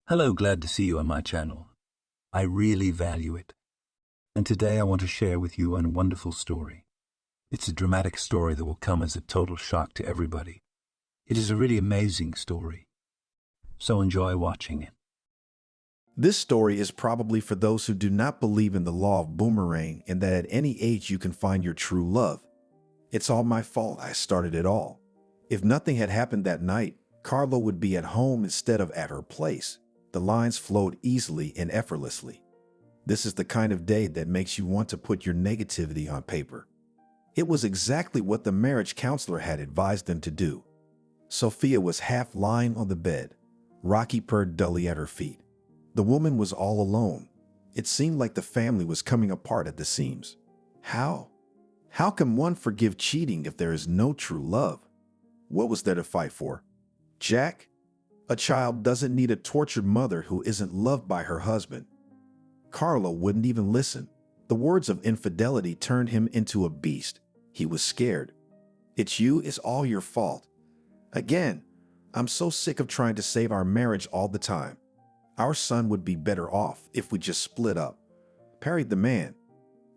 Hello, glad to see you on my channel. I really value it. And today I want to share with you a wonderful story. It's a dramatic story that will come as a total shock to everybody. It is a really amazing story. So enjoy watching it. This story is probably for those who do not believe in the law of boomerang and that at any age you can find your true love. It's all my fault I started it all. If nothing had happened that night, Carla would be at home instead of at her place. The lines flowed easily and effortlessly. This is the kind of day that makes you want to put your negativity on paper. It was exactly what the marriage counselor had advised them to do. Sophia was half lying on the bed. Rocky purred dully at her feet. The woman was all alone. It seemed like the family was coming apart at the seams. How? How can one forgive cheating if there is no true love? What was there to fight for? Jack? A child doesn't need a tortured mother who isn't loved by her husband. Carla wouldn't even listen. The words of infidelity turned him into a beast. He was scared. It's you, it's all your fault. Again, I'm so sick of trying to save our marriage all the time. Our son would be better off if we just split up. Parried the man.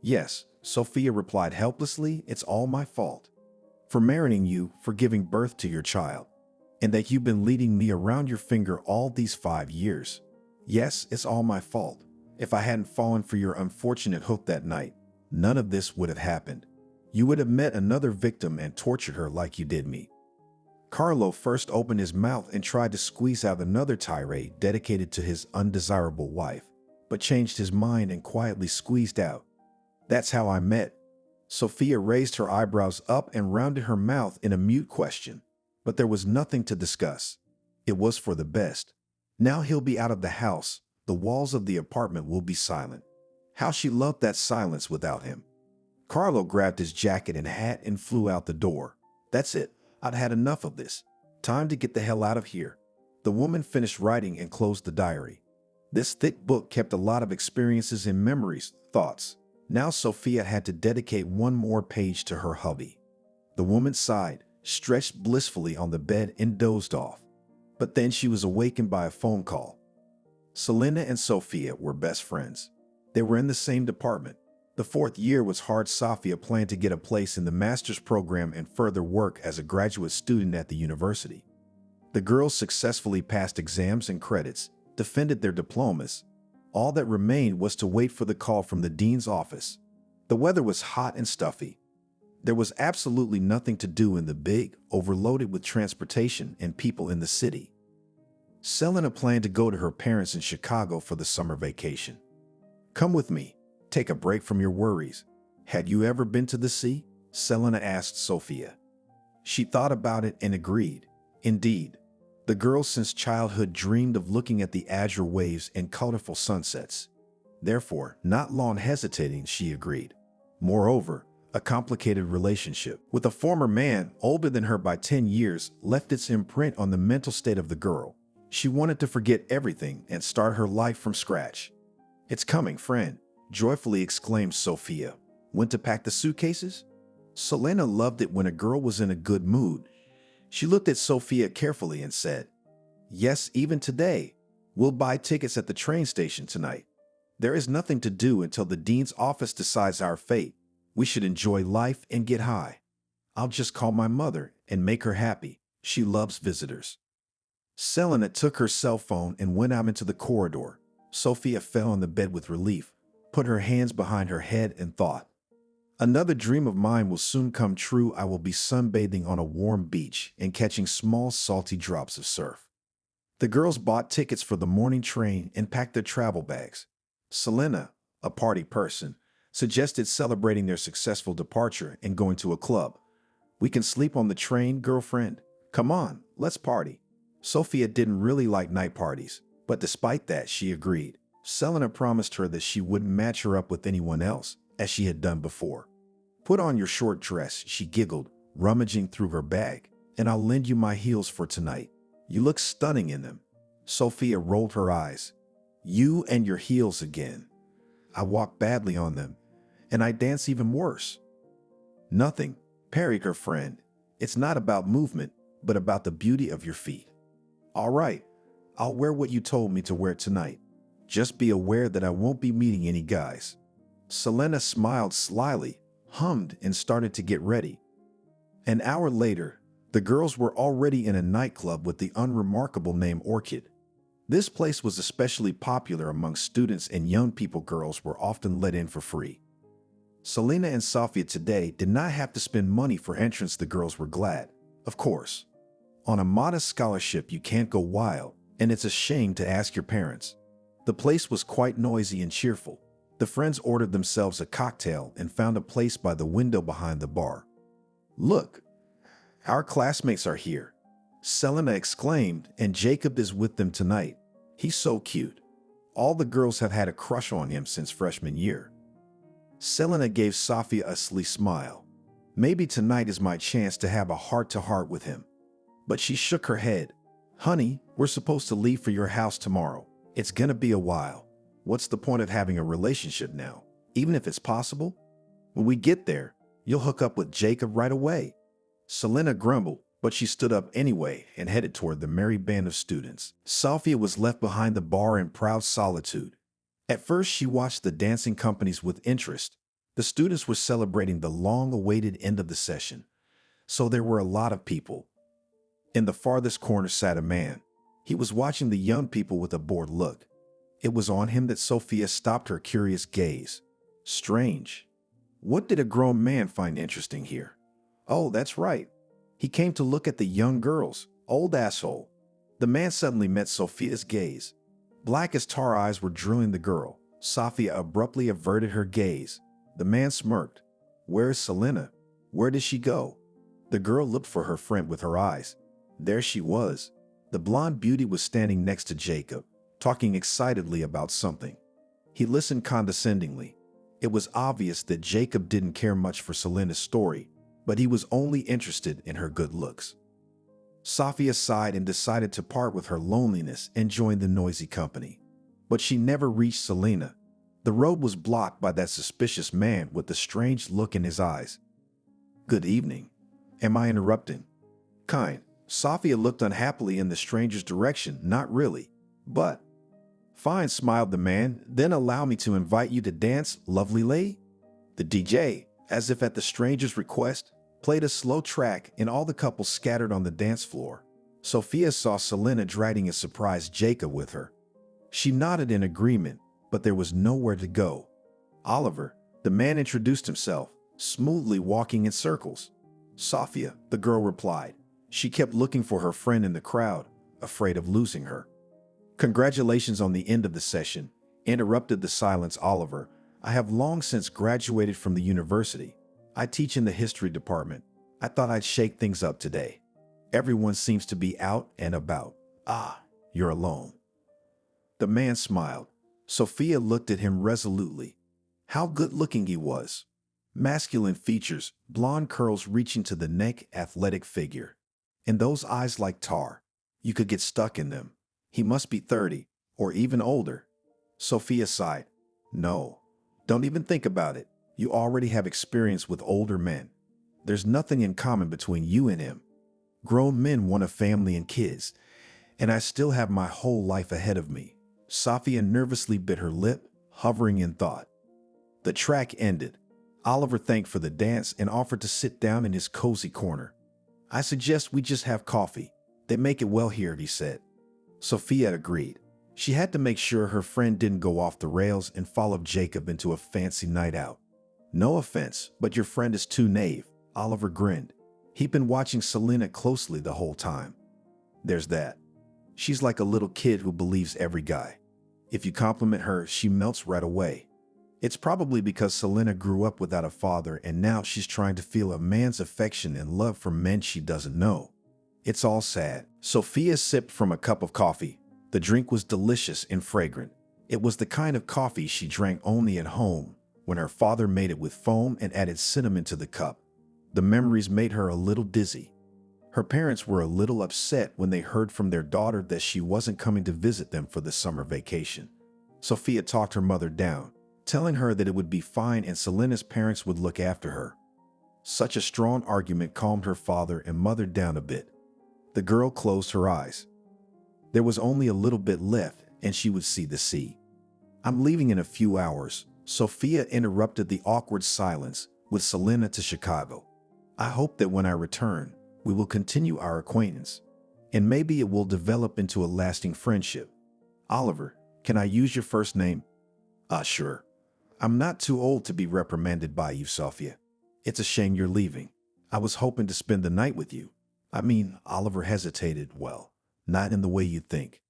Yes, Sophia replied helplessly, it's all my fault. For marrying you, for giving birth to your child, and that you've been leading me around your finger all these 5 years. Yes, it's all my fault. If I hadn't fallen for your unfortunate hook that night, none of this would have happened. You would have met another victim and tortured her like you did me. Carlo first opened his mouth and tried to squeeze out another tirade dedicated to his undesirable wife, but changed his mind and quietly squeezed out, "That's how I met." Sophia raised her eyebrows up and rounded her mouth in a mute question, but there was nothing to discuss. It was for the best. Now he'll be out of the house. The walls of the apartment will be silent. How she loved that silence without him. Carlo grabbed his jacket and hat and flew out the door. That's it. I'd had enough of this. Time to get the hell out of here. The woman finished writing and closed the diary. This thick book kept a lot of experiences and memories, thoughts. Now Sophia had to dedicate one more page to her hubby. The woman sighed, stretched blissfully on the bed and dozed off. But then she was awakened by a phone call. Selena and Sophia were best friends. They were in the same department. The 4th year was hard. Sophia planned to get a place in the master's program and further work as a graduate student at the university. The girls successfully passed exams and credits, defended their diplomas. All that remained was to wait for the call from the dean's office. The weather was hot and stuffy. There was absolutely nothing to do in the big, overloaded with transportation and people in the city. Selena planned to go to her parents in Chicago for the summer vacation. "Come with me. Take a break from your worries. Had you ever been to the sea?" Selena asked Sophia. She thought about it and agreed. Indeed, the girl since childhood dreamed of looking at the azure waves and colorful sunsets. Therefore, not long hesitating, she agreed. Moreover, a complicated relationship with a former man older than her by 10 years left its imprint on the mental state of the girl. She wanted to forget everything and start her life from scratch. "It's coming, friend," joyfully exclaimed Sophia. "Went to pack the suitcases?" Selena loved it when a girl was in a good mood. She looked at Sophia carefully and said, "Yes, even today. We'll buy tickets at the train station tonight. There is nothing to do until the dean's office decides our fate. We should enjoy life and get high. I'll just call my mother and make her happy. She loves visitors." Selena took her cell phone and went out into the corridor. Sophia fell on the bed with relief, put her hands behind her head and thought, "Another dream of mine will soon come true. I will be sunbathing on a warm beach and catching small salty drops of surf." The girls bought tickets for the morning train and packed their travel bags. Selena, a party person, suggested celebrating their successful departure and going to a club. "We can sleep on the train, girlfriend. Come on, let's party." Sophia didn't really like night parties, but despite that, she agreed. Selena promised her that she wouldn't match her up with anyone else, as she had done before. "Put on your short dress," she giggled, rummaging through her bag, "and I'll lend you my heels for tonight. You look stunning in them." Sophia rolled her eyes. "You and your heels again. I walk badly on them, and I dance even worse." "Nothing," parried her friend. "It's not about movement, but about the beauty of your feet." "All right, I'll wear what you told me to wear tonight. Just be aware that I won't be meeting any guys." Selena smiled slyly, hummed, and started to get ready. An hour later, the girls were already in a nightclub with the unremarkable name Orchid. This place was especially popular among students, and young people. Girls were often let in for free. Selena and Sofia today did not have to spend money for entrance. The girls were glad, of course. On a modest scholarship, you can't go wild, and it's a shame to ask your parents. The place was quite noisy and cheerful. The friends ordered themselves a cocktail and found a place by the window behind the bar. "Look, our classmates are here," Selena exclaimed, "and Jacob is with them tonight. He's so cute. All the girls have had a crush on him since freshman year." Selena gave Sofia a sly smile. "Maybe tonight is my chance to have a heart-to-heart with him." But she shook her head. "Honey, we're supposed to leave for your house tomorrow. It's gonna be a while. What's the point of having a relationship now, even if it's possible? When we get there, you'll hook up with Jacob right away." Selena grumbled, but she stood up anyway and headed toward the merry band of students. Sofia was left behind the bar in proud solitude. At first, she watched the dancing companies with interest. The students were celebrating the long-awaited end of the session, so there were a lot of people. In the farthest corner sat a man. He was watching the young people with a bored look. It was on him that Sofia stopped her curious gaze. Strange. What did a grown man find interesting here? Oh, that's right. He came to look at the young girls. Old asshole. The man suddenly met Sofia's gaze. Black as tar eyes were drilling the girl. Sofia abruptly averted her gaze. The man smirked. "Where is Selena? Where did she go?" The girl looked for her friend with her eyes. There she was. The blonde beauty was standing next to Jacob, talking excitedly about something. He listened condescendingly. It was obvious that Jacob didn't care much for Selena's story, but he was only interested in her good looks. Sofia sighed and decided to part with her loneliness and join the noisy company. But she never reached Selena. The road was blocked by that suspicious man with the strange look in his eyes. "Good evening. Am I interrupting?" "Kind." Sofia looked unhappily in the stranger's direction. "Not really, but—" "Fine," smiled the man. "Then allow me to invite you to dance, lovely lady." The DJ, as if at the stranger's request, played a slow track, and all the couples scattered on the dance floor. Sofia saw Selena dragging a surprised Jacob with her. She nodded in agreement, but there was nowhere to go. "Oliver," the man introduced himself, smoothly walking in circles. "Sofia," the girl replied. She kept looking for her friend in the crowd, afraid of losing her. "Congratulations on the end of the session," interrupted the silence Oliver. "I have long since graduated from the university. I teach in the history department. I thought I'd shake things up today. Everyone seems to be out and about." "Ah, you're alone." The man smiled. Sofia looked at him resolutely. How good-looking he was. Masculine features, blonde curls reaching to the neck, athletic figure. And those eyes like tar. You could get stuck in them. He must be 30, or even older. Sofia sighed. "No, don't even think about it. You already have experience with older men. There's nothing in common between you and him. Grown men want a family and kids, and I still have my whole life ahead of me." Sofia nervously bit her lip, hovering in thought. The track ended. Oliver thanked for the dance and offered to sit down in his cozy corner. "I suggest we just have coffee. They make it well here," he said. Sofia agreed. She had to make sure her friend didn't go off the rails and follow Jacob into a fancy night out. "No offense, but your friend is too naive," Oliver grinned. He'd been watching Selena closely the whole time. "There's that. She's like a little kid who believes every guy. If you compliment her, she melts right away. It's probably because Selena grew up without a father and now she's trying to feel a man's affection and love from men she doesn't know. It's all sad." Sofia sipped from a cup of coffee. The drink was delicious and fragrant. It was the kind of coffee she drank only at home, when her father made it with foam and added cinnamon to the cup. The memories made her a little dizzy. Her parents were a little upset when they heard from their daughter that she wasn't coming to visit them for the summer vacation. Sofia talked her mother down, telling her that it would be fine and Selena's parents would look after her. Such a strong argument calmed her father and mother down a bit. The girl closed her eyes. There was only a little bit left, and she would see the sea. I'm leaving in a few hours. Sophia interrupted the awkward silence with Selena to Chicago. I hope that when I return, we will continue our acquaintance, and maybe it will develop into a lasting friendship. Oliver, can I use your first name? Sure. I'm not too old to be reprimanded by you, Sophia. It's a shame you're leaving. I was hoping to spend the night with you. Oliver hesitated. Well, not in the way you think.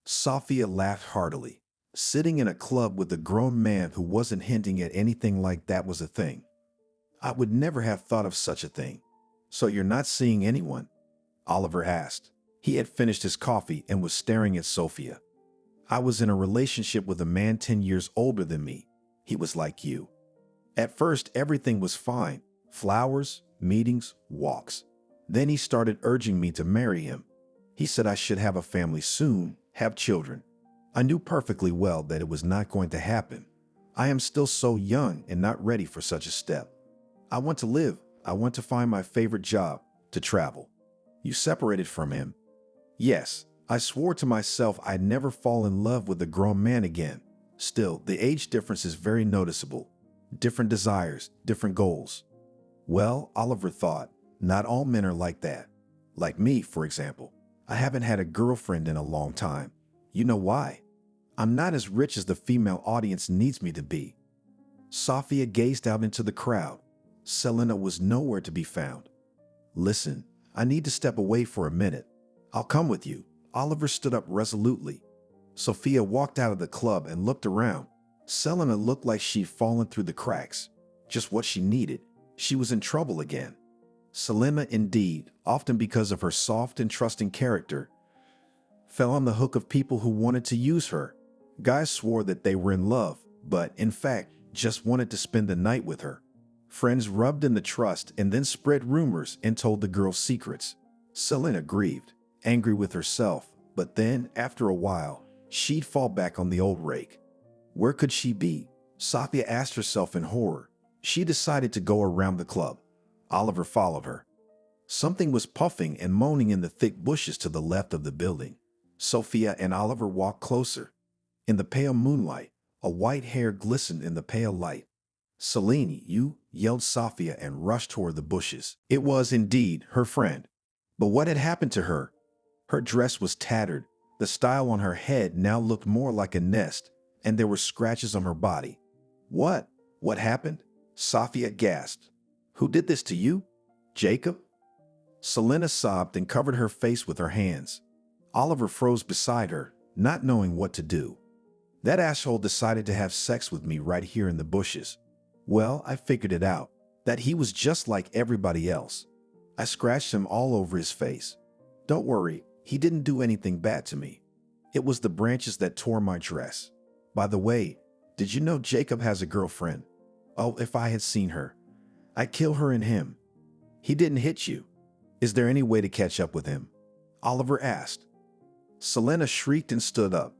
Sophia laughed heartily. Sitting in a club with a grown man who wasn't hinting at anything like that was a thing. I would never have thought of such a thing. So you're not seeing anyone? Oliver asked. He had finished his coffee and was staring at Sophia. I was in a relationship with a man 10 years older than me. He was like you. At first, everything was fine. Flowers, meetings, walks. Then he started urging me to marry him. He said I should have a family soon, have children. I knew perfectly well that it was not going to happen. I am still so young and not ready for such a step. I want to live. I want to find my favorite job, to travel. You separated from him? Yes. I swore to myself I'd never fall in love with a grown man again. Still, the age difference is very noticeable. Different desires, different goals. Well, Oliver thought, not all men are like that. Like me, for example. I haven't had a girlfriend in a long time. You know why? I'm not as rich as the female audience needs me to be. Sophia gazed out into the crowd. Selena was nowhere to be found. Listen, I need to step away for a minute. I'll come with you. Oliver stood up resolutely. Sophia walked out of the club and looked around. Selena looked like she'd fallen through the cracks. Just what she needed. She was in trouble again. Selena, indeed, often because of her soft and trusting character, fell on the hook of people who wanted to use her. Guys swore that they were in love, but in fact, just wanted to spend the night with her. Friends rubbed in the trust and then spread rumors and told the girl secrets. Selena grieved, angry with herself, but then, after a while, she'd fall back on the old rake. Where could she be? Sophia asked herself in horror. She decided to go around the club. Oliver followed her. Something was puffing and moaning in the thick bushes to the left of the building. Sophia and Oliver walked closer. In the pale moonlight, a white hair glistened in the pale light. Selene, you, yelled Sophia and rushed toward the bushes. It was indeed her friend. But what had happened to her? Her dress was tattered. The style on her head now looked more like a nest, and there were scratches on her body. What? What happened? Sophia gasped. Who did this to you? Jacob? Selena sobbed and covered her face with her hands. Oliver froze beside her, not knowing what to do. That asshole decided to have sex with me right here in the bushes. Well, I figured it out, that he was just like everybody else. I scratched him all over his face. Don't worry, he didn't do anything bad to me. It was the branches that tore my dress. By the way, did you know Jacob has a girlfriend? Oh, if I had seen her. I'd kill her and him. He didn't hit you. Is there any way to catch up with him? Oliver asked. Selena shrieked and stood up.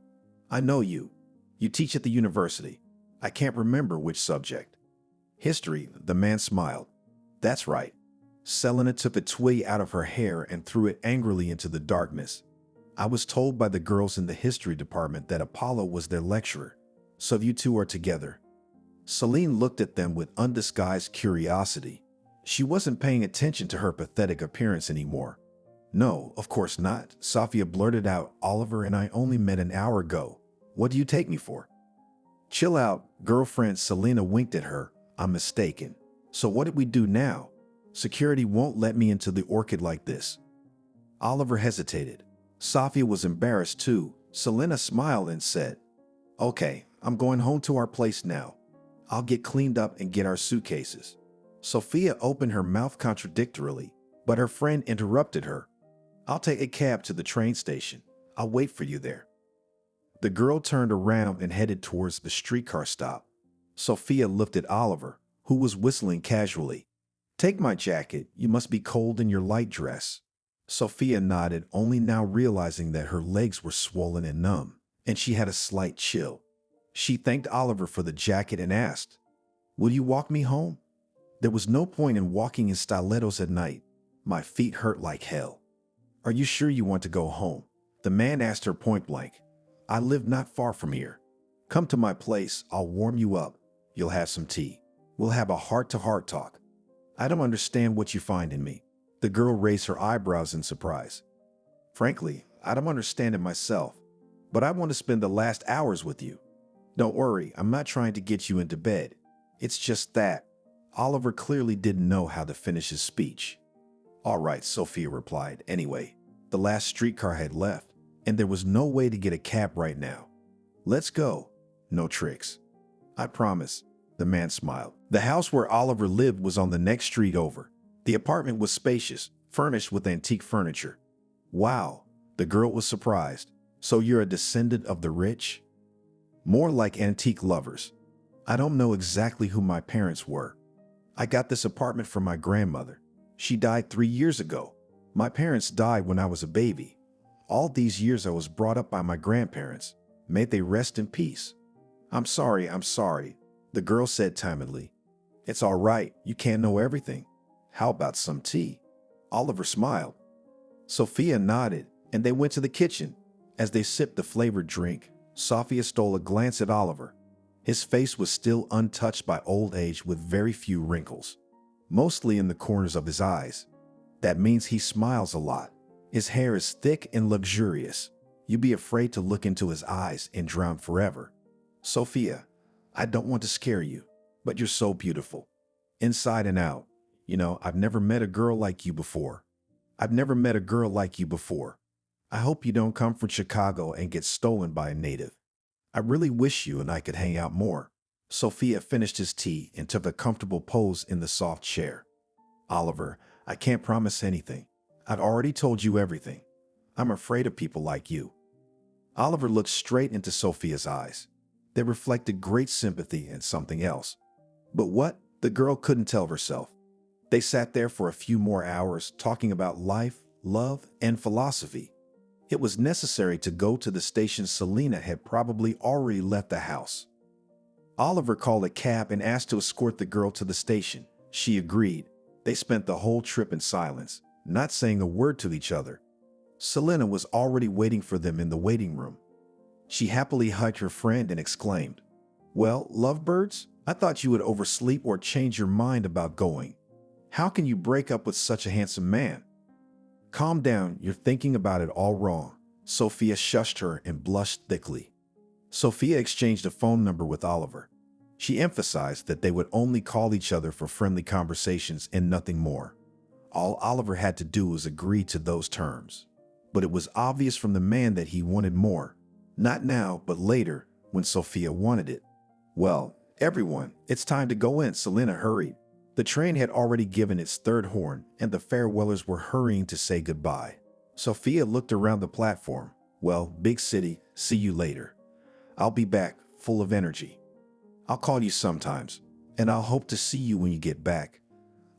I know you. You teach at the university. I can't remember which subject. History, the man smiled. That's right. Selena took a twig out of her hair and threw it angrily into the darkness. I was told by the girls in the history department that Apollo was their lecturer. So you two are together. Selene looked at them with undisguised curiosity. She wasn't paying attention to her pathetic appearance anymore. No, of course not. Sophia blurted out, Oliver and I only met an hour ago. What do you take me for? Chill out, girlfriend. Selena winked at her. I'm mistaken. So what did we do now? Security won't let me into the orchid like this. Oliver hesitated. Sophia was embarrassed too. Selena smiled and said, Okay, I'm going home to our place now. I'll get cleaned up and get our suitcases. Sophia opened her mouth contradictorily, but her friend interrupted her. I'll take a cab to the train station. I'll wait for you there. The girl turned around and headed towards the streetcar stop. Sophia looked at Oliver, who was whistling casually. Take my jacket. You must be cold in your light dress. Sophia nodded, only now realizing that her legs were swollen and numb, and she had a slight chill. She thanked Oliver for the jacket and asked, Will you walk me home? There was no point in walking in stilettos at night. My feet hurt like hell. Are you sure you want to go home? The man asked her point blank. I live not far from here. Come to my place, I'll warm you up. You'll have some tea. We'll have a heart-to-heart talk. I don't understand what you find in me. The girl raised her eyebrows in surprise. Frankly, I don't understand it myself, but I want to spend the last hours with you. Don't worry, I'm not trying to get you into bed. It's just that. Oliver clearly didn't know how to finish his speech. All right, Sophia replied. Anyway, the last streetcar had left, and there was no way to get a cab right now. Let's go. No tricks. I promise. The man smiled. The house where Oliver lived was on the next street over. The apartment was spacious, furnished with antique furniture. Wow, the girl was surprised. So you're a descendant of the rich? More like antique lovers. I don't know exactly who my parents were. I got this apartment from my grandmother. She died 3 years ago. My parents died when I was a baby. All these years I was brought up by my grandparents. May they rest in peace. I'm sorry, the girl said timidly. It's all right, you can't know everything. How about some tea? Oliver smiled. Sophia nodded, and they went to the kitchen. As they sipped the flavored drink, Sophia stole a glance at Oliver. His face was still untouched by old age with very few wrinkles, mostly in the corners of his eyes. That means he smiles a lot. His hair is thick and luxurious. You'd be afraid to look into his eyes and drown forever. Sophia, I don't want to scare you, but you're so beautiful. Inside and out. You know, I've never met a girl like you before. I hope you don't come from Chicago and get stolen by a native. I really wish you and I could hang out more. Sophia finished his tea and took a comfortable pose in the soft chair. Oliver, I can't promise anything. I've already told you everything. I'm afraid of people like you. Oliver looked straight into Sophia's eyes. They reflected great sympathy and something else. But what? The girl couldn't tell herself. They sat there for a few more hours talking about life, love, and philosophy. It was necessary to go to the station. Selena had probably already left the house. Oliver called a cab and asked to escort the girl to the station. She agreed. They spent the whole trip in silence, not saying a word to each other. Selena was already waiting for them in the waiting room. She happily hugged her friend and exclaimed, "Well, lovebirds, I thought you would oversleep or change your mind about going. How can you break up with such a handsome man?" "Calm down, you're thinking about it all wrong." Sophia shushed her and blushed thickly. Sophia exchanged a phone number with Oliver. She emphasized that they would only call each other for friendly conversations and nothing more. All Oliver had to do was agree to those terms. But it was obvious from the man that he wanted more. Not now, but later, when Sophia wanted it. "Well, everyone, it's time to go in," Selena hurried. The train had already given its third horn, and the farewellers were hurrying to say goodbye. Sophia looked around the platform. "Well, big city, see you later. I'll be back, full of energy. I'll call you sometimes, and I'll hope to see you when you get back,"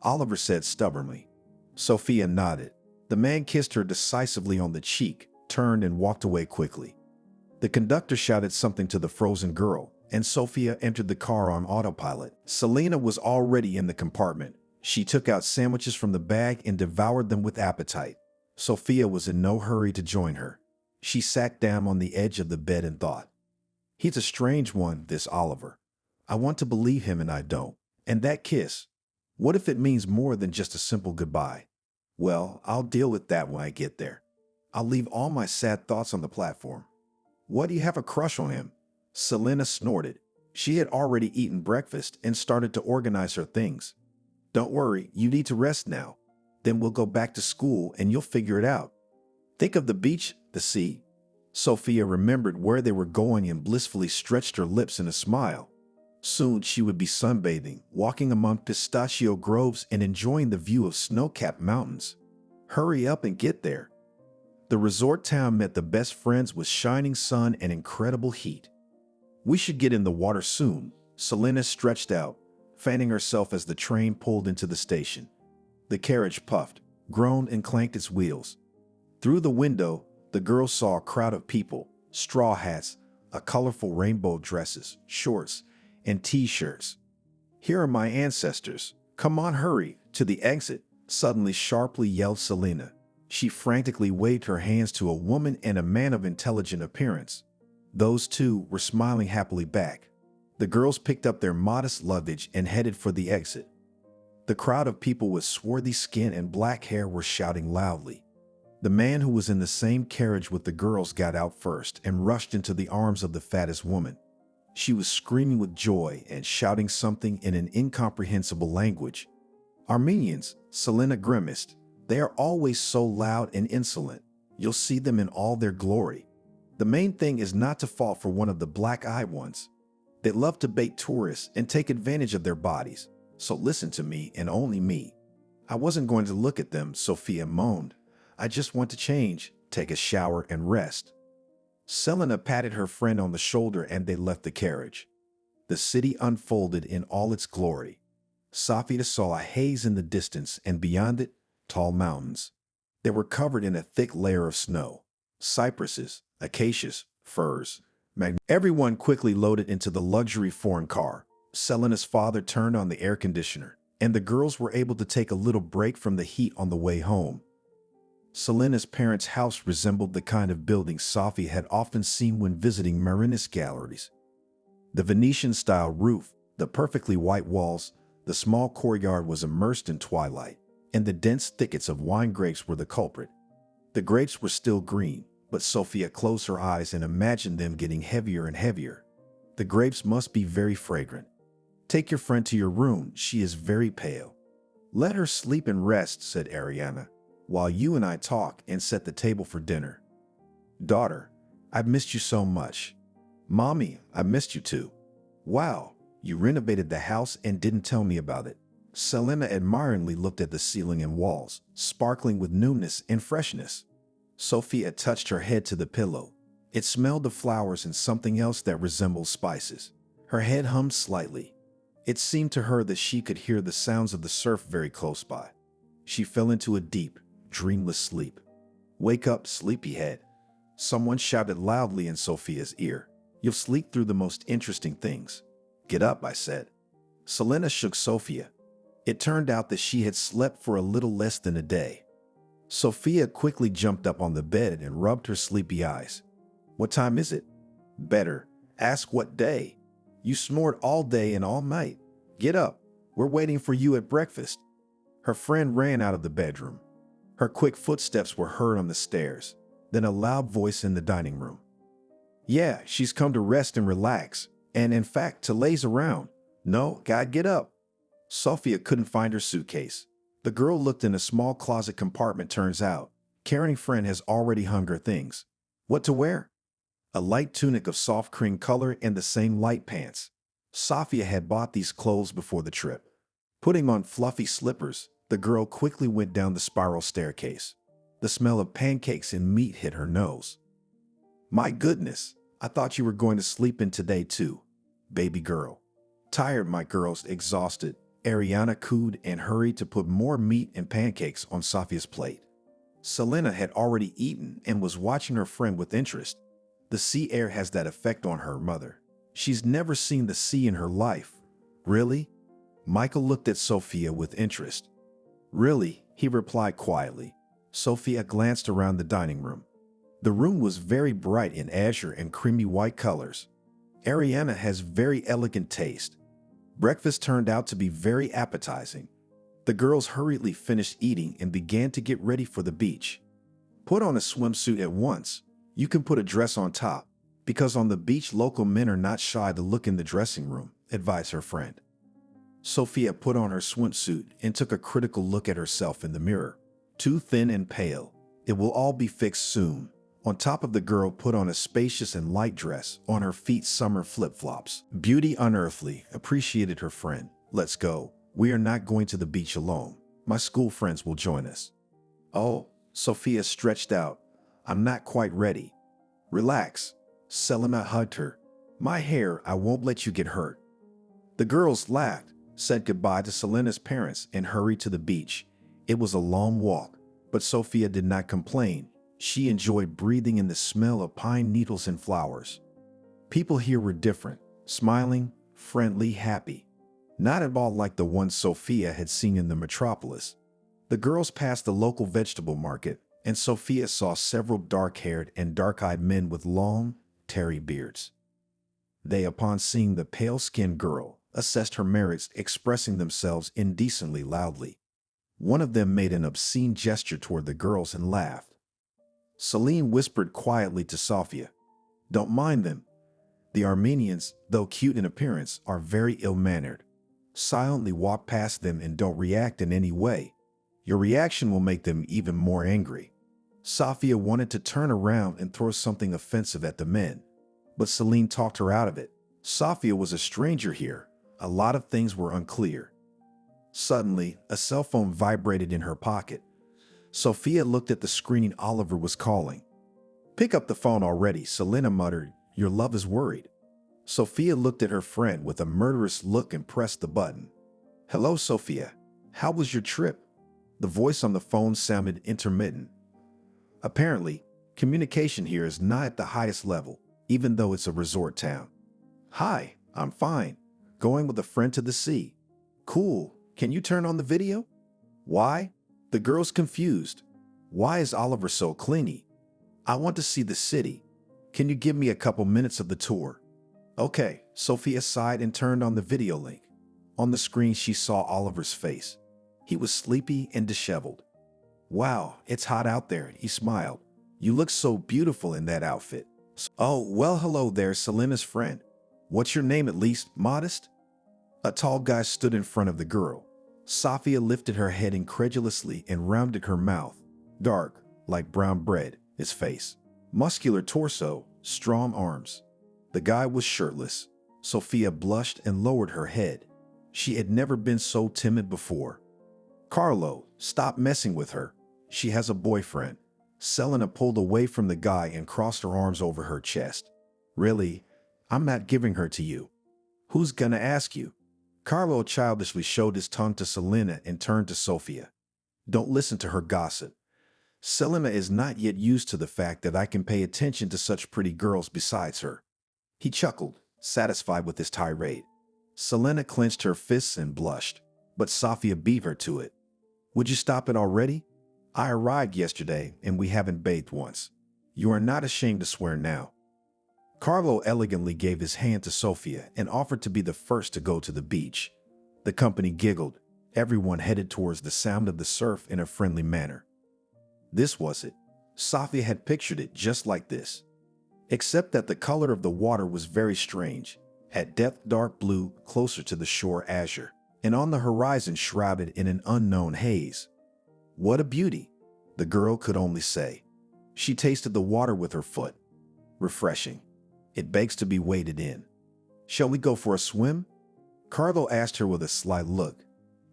Oliver said stubbornly. Sophia nodded. The man kissed her decisively on the cheek, turned and walked away quickly. The conductor shouted something to the frozen girl, and Sophia entered the car on autopilot. Selena was already in the compartment. She took out sandwiches from the bag and devoured them with appetite. Sophia was in no hurry to join her. She sat down on the edge of the bed and thought, "He's a strange one, this Oliver. I want to believe him and I don't. And that kiss, what if it means more than just a simple goodbye? Well, I'll deal with that when I get there. I'll leave all my sad thoughts on the platform." "What, do you have a crush on him?" Selena snorted. She had already eaten breakfast and started to organize her things. "Don't worry, you need to rest now. Then we'll go back to school and you'll figure it out. Think of the beach, the sea." Sophia remembered where they were going and blissfully stretched her lips in a smile. Soon she would be sunbathing, walking among pistachio groves and enjoying the view of snow-capped mountains. Hurry up and get there. The resort town met the best friends with shining sun and incredible heat. "We should get in the water soon." Selena stretched out, fanning herself as the train pulled into the station. The carriage puffed, groaned, and clanked its wheels. Through the window, the girl saw a crowd of people, straw hats, a colorful rainbow dresses, shorts, and t-shirts. "Here are my ancestors. Come on, hurry, to the exit," suddenly sharply yelled Selena. She frantically waved her hands to a woman and a man of intelligent appearance. Those two were smiling happily back. The girls picked up their modest luggage and headed for the exit. The crowd of people with swarthy skin and black hair were shouting loudly. The man who was in the same carriage with the girls got out first and rushed into the arms of the fattest woman. She was screaming with joy and shouting something in an incomprehensible language. Armenians, Selena grimaced. They are always so loud and insolent. You'll see them in all their glory. The main thing is not to fall for one of the black-eyed ones. They love to bait tourists and take advantage of their bodies. So listen to me and only me. I wasn't going to look at them, Sophia moaned. I just want to change, take a shower and rest. Selena patted her friend on the shoulder and they left the carriage. The city unfolded in all its glory. Sophia saw a haze in the distance and beyond it, tall mountains. They were covered in a thick layer of snow. Cypresses, acacias, firs. Everyone quickly loaded into the luxury foreign car. Selena's father turned on the air conditioner, and the girls were able to take a little break from the heat on the way home. Selena's parents' house resembled the kind of building Sophia had often seen when visiting Marinist galleries. The Venetian-style roof, the perfectly white walls, the small courtyard was immersed in twilight, and the dense thickets of wine grapes were the culprit. The grapes were still green, but Sophia closed her eyes and imagined them getting heavier and heavier. The grapes must be very fragrant. Take your friend to your room, she is very pale. Let her sleep and rest, said Ariana, while you and I talk and set the table for dinner. Daughter, I've missed you so much. Mommy, I missed you too. Wow, you renovated the house and didn't tell me about it. Selena admiringly looked at the ceiling and walls, sparkling with newness and freshness. Sophia touched her head to the pillow. It smelled of flowers and something else that resembled spices. Her head hummed slightly. It seemed to her that she could hear the sounds of the surf very close by. She fell into a deep, dreamless sleep. Wake up, sleepyhead. Someone shouted loudly in Sophia's ear. You'll sleep through the most interesting things. Get up, I said. Selena shook Sophia. It turned out that she had slept for a little less than a day. Sophia quickly jumped up on the bed and rubbed her sleepy eyes. What time is it? Better, ask what day. You snored all day and all night. Get up. We're waiting for you at breakfast. Her friend ran out of the bedroom. Her quick footsteps were heard on the stairs, then a loud voice in the dining room. Yeah, she's come to rest and relax, and in fact, to laze around. No, God, get up. Sophia couldn't find her suitcase. The girl looked in a small closet compartment. Turns out, caring friend has already hung her things. What to wear? A light tunic of soft cream color and the same light pants. Sophia had bought these clothes before the trip. Putting on fluffy slippers, the girl quickly went down the spiral staircase. The smell of pancakes and meat hit her nose. My goodness, I thought you were going to sleep in today too. Baby girl. Tired, my girls, exhausted. Ariana cooed and hurried to put more meat and pancakes on Sophia's plate. Selena had already eaten and was watching her friend with interest. The sea air has that effect on her mother. She's never seen the sea in her life. Really? Michael looked at Sophia with interest. Really, he replied quietly. Sophia glanced around the dining room. The room was very bright in azure and creamy white colors. Ariana has very elegant taste. Breakfast turned out to be very appetizing. The girls hurriedly finished eating and began to get ready for the beach. Put on a swimsuit at once. You can put a dress on top, because on the beach local men are not shy to look in the dressing room, advised her friend. Sophia put on her swimsuit and took a critical look at herself in the mirror. Too thin and pale. It will all be fixed soon. On top of the girl put on a spacious and light dress, on her feet summer flip-flops. Beauty unearthly, appreciated her friend. Let's go. We are not going to the beach alone. My school friends will join us. Oh, Sophia stretched out. I'm not quite ready. Relax. Selena hugged her. My hair, I won't let you get hurt. The girls laughed, said goodbye to Selena's parents, and hurried to the beach. It was a long walk, but Sophia did not complain. She enjoyed breathing in the smell of pine needles and flowers. People here were different, smiling, friendly, happy. Not at all like the ones Sophia had seen in the metropolis. The girls passed the local vegetable market, and Sophia saw several dark-haired and dark-eyed men with long, tarry beards. They, upon seeing the pale-skinned girl, assessed her merits, expressing themselves indecently loudly. One of them made an obscene gesture toward the girls and laughed. Celine whispered quietly to Sophia, "Don't mind them. The Armenians, though cute in appearance, are very ill-mannered. Silently walk past them and don't react in any way. Your reaction will make them even more angry." Sophia wanted to turn around and throw something offensive at the men, but Celine talked her out of it. Sophia was a stranger here. A lot of things were unclear. Suddenly, a cell phone vibrated in her pocket. Sophia looked at the screen. Oliver was calling. "Pick up the phone already," Selena muttered. "Your love is worried." Sophia looked at her friend with a murderous look and pressed the button. "Hello, Sophia. How was your trip?" The voice on the phone sounded intermittent. Apparently, communication here is not at the highest level, even though it's a resort town. "Hi, I'm fine. Going with a friend to the sea." "Cool. Can you turn on the video?" "Why?" The girl's confused. "Why is Oliver so clingy?" "I want to see the city. Can you give me a couple minutes of the tour?" "Okay." Sophia sighed and turned on the video link. On the screen, she saw Oliver's face. He was sleepy and disheveled. "Wow, it's hot out there," he smiled. "You look so beautiful in that outfit." "Oh, well, hello there, Selena's friend. What's your name at least, Modest?" A tall guy stood in front of the girl. Sophia lifted her head incredulously and rounded her mouth. Dark, like brown bread, his face. Muscular torso, strong arms. The guy was shirtless. Sophia blushed and lowered her head. She had never been so timid before. "Carlo, stop messing with her. She has a boyfriend." Selena pulled away from the guy and crossed her arms over her chest. "Really? I'm not giving her to you." "Who's gonna ask you?" Carlo childishly showed his tongue to Selena and turned to Sophia. "Don't listen to her gossip. Selena is not yet used to the fact that I can pay attention to such pretty girls besides her." He chuckled, satisfied with his tirade. Selena clenched her fists and blushed, but Sophia beat her to it. "Would you stop it already? I arrived yesterday and we haven't bathed once. You are not ashamed to swear now." Carlo elegantly gave his hand to Sophia and offered to be the first to go to the beach. The company giggled. Everyone headed towards the sound of the surf in a friendly manner. This was it. Sophia had pictured it just like this. Except that the color of the water was very strange. At depth dark blue, closer to the shore azure, and on the horizon shrouded in an unknown haze. "What a beauty," the girl could only say. She tasted the water with her foot. "Refreshing. It begs to be waded in." "Shall we go for a swim?" Carlo asked her with a sly look.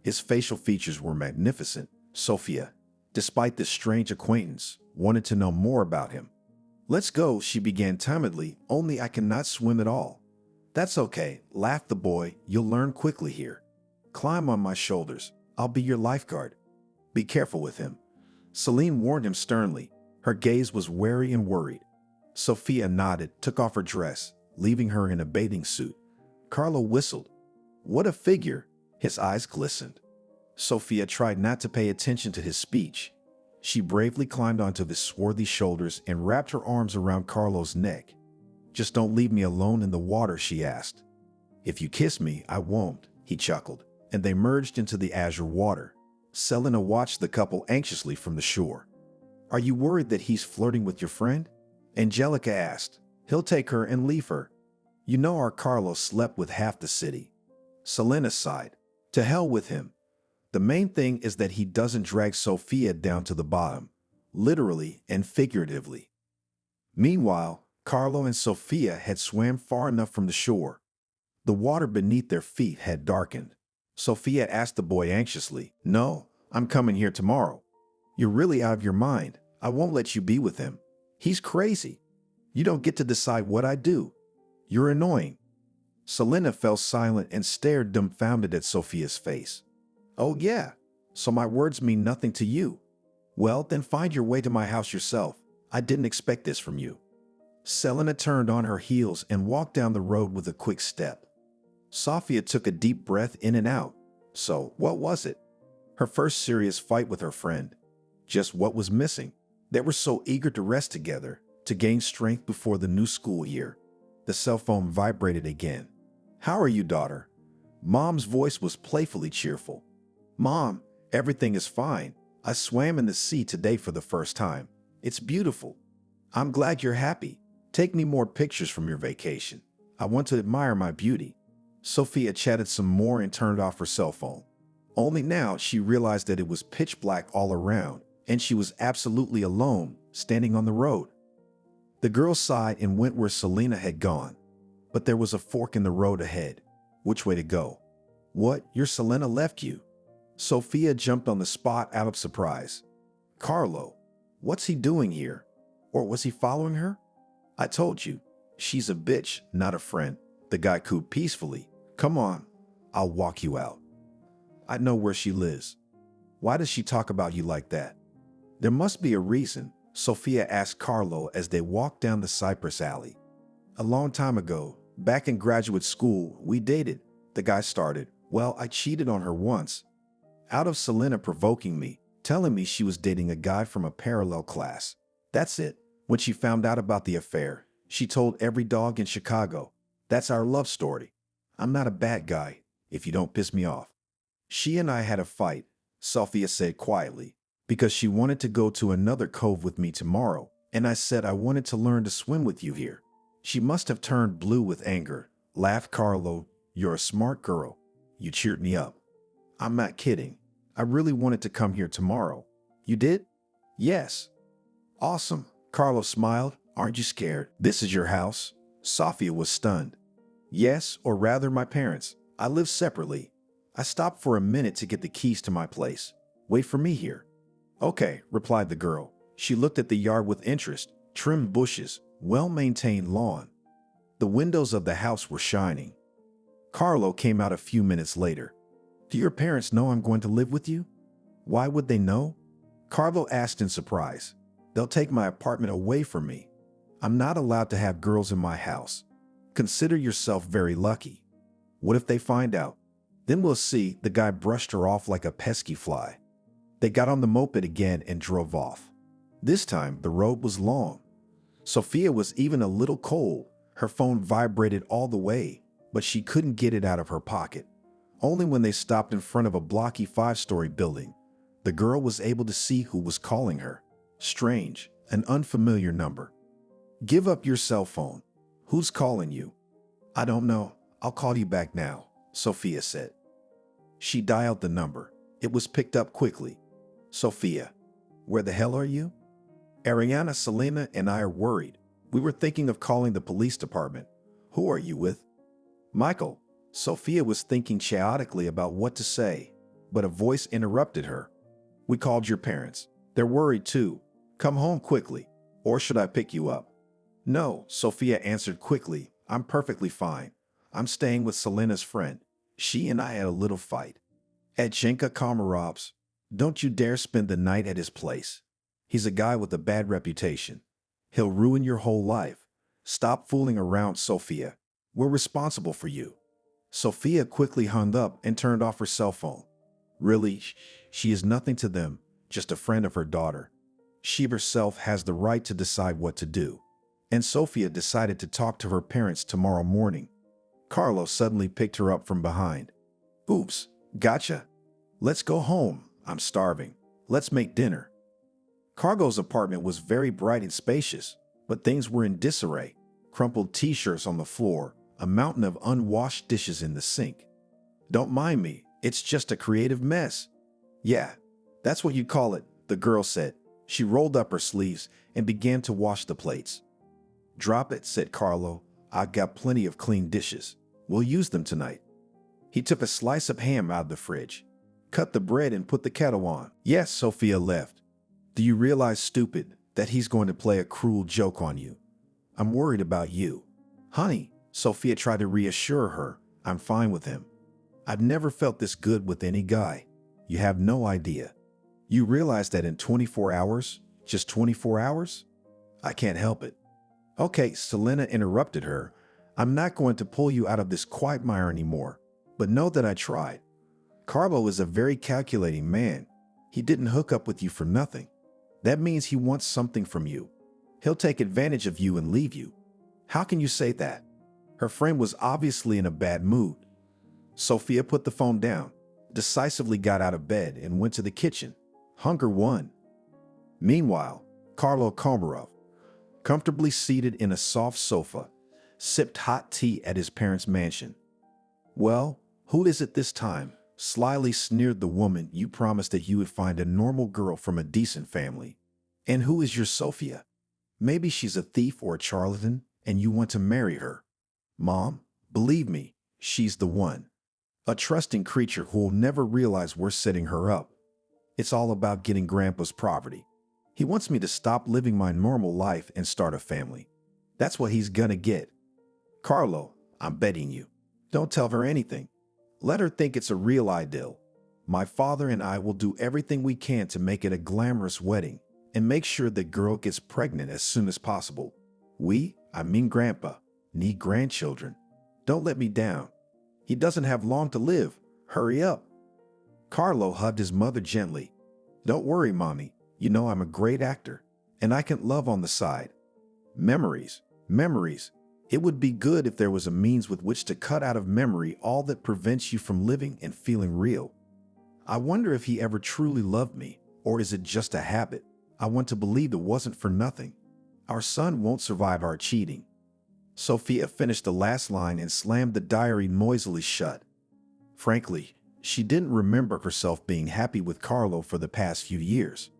His facial features were magnificent. Sophia, despite this strange acquaintance, wanted to know more about him. "Let's go," she began timidly, "only I cannot swim at all." "That's okay," laughed the boy. "You'll learn quickly here. Climb on my shoulders. I'll be your lifeguard. Be careful with him." Celine warned him sternly. Her gaze was wary and worried. Sophia nodded, took off her dress, leaving her in a bathing suit. Carlo whistled. "What a figure!" His eyes glistened. Sophia tried not to pay attention to his speech. She bravely climbed onto his swarthy shoulders and wrapped her arms around Carlo's neck. "Just don't leave me alone in the water," she asked. "If you kiss me, I won't," he chuckled, and they merged into the azure water. Selena watched the couple anxiously from the shore. "Are you worried that he's flirting with your friend?" Angelica asked. "He'll take her and leave her. You know our Carlos slept with half the city." Selena sighed. "To hell with him. The main thing is that he doesn't drag Sophia down to the bottom, literally and figuratively." Meanwhile, Carlo and Sophia had swam far enough from the shore. The water beneath their feet had darkened. Sophia asked the boy anxiously, "No, I'm coming here tomorrow." "You're really out of your mind. I won't let you be with him. He's crazy. You don't get to decide what I do. You're annoying." Selena fell silent and stared dumbfounded at Sophia's face. "Oh yeah, so my words mean nothing to you? Well, then find your way to my house yourself. I didn't expect this from you." Selena turned on her heels and walked down the road with a quick step. Sophia took a deep breath in and out. So, what was it? Her first serious fight with her friend. Just what was missing? They were so eager to rest together, to gain strength before the new school year. The cell phone vibrated again. "How are you, daughter?" Mom's voice was playfully cheerful. "Mom, everything is fine. I swam in the sea today for the first time. It's beautiful. I'm glad you're happy. Take me more pictures from your vacation. I want to admire my beauty." Sophia chatted some more and turned off her cell phone. Only now she realized that it was pitch black all around, and she was absolutely alone, standing on the road. The girl sighed and went where Selena had gone. But there was a fork in the road ahead. Which way to go? "What? Your Selena left you?" Sophia jumped on the spot out of surprise. "Carlo, what's he doing here? Or was he following her?" "I told you, she's a bitch, not a friend," the guy cooed peacefully. "Come on, I'll walk you out. I know where she lives." "Why does she talk about you like that?" "There must be a reason," Sophia asked Carlo as they walked down the cypress alley. "A long time ago, back in graduate school, we dated," the guy started. "Well, I cheated on her once. Out of Selena provoking me, telling me she was dating a guy from a parallel class. That's it. When she found out about the affair, she told every dog in Chicago. That's our love story. I'm not a bad guy, if you don't piss me off." "She and I had a fight," Sophia said quietly, "because she wanted to go to another cove with me tomorrow, and I said I wanted to learn to swim with you here. She must have turned blue with anger," laughed Carlo. "You're a smart girl. You cheered me up." "I'm not kidding. I really wanted to come here tomorrow." "You did?" "Yes." "Awesome." Carlo smiled. "Aren't you scared?" "This is your house?" Sophia was stunned. "Yes, or rather my parents. I live separately. I stopped for a minute to get the keys to my place. Wait for me here." "Okay," replied the girl. She looked at the yard with interest. Trimmed bushes, well-maintained lawn. The windows of the house were shining. Carlo came out a few minutes later. "Do your parents know I'm going to live with you?" "Why would they know?" Carlo asked in surprise. "They'll take my apartment away from me. I'm not allowed to have girls in my house. Consider yourself very lucky." "What if they find out?" "Then we'll see." The guy brushed her off like a pesky fly. They got on the moped again and drove off. This time, the road was long. Sophia was even a little cold. Her phone vibrated all the way, but she couldn't get it out of her pocket. Only when they stopped in front of a blocky 5-story building, the girl was able to see who was calling her. Strange, an unfamiliar number. "Give up your cell phone. Who's calling you?" "I don't know. I'll call you back now," Sophia said. She dialed the number. It was picked up quickly. "Sophia, where the hell are you?" "Ariana, Selena, and I are worried. We were thinking of calling the police department." "Who are you with?" "Michael." Sophia was thinking chaotically about what to say, but a voice interrupted her. "We called your parents. They're worried too. Come home quickly. Or should I pick you up?" "No," Sophia answered quickly. "I'm perfectly fine. I'm staying with Selena's friend. She and I had a little fight." "At Jenka Komarov's. Don't you dare spend the night at his place. He's a guy with a bad reputation. He'll ruin your whole life. Stop fooling around, Sophia. We're responsible for you." Sophia quickly hung up and turned off her cell phone. Really, she is nothing to them, just a friend of her daughter. She herself has the right to decide what to do. And Sophia decided to talk to her parents tomorrow morning. Carlo suddenly picked her up from behind. "Oops, gotcha. Let's go home. I'm starving. Let's make dinner." Cargo's apartment was very bright and spacious, but things were in disarray. Crumpled t-shirts on the floor, a mountain of unwashed dishes in the sink. "Don't mind me, it's just a creative mess." "Yeah, that's what you call it," the girl said. She rolled up her sleeves and began to wash the plates. "Drop it," said Carlo. "I've got plenty of clean dishes. We'll use them tonight." He took a slice of ham out of the fridge. "Cut the bread and put the kettle on." "Yes," Sophia left. "Do you realize, stupid, that he's going to play a cruel joke on you? I'm worried about you." "Honey," Sophia tried to reassure her, "I'm fine with him. I've never felt this good with any guy. You have no idea. You realize that in 24 hours, just 24 hours? I can't help it." "Okay," Selena interrupted her. "I'm not going to pull you out of this quagmire anymore, but know that I tried. Carlo is a very calculating man. He didn't hook up with you for nothing. That means he wants something from you. He'll take advantage of you and leave you. How can you say that? Her friend was obviously in a bad mood. Sophia put the phone down, decisively got out of bed, and went to the kitchen. Hunger won. Meanwhile, Carlo Komarov, comfortably seated in a soft sofa, sipped hot tea at his parents' mansion. "Well, who is it this time?" slyly sneered the woman. "You promised that you would find a normal girl from a decent family. And who is your Sophia? Maybe she's a thief or a charlatan, and you want to marry her. Mom, believe me, she's the one. A trusting creature who will never realize we're setting her up. It's all about getting Grandpa's property. He wants me to stop living my normal life and start a family. That's what he's gonna get. Carlo, I'm betting you. Don't tell her anything. Let her think it's a real idyll. My father and I will do everything we can to make it a glamorous wedding and make sure the girl gets pregnant as soon as possible. I mean Grandpa, need grandchildren. Don't let me down. He doesn't have long to live. Hurry up." Carlo hugged his mother gently. "Don't worry, Mommy. You know I'm a great actor, and I can love on the side. Memories. It would be good if there was a means with which to cut out of memory all that prevents you from living and feeling real. I wonder if he ever truly loved me, or is it just a habit? I want to believe it wasn't for nothing. Our son won't survive our cheating." Sophia finished the last line and slammed the diary noisily shut. Frankly, she didn't remember herself being happy with Carlo for the past few years.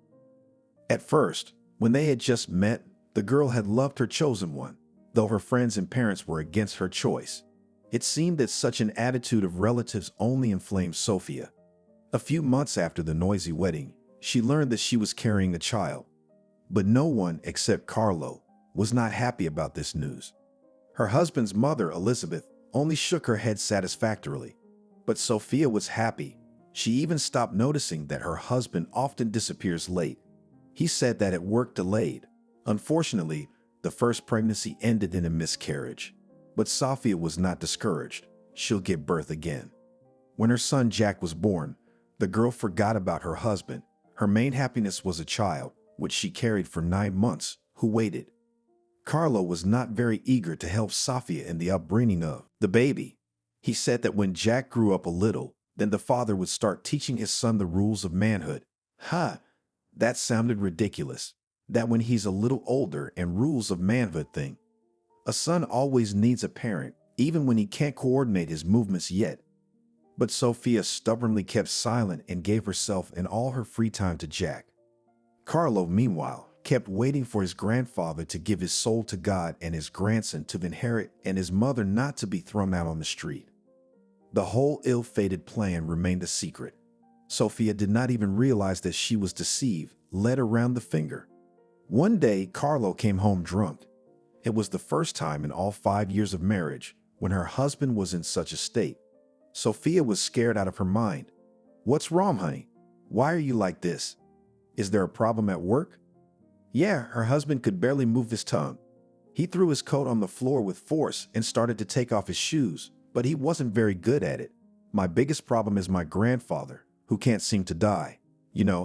At first, when they had just met, the girl had loved her chosen one, though her friends and parents were against her choice. It seemed that such an attitude of relatives only inflamed Sophia. A few months after the noisy wedding, she learned that she was carrying a child. But no one except Carlo was not happy about this news. Her husband's mother, Elizabeth, only shook her head satisfactorily. But Sophia was happy. She even stopped noticing that her husband often disappears late. He said that it work delayed. Unfortunately, the first pregnancy ended in a miscarriage. But Sophia was not discouraged. She'll give birth again. When her son Jack was born, the girl forgot about her husband. Her main happiness was a child, which she carried for 9 months, who waited. Carlo was not very eager to help Sophia in the upbringing of the baby. He said that when Jack grew up a little, then the father would start teaching his son the rules of manhood. That sounded ridiculous. That when he's a little older and rules of manhood thing. A son always needs a parent, even when he can't coordinate his movements yet. But Sophia stubbornly kept silent and gave herself and all her free time to Jack. Carlo, meanwhile, kept waiting for his grandfather to give his soul to God and his grandson to inherit and his mother not to be thrown out on the street. The whole ill-fated plan remained a secret. Sophia did not even realize that she was deceived, led around the finger. One day, Carlo came home drunk. It was the first time in all 5 years of marriage when her husband was in such a state. Sophia was scared out of her mind. "What's wrong, honey? Why are you like this? Is there a problem at work?" Yeah, her husband could barely move his tongue. He threw his coat on the floor with force and started to take off his shoes, but he wasn't very good at it. "My biggest problem is my grandfather, who can't seem to die.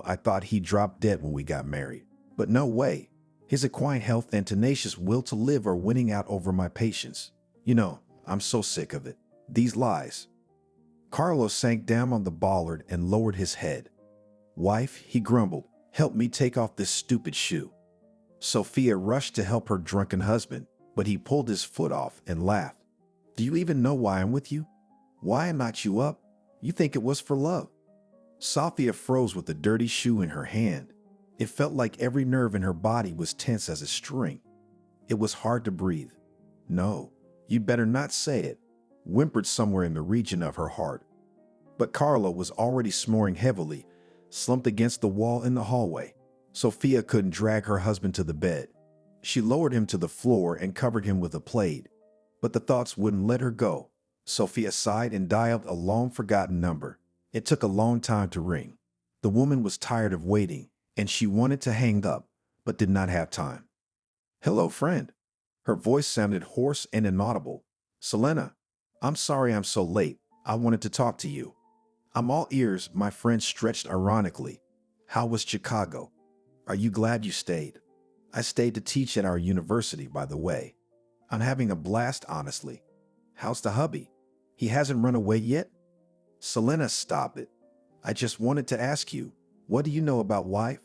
I thought he dropped dead when we got married. But no way. His equine health and tenacious will to live are winning out over my patience. I'm so sick of it. These lies." Carlo sank down on the bollard and lowered his head. "Wife," he grumbled, "help me take off this stupid shoe." Sophia rushed to help her drunken husband, but he pulled his foot off and laughed. "Do you even know why I'm with you? Why I knocked you up? You think it was for love?" Sophia froze with the dirty shoe in her hand. It felt like every nerve in her body was tense as a string. It was hard to breathe. "No, you'd better not say it," whimpered somewhere in the region of her heart. But Carlo was already snoring heavily, slumped against the wall in the hallway. Sophia couldn't drag her husband to the bed. She lowered him to the floor and covered him with a plaid. But the thoughts wouldn't let her go. Sophia sighed and dialed a long-forgotten number. It took a long time to ring. The woman was tired of waiting, and she wanted to hang up, but did not have time. "Hello, friend." Her voice sounded hoarse and inaudible. "Selena, I'm sorry I'm so late. I wanted to talk to you." "I'm all ears," my friend stretched ironically. "How was Chicago?" Are you glad you stayed? I stayed to teach at our university, by the way. I'm having a blast, honestly. How's the hubby? He hasn't run away yet? Selena, stop it. I just wanted to ask you, what do you know about wife?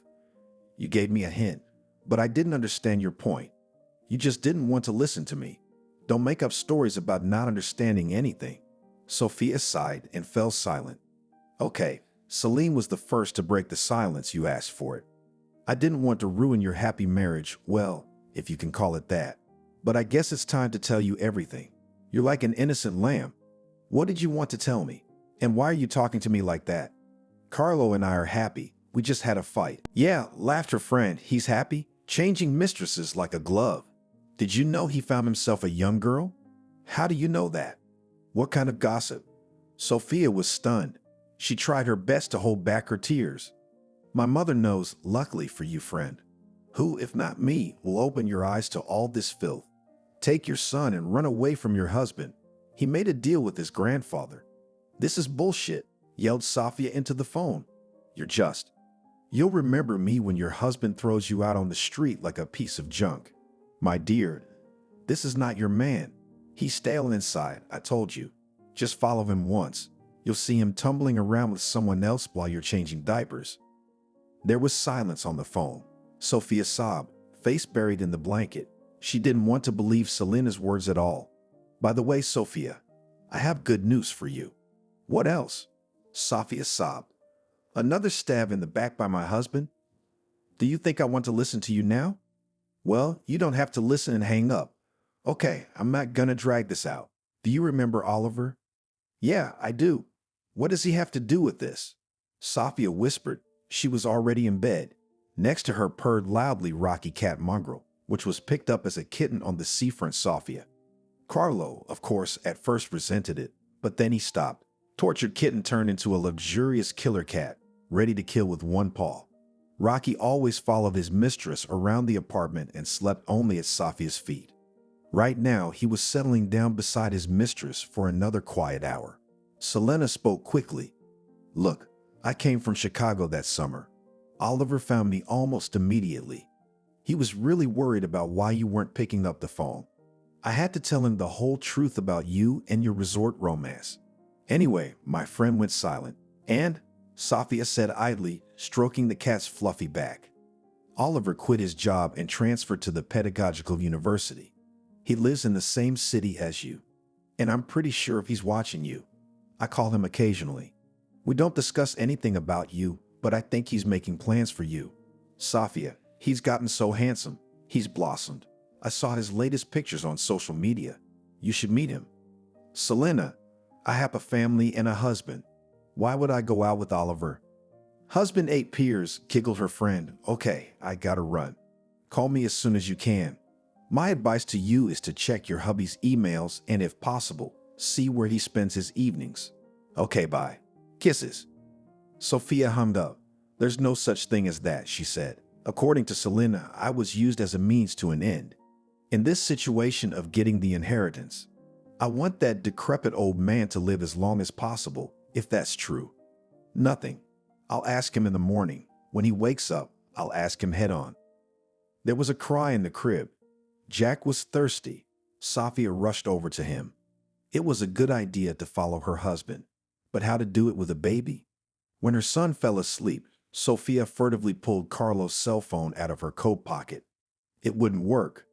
You gave me a hint, but I didn't understand your point. You just didn't want to listen to me. Don't make up stories about not understanding anything. Sophia sighed and fell silent. Okay, Celine was the first to break the silence. You asked for it. I didn't want to ruin your happy marriage, well, if you can call it that. But I guess it's time to tell you everything. You're like an innocent lamb. What did you want to tell me? And why are you talking to me like that? Carlo and I are happy. We just had a fight. Yeah, laughed her friend. He's happy? Changing mistresses like a glove. Did you know he found himself a young girl? How do you know that? What kind of gossip? Sophia was stunned. She tried her best to hold back her tears. My mother knows, luckily for you, friend. Who, if not me, will open your eyes to all this filth? Take your son and run away from your husband. He made a deal with his grandfather. This is bullshit, yelled Sophia into the phone. You'll remember me when your husband throws you out on the street like a piece of junk. My dear, this is not your man. He's stale inside, I told you. Just follow him once. You'll see him tumbling around with someone else while you're changing diapers. There was silence on the phone. Sophia sobbed, face buried in the blanket. She didn't want to believe Selena's words at all. By the way, Sophia, I have good news for you. What else? Sophia sobbed. Another stab in the back by my husband? Do you think I want to listen to you now? Well, you don't have to listen and hang up. Okay, I'm not gonna drag this out. Do you remember Oliver? Yeah, I do. What does he have to do with this? Sophia whispered. She was already in bed. Next to her purred loudly Rocky Cat Mongrel, which was picked up as a kitten on the seafront Sophia. Carlo, of course, at first resented it, but then he stopped. Tortured kitten turned into a luxurious killer cat, ready to kill with one paw. Rocky always followed his mistress around the apartment and slept only at Sophia's feet. Right now, he was settling down beside his mistress for another quiet hour. Selena spoke quickly. Look, I came from Chicago that summer. Oliver found me almost immediately. He was really worried about why you weren't picking up the phone. I had to tell him the whole truth about you and your resort romance. Anyway, my friend went silent. And, Sophia said idly, stroking the cat's fluffy back, Oliver quit his job and transferred to the pedagogical university. He lives in the same city as you. And I'm pretty sure he's watching you. I call him occasionally. We don't discuss anything about you, but I think he's making plans for you. Sophia, he's gotten so handsome. He's blossomed. I saw his latest pictures on social media. You should meet him. Selena, I have a family and a husband. Why would I go out with Oliver? Husband ate pears, giggled her friend. Okay, I gotta run. Call me as soon as you can. My advice to you is to check your hubby's emails and, if possible, see where he spends his evenings. Okay, bye. Kisses. Sophia hummed up. There's no such thing as that, she said. According to Selena, I was used as a means to an end. In this situation of getting the inheritance, I want that decrepit old man to live as long as possible, if that's true. Nothing. I'll ask him in the morning. When he wakes up, I'll ask him head on. There was a cry in the crib. Jack was thirsty. Sophia rushed over to him. It was a good idea to follow her husband, but how to do it with a baby? When her son fell asleep, Sophia furtively pulled Carlo's cell phone out of her coat pocket. It wouldn't work.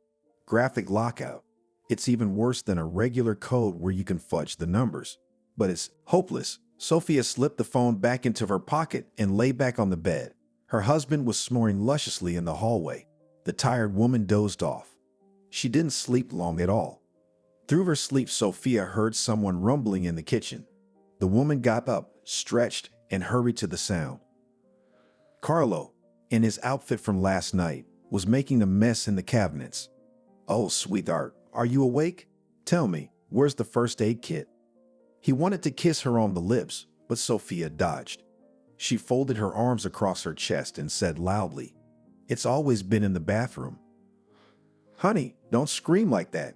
Graphic lockout. It's even worse than a regular code where you can fudge the numbers. But it's hopeless. Sophia slipped the phone back into her pocket and lay back on the bed. Her husband was snoring lusciously in the hallway. The tired woman dozed off. She didn't sleep long at all. Through her sleep, Sophia heard someone rumbling in the kitchen. The woman got up, stretched, and hurried to the sound. Carlo, in his outfit from last night, was making a mess in the cabinets. Oh, sweetheart, are you awake? Tell me, where's the first aid kit? He wanted to kiss her on the lips, but Sophia dodged. She folded her arms across her chest and said loudly, It's always been in the bathroom. Honey, don't scream like that.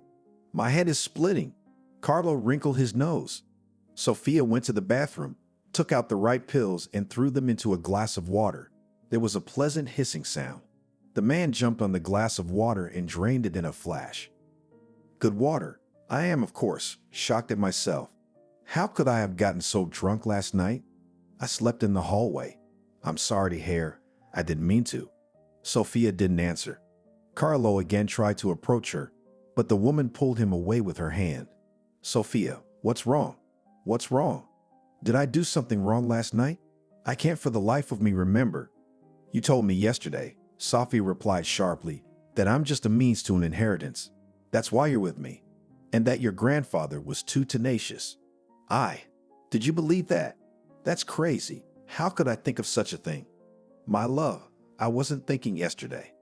My head is splitting. Carlo wrinkled his nose. Sophia went to the bathroom, took out the right pills and threw them into a glass of water. There was a pleasant hissing sound. The man jumped on the glass of water and drained it in a flash. Good water. I am, of course, shocked at myself. How could I have gotten so drunk last night? I slept in the hallway. I'm sorry to hear. I didn't mean to. Sophia didn't answer. Carlo again tried to approach her, but the woman pulled him away with her hand. Sophia, what's wrong? What's wrong? Did I do something wrong last night? I can't for the life of me remember. You told me yesterday, Sophia replied sharply, that I'm just a means to an inheritance. That's why you're with me. And that your grandfather was too tenacious. Did you believe that? That's crazy. How could I think of such a thing? My love, I wasn't thinking yesterday.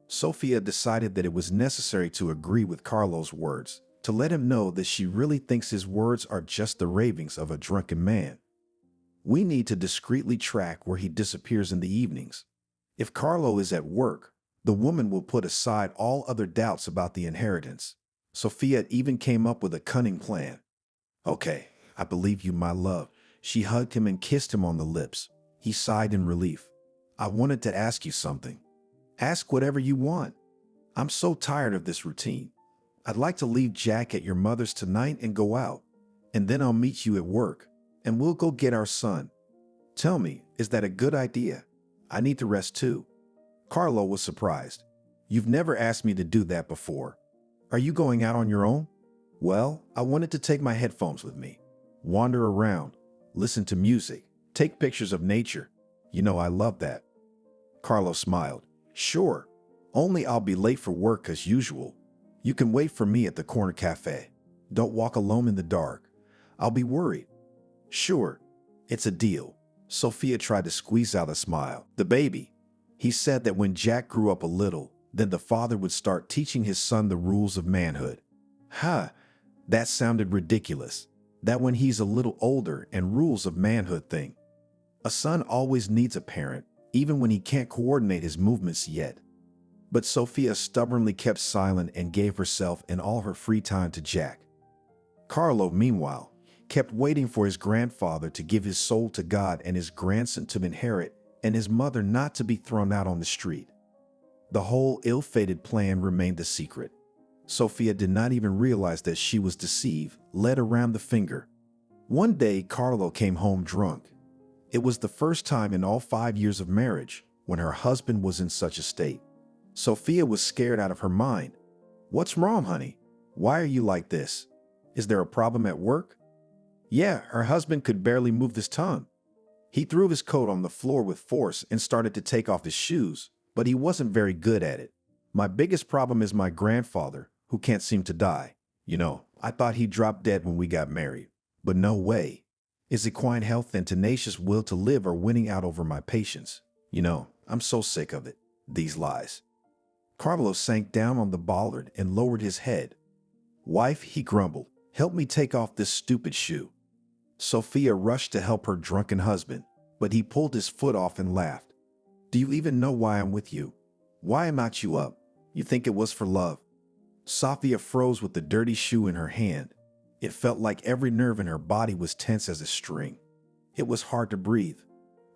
Sophia decided that it was necessary to agree with Carlo's words, to let him know that she really thinks his words are just the ravings of a drunken man. We need to discreetly track where he disappears in the evenings. If Carlo is at work, the woman will put aside all other doubts about the inheritance. Sophia even came up with a cunning plan. Okay, I believe you, my love. She hugged him and kissed him on the lips. He sighed in relief. I wanted to ask you something. Ask whatever you want. I'm so tired of this routine. I'd like to leave Jack at your mother's tonight and go out. And then I'll meet you at work, and we'll go get our son. Tell me, is that a good idea? I need to rest too. Carlo was surprised. You've never asked me to do that before. Are you going out on your own? Well, I wanted to take my headphones with me. Wander around, listen to music, take pictures of nature. You know I love that. Carlo smiled. Sure, only I'll be late for work as usual. You can wait for me at the corner cafe. Don't walk alone in the dark. I'll be worried. Sure, it's a deal. Sophia tried to squeeze out a smile. The baby. He said that when Jack grew up a little, then the father would start teaching his son the rules of manhood. That sounded ridiculous. That when he's a little older and rules of manhood thing. A son always needs a parent, even when he can't coordinate his movements yet. But Sophia stubbornly kept silent and gave herself and all her free time to Jack. Carlo, meanwhile, kept waiting for his grandfather to give his soul to God and his grandson to inherit and his mother not to be thrown out on the street. The whole ill-fated plan remained a secret. Sophia did not even realize that she was deceived, led around the finger. One day, Carlo came home drunk. It was the first time in all 5 years of marriage when her husband was in such a state. Sophia was scared out of her mind. What's wrong, honey? Why are you like this? Is there a problem at work? Yeah, her husband could barely move his tongue. He threw his coat on the floor with force and started to take off his shoes, but he wasn't very good at it. My biggest problem is my grandfather, who can't seem to die. You know, I thought he dropped dead when we got married, but no way. His equine health and tenacious will to live are winning out over my patience. You know, I'm so sick of it. These lies. Carlo sank down on the bollard and lowered his head. Wife, he grumbled, help me take off this stupid shoe. Sophia rushed to help her drunken husband, but he pulled his foot off and laughed. Do you even know why I'm with you? Why I knocked you up? You think it was for love? Sophia froze with the dirty shoe in her hand. It felt like every nerve in her body was tense as a string. It was hard to breathe.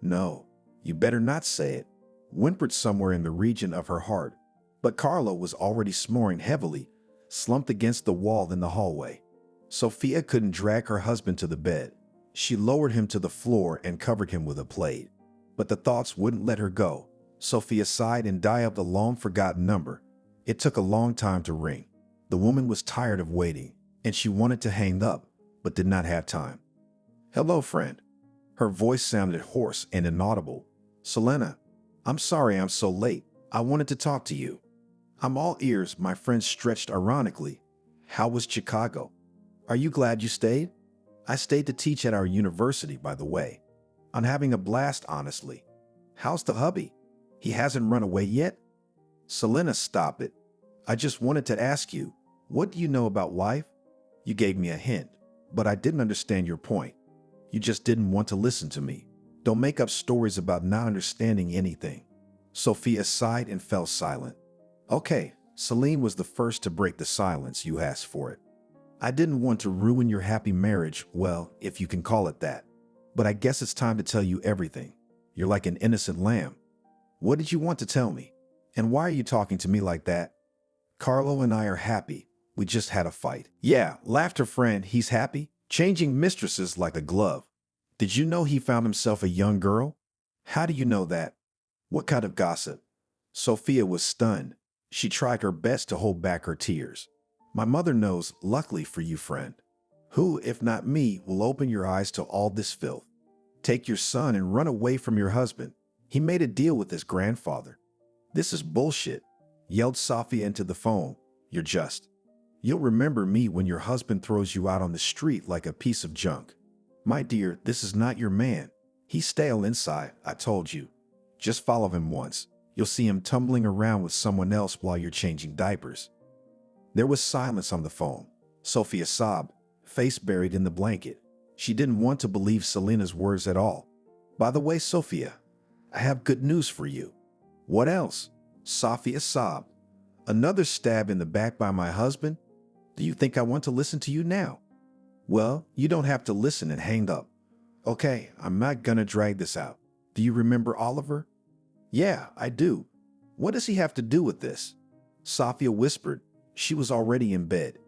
No, you better not say it, whimpered somewhere in the region of her heart. But Carlo was already snoring heavily, slumped against the wall in the hallway. Sophia couldn't drag her husband to the bed. She lowered him to the floor and covered him with a plaid. But the thoughts wouldn't let her go. Sophia sighed and dialed the long-forgotten number. It took a long time to ring. The woman was tired of waiting, and she wanted to hang up, but did not have time. Hello, friend. Her voice sounded hoarse and inaudible. Selena, I'm sorry I'm so late. I wanted to talk to you. I'm all ears, my friend stretched ironically. How was Chicago? Are you glad you stayed? I stayed to teach at our university, by the way. I'm having a blast, honestly. How's the hubby? He hasn't run away yet? Selena, stop it. I just wanted to ask you, what do you know about life? You gave me a hint, but I didn't understand your point. You just didn't want to listen to me. Don't make up stories about not understanding anything. Sophia sighed and fell silent. Okay, Celine was the first to break the silence. You asked for it. I didn't want to ruin your happy marriage, well, if you can call it that. But I guess it's time to tell you everything. You're like an innocent lamb. What did you want to tell me? And why are you talking to me like that? Carlo and I are happy. We just had a fight. Yeah, laughed her friend. He's happy? Changing mistresses like a glove. Did you know he found himself a young girl? How do you know that? What kind of gossip? Sophia was stunned. She tried her best to hold back her tears. My mother knows, luckily for you, friend. Who, if not me, will open your eyes to all this filth? Take your son and run away from your husband. He made a deal with his grandfather. This is bullshit, yelled Sophia into the phone. You're just. You'll remember me when your husband throws you out on the street like a piece of junk. My dear, this is not your man. He's stale inside, I told you. Just follow him once. You'll see him tumbling around with someone else while you're changing diapers. There was silence on the phone. Sophia sobbed, face buried in the blanket. She didn't want to believe Selena's words at all. By the way, Sophia, I have good news for you. What else? Sophia sobbed. Another stab in the back by my husband? Do you think I want to listen to you now? Well, you don't have to listen and hang up. Okay, I'm not gonna drag this out. Do you remember Oliver? Yeah, I do. What does he have to do with this? Sophia whispered. She was already in bed.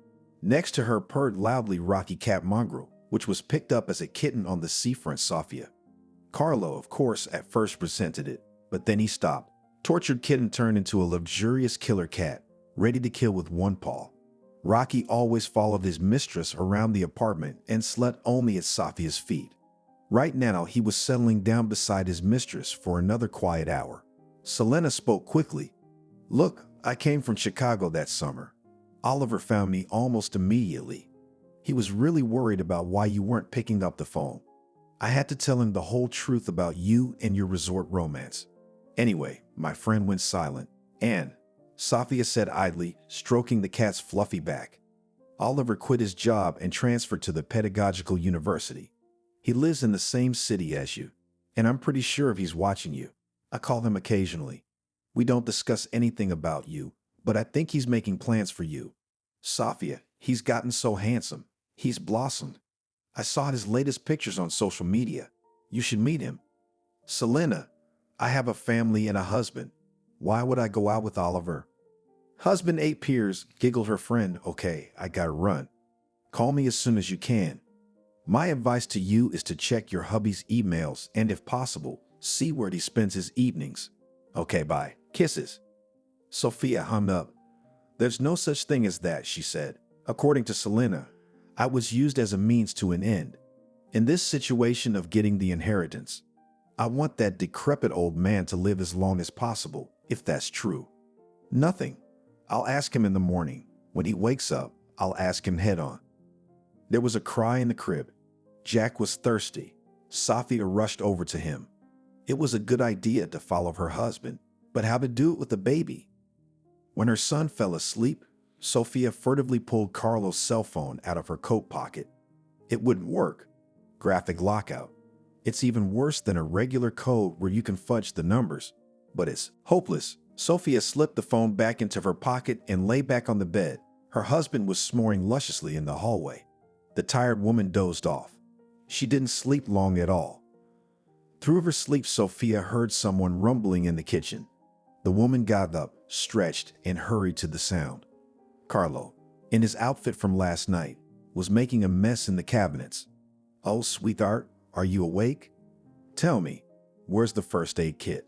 Next to her purred loudly Rocky Cat Mongrel, which was picked up as a kitten on the seafront Sophia. Carlo, of course, at first resented it, but then he stopped. Tortured kitten turned into a luxurious killer cat, ready to kill with one paw. Rocky always followed his mistress around the apartment and slept only at Sophia's feet. Right now, he was settling down beside his mistress for another quiet hour. Selena spoke quickly. Look, I came from Chicago that summer. Oliver found me almost immediately. He was really worried about why you weren't picking up the phone. I had to tell him the whole truth about you and your resort romance. Anyway, my friend went silent. And, Sophia said idly, stroking the cat's fluffy back, Oliver quit his job and transferred to the pedagogical university. He lives in the same city as you, and I'm pretty sure he's watching you. I call him occasionally. We don't discuss anything about you, but I think he's making plans for you. Sophia, he's gotten so handsome. He's blossomed. I saw his latest pictures on social media. You should meet him. Selena, I have a family and a husband. Why would I go out with Oliver? Husband 8 peers, giggled her friend. Okay, I gotta run. Call me as soon as you can. My advice to you is to check your hubby's emails and, if possible, see where he spends his evenings. Okay, bye. Kisses. Sophia hung up. There's no such thing as that, she said. According to Selena, I was used as a means to an end. In this situation of getting the inheritance, I want that decrepit old man to live as long as possible, if that's true. Nothing. I'll ask him in the morning. When he wakes up, I'll ask him head on. There was a cry in the crib. Jack was thirsty. Sophia rushed over to him. It was a good idea to follow her husband, but how to do it with a baby? When her son fell asleep, Sophia furtively pulled Carlo's cell phone out of her coat pocket. It wouldn't work. Graphic lockout. It's even worse than a regular code where you can fudge the numbers. But it's hopeless. Sophia slipped the phone back into her pocket and lay back on the bed. Her husband was snoring lusciously in the hallway. The tired woman dozed off. She didn't sleep long at all. Through her sleep, Sophia heard someone rumbling in the kitchen. The woman got up, stretched, and hurried to the sound. Carlo, in his outfit from last night, was making a mess in the cabinets. Oh, sweetheart, are you awake? Tell me, where's the first aid kit?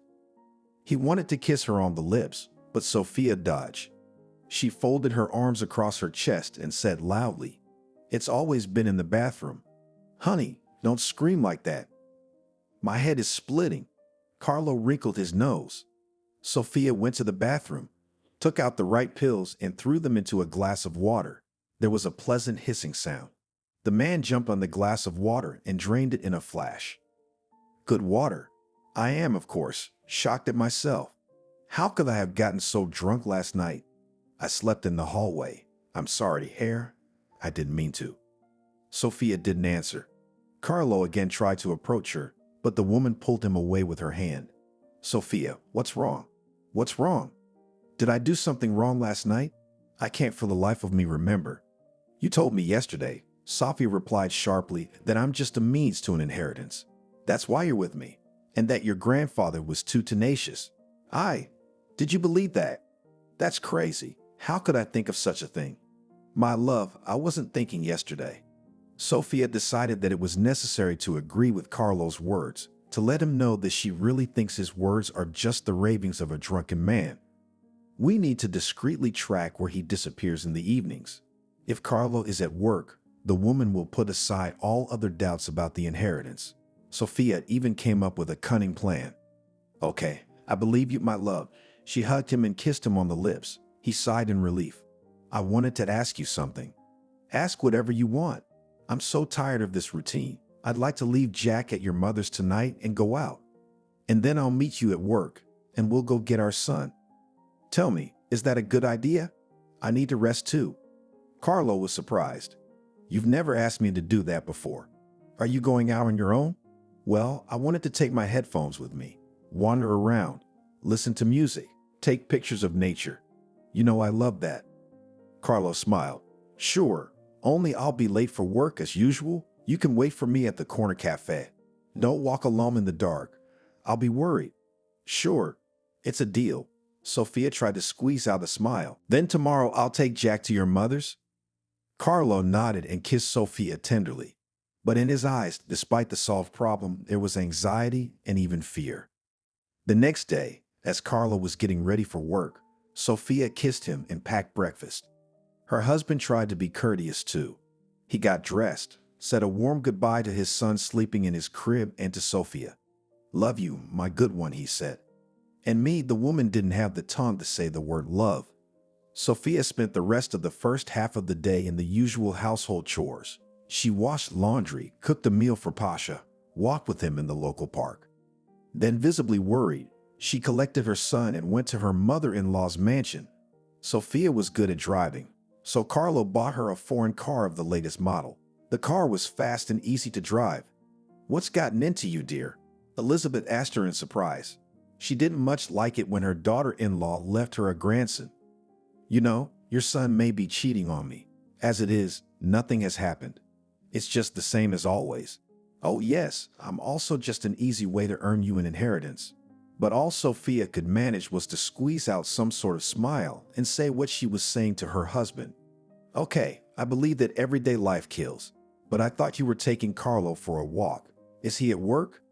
He wanted to kiss her on the lips, but Sophia dodged. She folded her arms across her chest and said loudly, It's always been in the bathroom. Honey, don't scream like that. My head is splitting. Carlo wrinkled his nose. Sophia went to the bathroom, took out the right pills, and threw them into a glass of water. There was a pleasant hissing sound. The man jumped on the glass of water and drained it in a flash. Good water. I am, of course, shocked at myself. How could I have gotten so drunk last night? I slept in the hallway. I'm sorry, Hare. I didn't mean to. Sophia didn't answer. Carlo again tried to approach her, but the woman pulled him away with her hand. Sophia, what's wrong? What's wrong? Did I do something wrong last night? I can't for the life of me remember. You told me yesterday, Sophia replied sharply, that I'm just a means to an inheritance. That's why you're with me, and that your grandfather was too tenacious. Did you believe that? That's crazy. How could I think of such a thing? My love, I wasn't thinking yesterday. Sophia decided that it was necessary to agree with Carlo's words, to let him know that she really thinks his words are just the ravings of a drunken man. We need to discreetly track where he disappears in the evenings. If Carlo is at work, the woman will put aside all other doubts about the inheritance. Sophia even came up with a cunning plan. Okay, I believe you, my love. She hugged him and kissed him on the lips. He sighed in relief. I wanted to ask you something. Ask whatever you want. I'm so tired of this routine. I'd like to leave Jack at your mother's tonight and go out. And then I'll meet you at work, and we'll go get our son. Tell me, is that a good idea? I need to rest too. Carlo was surprised. You've never asked me to do that before. Are you going out on your own? Well, I wanted to take my headphones with me, wander around, listen to music, take pictures of nature. You know I love that. Carlo smiled. Sure, only I'll be late for work as usual. You can wait for me at the corner cafe. Don't walk alone in the dark. I'll be worried. Sure, it's a deal. Sophia tried to squeeze out a smile. Then tomorrow I'll take Jack to your mother's? Carlo nodded and kissed Sophia tenderly. But in his eyes, despite the solved problem, there was anxiety and even fear. The next day, as Carlo was getting ready for work, Sophia kissed him and packed breakfast. Her husband tried to be courteous too. He got dressed, said a warm goodbye to his son sleeping in his crib and to Sophia. Love you, my good one, he said. And me, the woman didn't have the tongue to say the word love. Sophia spent the rest of the first half of the day in the usual household chores. She washed laundry, cooked a meal for Pasha, walked with him in the local park. Then, visibly worried, she collected her son and went to her mother-in-law's mansion. Sophia was good at driving, so Carlo bought her a foreign car of the latest model. The car was fast and easy to drive. What's gotten into you, dear? Elizabeth asked her in surprise. She didn't much like it when her daughter-in-law left her a grandson. You know, your son may be cheating on me. As it is, nothing has happened. It's just the same as always. Oh yes, I'm also just an easy way to earn you an inheritance. But all Sophia could manage was to squeeze out some sort of smile and say what she was saying to her husband. Okay, I believe that everyday life kills, but I thought you were taking Carlo for a walk. Is he at work?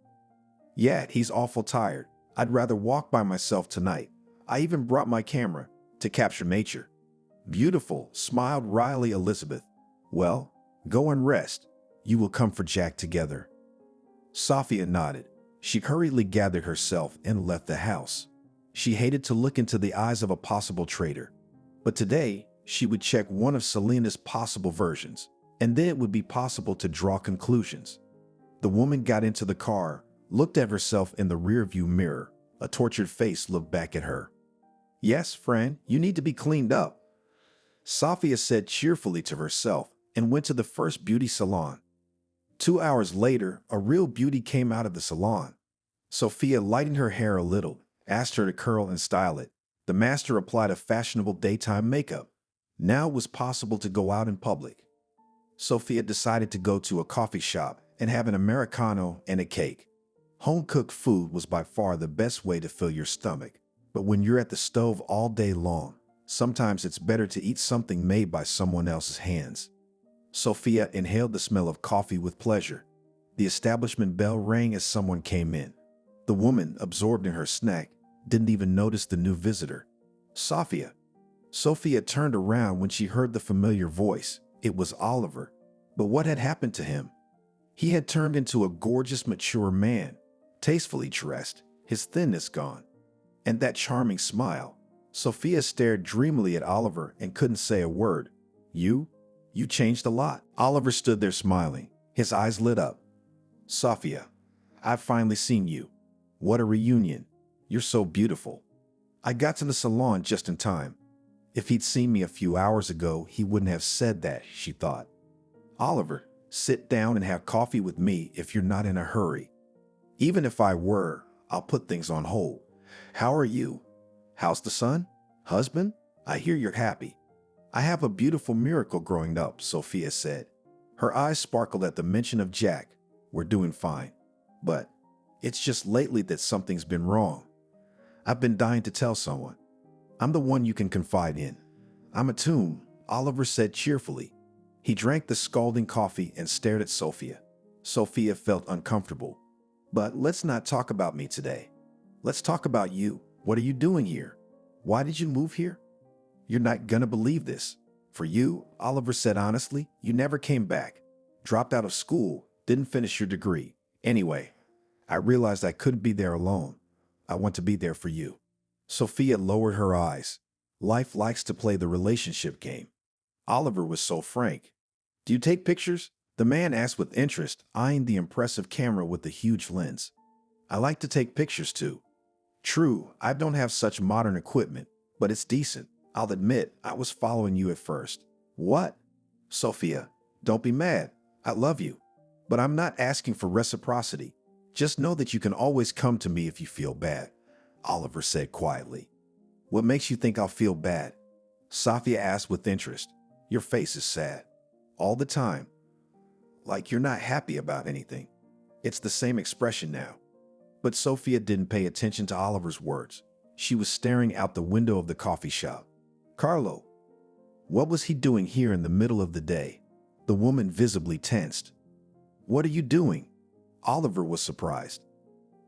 Yeah, he's awful tired. I'd rather walk by myself tonight. I even brought my camera to capture nature. Beautiful, smiled wryly Elizabeth. Well, go and rest. You will come for Jack together. Sophia nodded. She hurriedly gathered herself and left the house. She hated to look into the eyes of a possible traitor. But today, she would check one of Selena's possible versions, and then it would be possible to draw conclusions. The woman got into the car, looked at herself in the rearview mirror. A tortured face looked back at her. Yes, friend, you need to be cleaned up, Sophia said cheerfully to herself and went to the first beauty salon. 2 hours later, a real beauty came out of the salon. Sophia lightened her hair a little, asked her to curl and style it. The master applied a fashionable daytime makeup. Now it was possible to go out in public. Sophia decided to go to a coffee shop and have an Americano and a cake. Home-cooked food was by far the best way to fill your stomach. But when you're at the stove all day long, sometimes it's better to eat something made by someone else's hands. Sophia inhaled the smell of coffee with pleasure. The establishment bell rang as someone came in. The woman, absorbed in her snack, didn't even notice the new visitor. Sophia. Sophia turned around when she heard the familiar voice. It was Oliver. But what had happened to him? He had turned into a gorgeous, mature man, tastefully dressed, his thinness gone. And that charming smile. Sophia stared dreamily at Oliver and couldn't say a word. You changed a lot. Oliver stood there smiling. His eyes lit up. Sophia, I've finally seen you. What a reunion. You're so beautiful. I got to the salon just in time. If he'd seen me a few hours ago, he wouldn't have said that, she thought. Oliver, sit down and have coffee with me if you're not in a hurry. Even if I were, I'll put things on hold. How are you? How's the son? Husband? I hear you're happy. I have a beautiful miracle growing up, Sophia said. Her eyes sparkled at the mention of Jack. We're doing fine. But it's just lately that something's been wrong. I've been dying to tell someone. I'm the one you can confide in. I'm a tomb, Oliver said cheerfully. He drank the scalding coffee and stared at Sophia. Sophia felt uncomfortable. But let's not talk about me today. Let's talk about you. What are you doing here? Why did you move here? You're not gonna believe this. For you, Oliver said honestly, you never came back. Dropped out of school, didn't finish your degree. Anyway, I realized I couldn't be there alone. I want to be there for you. Sophia lowered her eyes. Life likes to play the relationship game. Oliver was so frank. Do you take pictures? The man asked with interest, eyeing the impressive camera with the huge lens. I like to take pictures too. True, I don't have such modern equipment, but it's decent. I'll admit, I was following you at first. What? Sophia, don't be mad. I love you. But I'm not asking for reciprocity. Just know that you can always come to me if you feel bad, Oliver said quietly. What makes you think I'll feel bad? Sophia asked with interest. Your face is sad. All the time. Like you're not happy about anything. It's the same expression now. But Sophia didn't pay attention to Oliver's words. She was staring out the window of the coffee shop. Carlo. What was he doing here in the middle of the day? The woman visibly tensed. What are you doing? Oliver was surprised.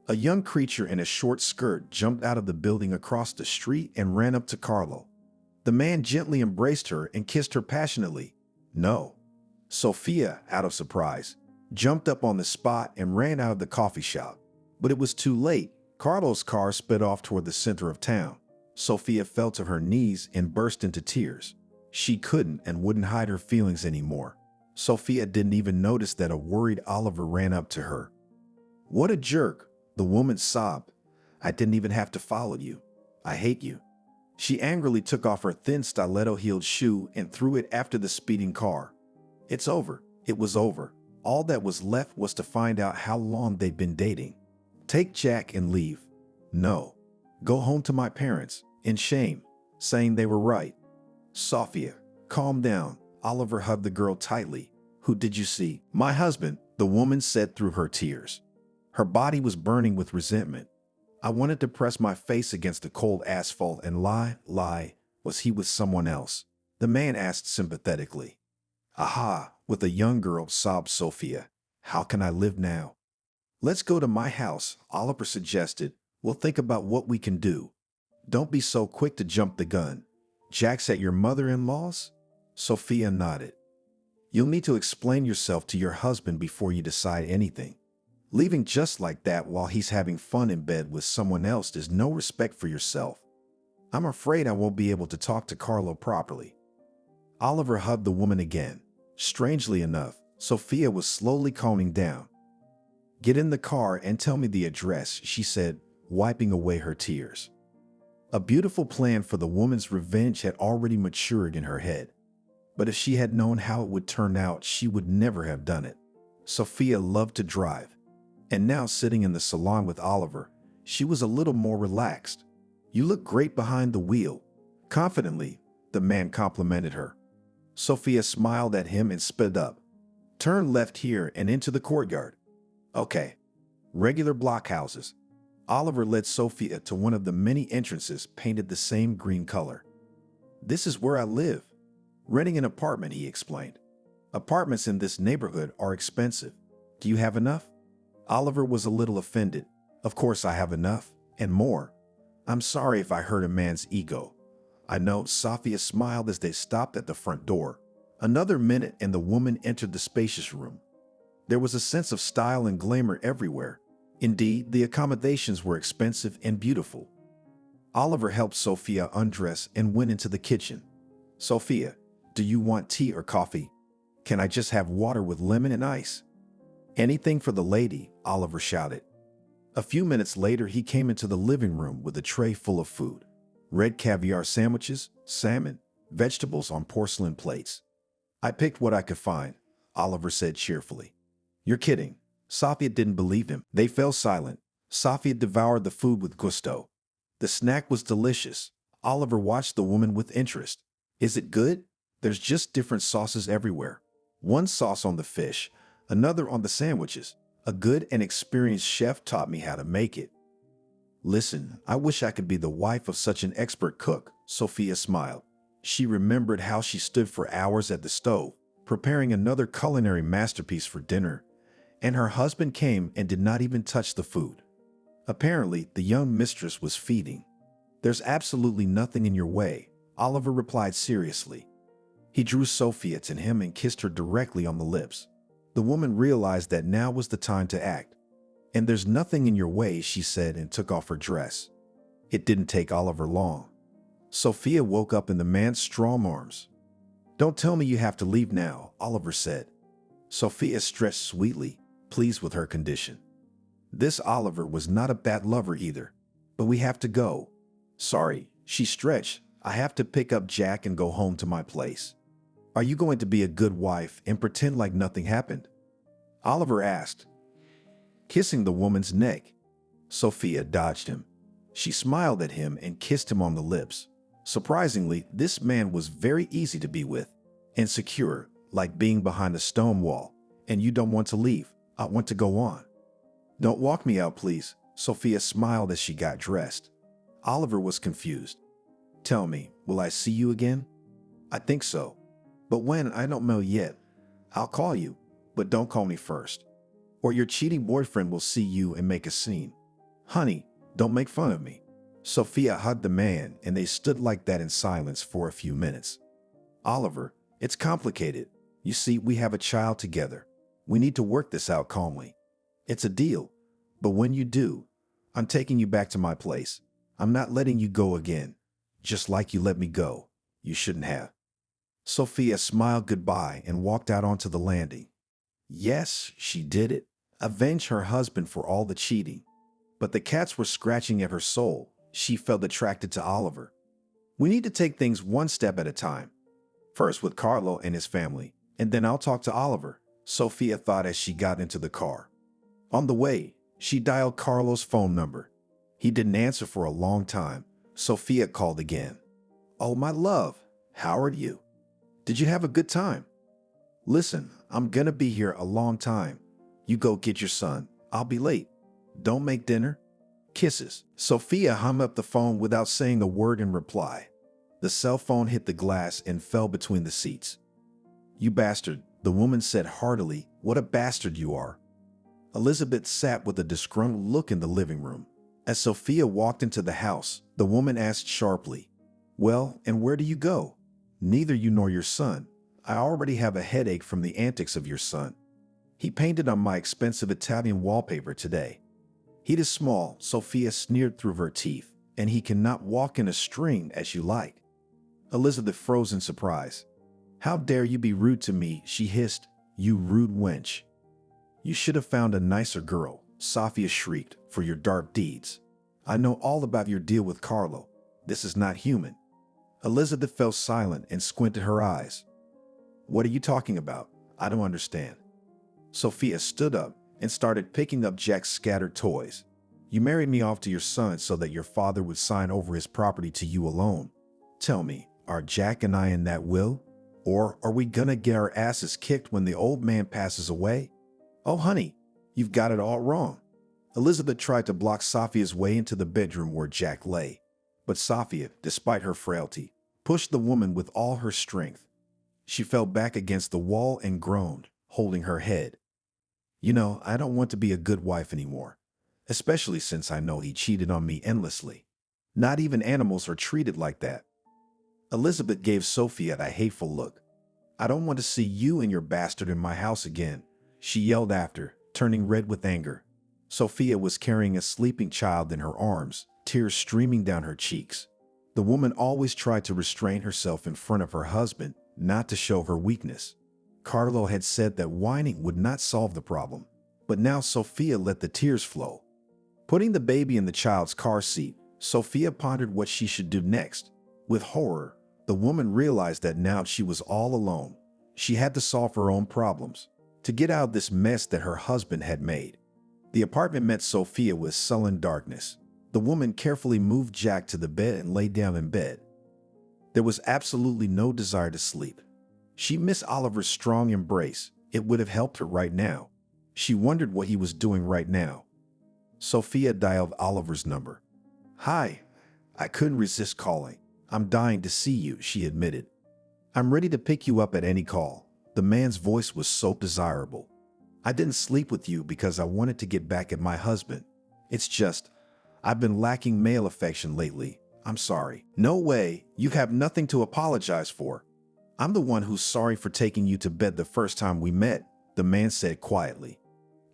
A young creature in a short skirt jumped out of the building across the street and ran up to Carlo. The man gently embraced her and kissed her passionately. No. Sophia, out of surprise, jumped up on the spot and ran out of the coffee shop. But it was too late. Carlo's car sped off toward the center of town. Sophia fell to her knees and burst into tears. She couldn't and wouldn't hide her feelings anymore. Sophia didn't even notice that a worried Oliver ran up to her. What a jerk, the woman sobbed. I didn't even have to follow you. I hate you. She angrily took off her thin stiletto-heeled shoe and threw it after the speeding car. It's over. It was over. All that was left was to find out how long they'd been dating. Take Jack and leave. No. Go home to my parents, in shame, saying they were right. Sophia, calm down. Oliver hugged the girl tightly. Who did you see? My husband, the woman said through her tears. Her body was burning with resentment. I wanted to press my face against the cold asphalt and lie. Was he with someone else? The man asked sympathetically. Aha, with a young girl, sobbed Sophia. How can I live now? Let's go to my house, Oliver suggested. We'll think about what we can do. Don't be so quick to jump the gun. Jack's at your mother-in-law's? Sophia nodded. You'll need to explain yourself to your husband before you decide anything. Leaving just like that while he's having fun in bed with someone else is no respect for yourself. I'm afraid I won't be able to talk to Carlo properly. Oliver hugged the woman again. Strangely enough, Sophia was slowly calming down. Get in the car and tell me the address, she said, wiping away her tears. A beautiful plan for the woman's revenge had already matured in her head. But if she had known how it would turn out, she would never have done it. Sophia loved to drive. And now sitting in the salon with Oliver, she was a little more relaxed. You look great behind the wheel. Confidently, the man complimented her. Sophia smiled at him and sped up. Turn left here and into the courtyard. Okay. Regular blockhouses. Oliver led Sophia to one of the many entrances painted the same green color. This is where I live. Renting an apartment, he explained. Apartments in this neighborhood are expensive. Do you have enough? Oliver was a little offended. Of course I have enough, and more. I'm sorry if I hurt a man's ego. I know, Sophia smiled as they stopped at the front door. Another minute and the woman entered the spacious room. There was a sense of style and glamour everywhere. Indeed, the accommodations were expensive and beautiful. Oliver helped Sophia undress and went into the kitchen. Sophia, do you want tea or coffee? Can I just have water with lemon and ice? Anything for the lady, Oliver shouted. A few minutes later, he came into the living room with a tray full of food. Red caviar sandwiches, salmon, vegetables on porcelain plates. I picked what I could find, Oliver said cheerfully. You're kidding. Sophia didn't believe him. They fell silent. Sophia devoured the food with gusto. The snack was delicious. Oliver watched the woman with interest. Is it good? There's just different sauces everywhere. One sauce on the fish, another on the sandwiches. A good and experienced chef taught me how to make it. Listen, I wish I could be the wife of such an expert cook, Sophia smiled. She remembered how she stood for hours at the stove, preparing another culinary masterpiece for dinner, and her husband came and did not even touch the food. Apparently, the young mistress was feeding. There's absolutely nothing in your way, Oliver replied seriously. He drew Sophia to him and kissed her directly on the lips. The woman realized that now was the time to act. And there's nothing in your way, she said and took off her dress. It didn't take Oliver long. Sophia woke up in the man's strong arms. Don't tell me you have to leave now, Oliver said. Sophia stretched sweetly, pleased with her condition. This Oliver was not a bad lover either. But we have to go. Sorry, she stretched. I have to pick up Jack and go home to my place. Are you going to be a good wife and pretend like nothing happened? Oliver asked, kissing the woman's neck. Sophia dodged him. She smiled at him and kissed him on the lips. Surprisingly, this man was very easy to be with and secure, like being behind a stone wall. And you don't want to leave. I want to go on. Don't walk me out, please. Sophia smiled as she got dressed. Oliver was confused. Tell me, will I see you again? I think so. But when, I don't know yet. I'll call you, but don't call me first. Or your cheating boyfriend will see you and make a scene. Honey, don't make fun of me. Sophia hugged the man, and they stood like that in silence for a few minutes. Oliver, it's complicated. You see, we have a child together. We need to work this out calmly. It's a deal. But when you do, I'm taking you back to my place. I'm not letting you go again. Just like you let me go. You shouldn't have. Sophia smiled goodbye and walked out onto the landing. Yes, she did it. Avenge her husband for all the cheating. But the cats were scratching at her soul. She felt attracted to Oliver. We need to take things one step at a time. First with Carlo and his family, and then I'll talk to Oliver, Sophia thought as she got into the car. On the way, she dialed Carlo's phone number. He didn't answer for a long time. Sophia called again. Oh, my love, how are you? Did you have a good time? Listen, I'm gonna be here a long time. You go get your son. I'll be late. Don't make dinner. Kisses. Sophia hung up the phone without saying a word in reply. The cell phone hit the glass and fell between the seats. You bastard, the woman said heartily. What a bastard you are. Elizabeth sat with a disgruntled look in the living room. As Sophia walked into the house, the woman asked sharply, Well, and where do you go? Neither you nor your son. I already have a headache from the antics of your son. He painted on my expensive Italian wallpaper today. He is small, Sophia sneered through her teeth, and he cannot walk in a string as you like. Elizabeth froze in surprise. How dare you be rude to me, she hissed. You rude wench. You should have found a nicer girl, Sophia shrieked, for your dark deeds. I know all about your deal with Carlo. This is not human. Elizabeth fell silent and squinted her eyes. What are you talking about? I don't understand. Sophia stood up and started picking up Jack's scattered toys. You married me off to your son so that your father would sign over his property to you alone. Tell me, are Jack and I in that will? Or are we gonna get our asses kicked when the old man passes away? Oh, honey, you've got it all wrong. Elizabeth tried to block Sophia's way into the bedroom where Jack lay. But Sophia, despite her frailty, pushed the woman with all her strength. She fell back against the wall and groaned, holding her head. You know, I don't want to be a good wife anymore, especially since I know he cheated on me endlessly. Not even animals are treated like that. Elizabeth gave Sophia a hateful look. I don't want to see you and your bastard in my house again, she yelled after, turning red with anger. Sophia was carrying a sleeping child in her arms, tears streaming down her cheeks. The woman always tried to restrain herself in front of her husband, not to show her weakness. Carlo had said that whining would not solve the problem, but now Sophia let the tears flow. Putting the baby in the child's car seat, Sophia pondered what she should do next. With horror, the woman realized that now she was all alone. She had to solve her own problems, to get out of this mess that her husband had made. The apartment met Sophia with sullen darkness. The woman carefully moved Jack to the bed and lay down in bed. There was absolutely no desire to sleep. She missed Oliver's strong embrace. It would have helped her right now. She wondered what he was doing right now. Sophia dialed Oliver's number. Hi. I couldn't resist calling. I'm dying to see you, she admitted. I'm ready to pick you up at any call. The man's voice was so desirable. I didn't sleep with you because I wanted to get back at my husband. It's just, I've been lacking male affection lately. I'm sorry. No way. You have nothing to apologize for. I'm the one who's sorry for taking you to bed the first time we met, the man said quietly.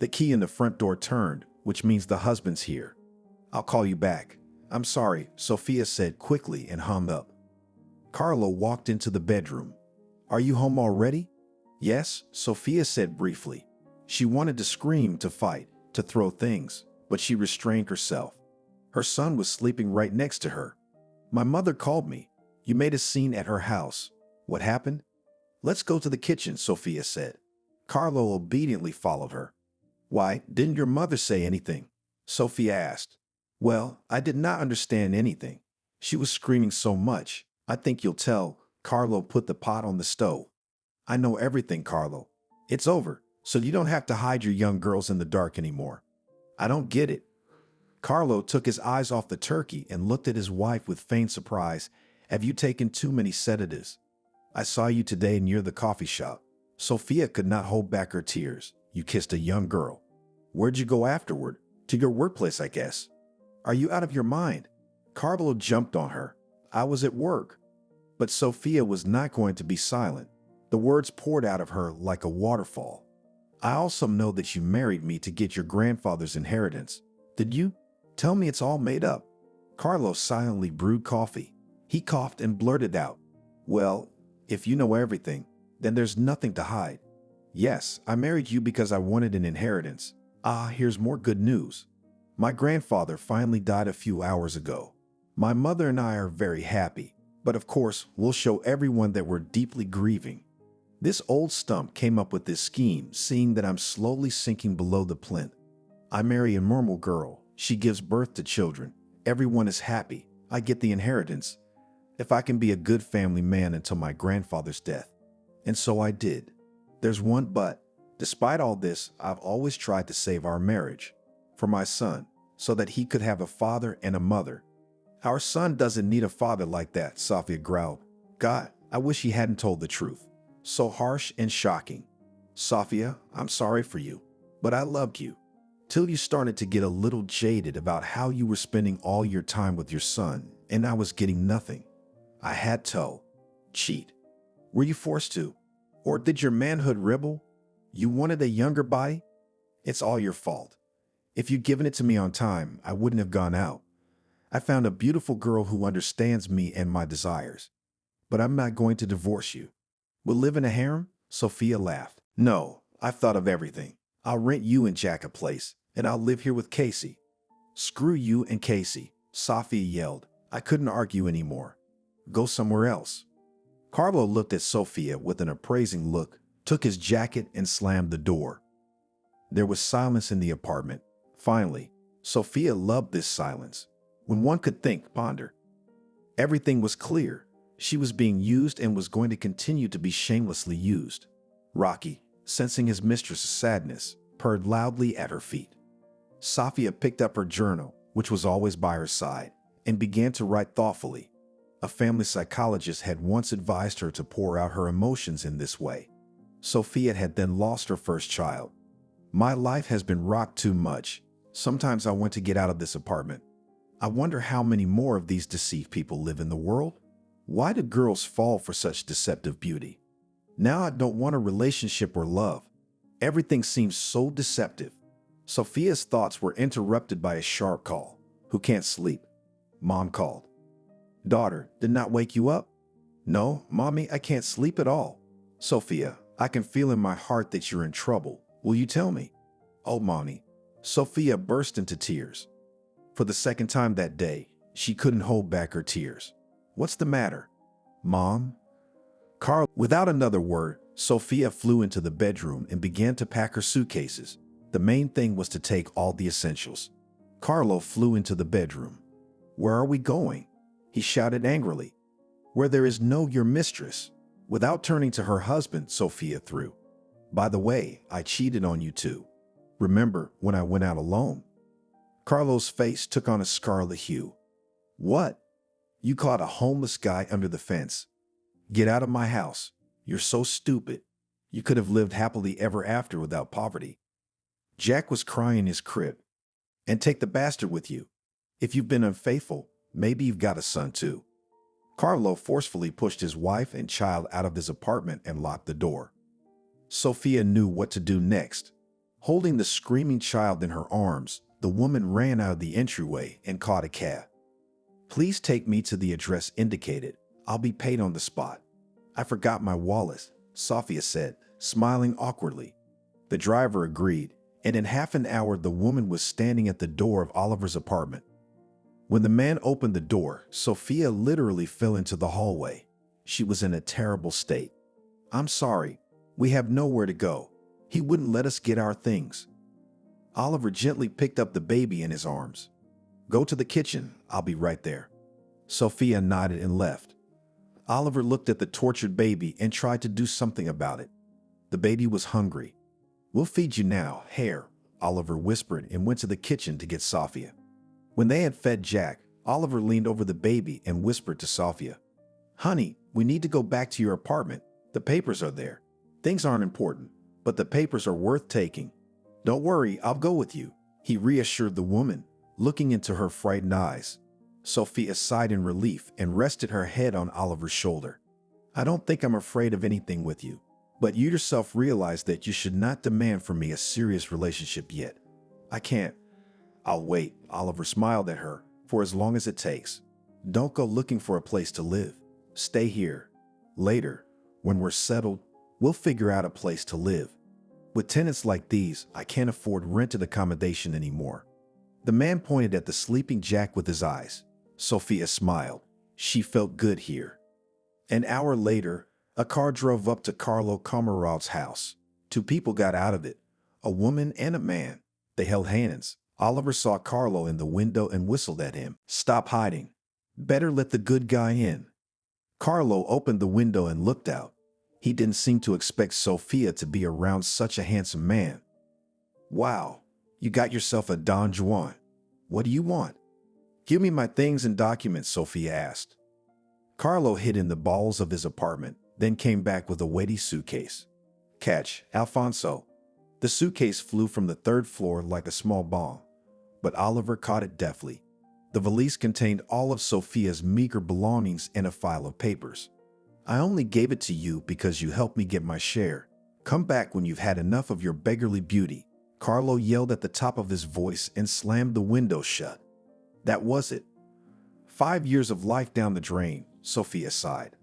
The key in the front door turned, which means the husband's here. I'll call you back. I'm sorry, Sophia said quickly and hung up. Carlo walked into the bedroom. Are you home already? Yes, Sophia said briefly. She wanted to scream, to fight, to throw things, but she restrained herself. Her son was sleeping right next to her. My mother called me. You made a scene at her house. What happened? Let's go to the kitchen, Sophia said. Carlo obediently followed her. Why, didn't your mother say anything? Sophia asked. Well, I did not understand anything. She was screaming so much. I think you'll tell. Carlo put the pot on the stove. I know everything, Carlo. It's over, so you don't have to hide your young girls in the dark anymore. I don't get it. Carlo took his eyes off the turkey and looked at his wife with feigned surprise. Have you taken too many sedatives? I saw you today near the coffee shop. Sophia could not hold back her tears. You kissed a young girl. Where'd you go afterward? To your workplace, I guess. Are you out of your mind? Carlo jumped on her. I was at work. But Sophia was not going to be silent. The words poured out of her like a waterfall. I also know that you married me to get your grandfather's inheritance. Did you? Tell me it's all made up. Carlos silently brewed coffee. He coughed and blurted out, well, if you know everything, then there's nothing to hide. Yes, I married you because I wanted an inheritance. Ah, here's more good news. My grandfather finally died a few hours ago. My mother and I are very happy, but of course, we'll show everyone that we're deeply grieving. This old stump came up with this scheme, seeing that I'm slowly sinking below the plinth. I marry a normal girl. She gives birth to children. Everyone is happy. I get the inheritance. If I can be a good family man until my grandfather's death. And so I did. There's one but. Despite all this, I've always tried to save our marriage. For my son, so that he could have a father and a mother. Our son doesn't need a father like that, Sophia growled. God, I wish he hadn't told the truth. So harsh and shocking. Sophia, I'm sorry for you, but I loved you. Till you started to get a little jaded about how you were spending all your time with your son, and I was getting nothing. I had to cheat. Were you forced to? Or did your manhood rebel? You wanted a younger body? It's all your fault. If you'd given it to me on time, I wouldn't have gone out. I found a beautiful girl who understands me and my desires. But I'm not going to divorce you. We'll live in a harem? Sophia laughed. No, I've thought of everything. I'll rent you and Jack a place, and I'll live here with Casey. Screw you and Casey, Sophia yelled. I couldn't argue anymore. Go somewhere else. Carlo looked at Sophia with an appraising look, took his jacket and slammed the door. There was silence in the apartment. Finally, Sophia loved this silence. When one could think, ponder. Everything was clear. She was being used and was going to continue to be shamelessly used. Rocky, sensing his mistress's sadness, purred loudly at her feet. Sophia picked up her journal, which was always by her side, and began to write thoughtfully. A family psychologist had once advised her to pour out her emotions in this way. Sophia had then lost her first child. My life has been rocked too much. Sometimes I want to get out of this apartment. I wonder how many more of these deceived people live in the world? Why do girls fall for such deceptive beauty? Now I don't want a relationship or love. Everything seems so deceptive. Sophia's thoughts were interrupted by a sharp call. Who can't sleep? Mom called. Daughter, did not wake you up? No, Mommy, I can't sleep at all. Sophia, I can feel in my heart that you're in trouble. Will you tell me? Oh, Mommy. Sophia burst into tears. For the second time that day, she couldn't hold back her tears. What's the matter? Mom? Carl, without another word, Sophia flew into the bedroom and began to pack her suitcases. The main thing was to take all the essentials. Carlo flew into the bedroom. Where are we going? He shouted angrily. Where there is no your mistress. Without turning to her husband, Sophia threw. By the way, I cheated on you too. Remember when I went out alone? Carlo's face took on a scarlet hue. What? You caught a homeless guy under the fence. Get out of my house. You're so stupid. You could have lived happily ever after without poverty. Jack was crying in his crib. And take the bastard with you. If you've been unfaithful, maybe you've got a son too. Carlo forcefully pushed his wife and child out of his apartment and locked the door. Sophia knew what to do next. Holding the screaming child in her arms, the woman ran out of the entryway and caught a cab. Please take me to the address indicated. I'll be paid on the spot. I forgot my wallet, Sophia said, smiling awkwardly. The driver agreed, and in half an hour the woman was standing at the door of Oliver's apartment. When the man opened the door, Sophia literally fell into the hallway. She was in a terrible state. I'm sorry. We have nowhere to go. He wouldn't let us get our things. Oliver gently picked up the baby in his arms. Go to the kitchen. I'll be right there. Sophia nodded and left. Oliver looked at the tortured baby and tried to do something about it. The baby was hungry. We'll feed you now, Hare, Oliver whispered and went to the kitchen to get Sophia. When they had fed Jack, Oliver leaned over the baby and whispered to Sophia, Honey, we need to go back to your apartment. The papers are there. Things aren't important, but the papers are worth taking. Don't worry, I'll go with you, he reassured the woman, looking into her frightened eyes. Sophia sighed in relief and rested her head on Oliver's shoulder. I don't think I'm afraid of anything with you, but you yourself realize that you should not demand from me a serious relationship yet. I can't. I'll wait, Oliver smiled at her, for as long as it takes. Don't go looking for a place to live. Stay here. Later, when we're settled, we'll figure out a place to live. With tenants like these, I can't afford rented accommodation anymore. The man pointed at the sleeping Jack with his eyes. Sophia smiled. She felt good here. An hour later, a car drove up to Carlo Komarov's house. Two people got out of it, a woman and a man. They held hands. Oliver saw Carlo in the window and whistled at him. Stop hiding. Better let the good guy in. Carlo opened the window and looked out. He didn't seem to expect Sophia to be around such a handsome man. Wow, you got yourself a Don Juan. What do you want? Give me my things and documents, Sophia asked. Carlo hid in the bowels of his apartment, then came back with a weighty suitcase. Catch, Alfonso. The suitcase flew from the third floor like a small bomb, but Oliver caught it deftly. The valise contained all of Sophia's meager belongings and a file of papers. I only gave it to you because you helped me get my share. Come back when you've had enough of your beggarly beauty. Carlo yelled at the top of his voice and slammed the window shut. That was it. 5 years of life down the drain, Sophia sighed.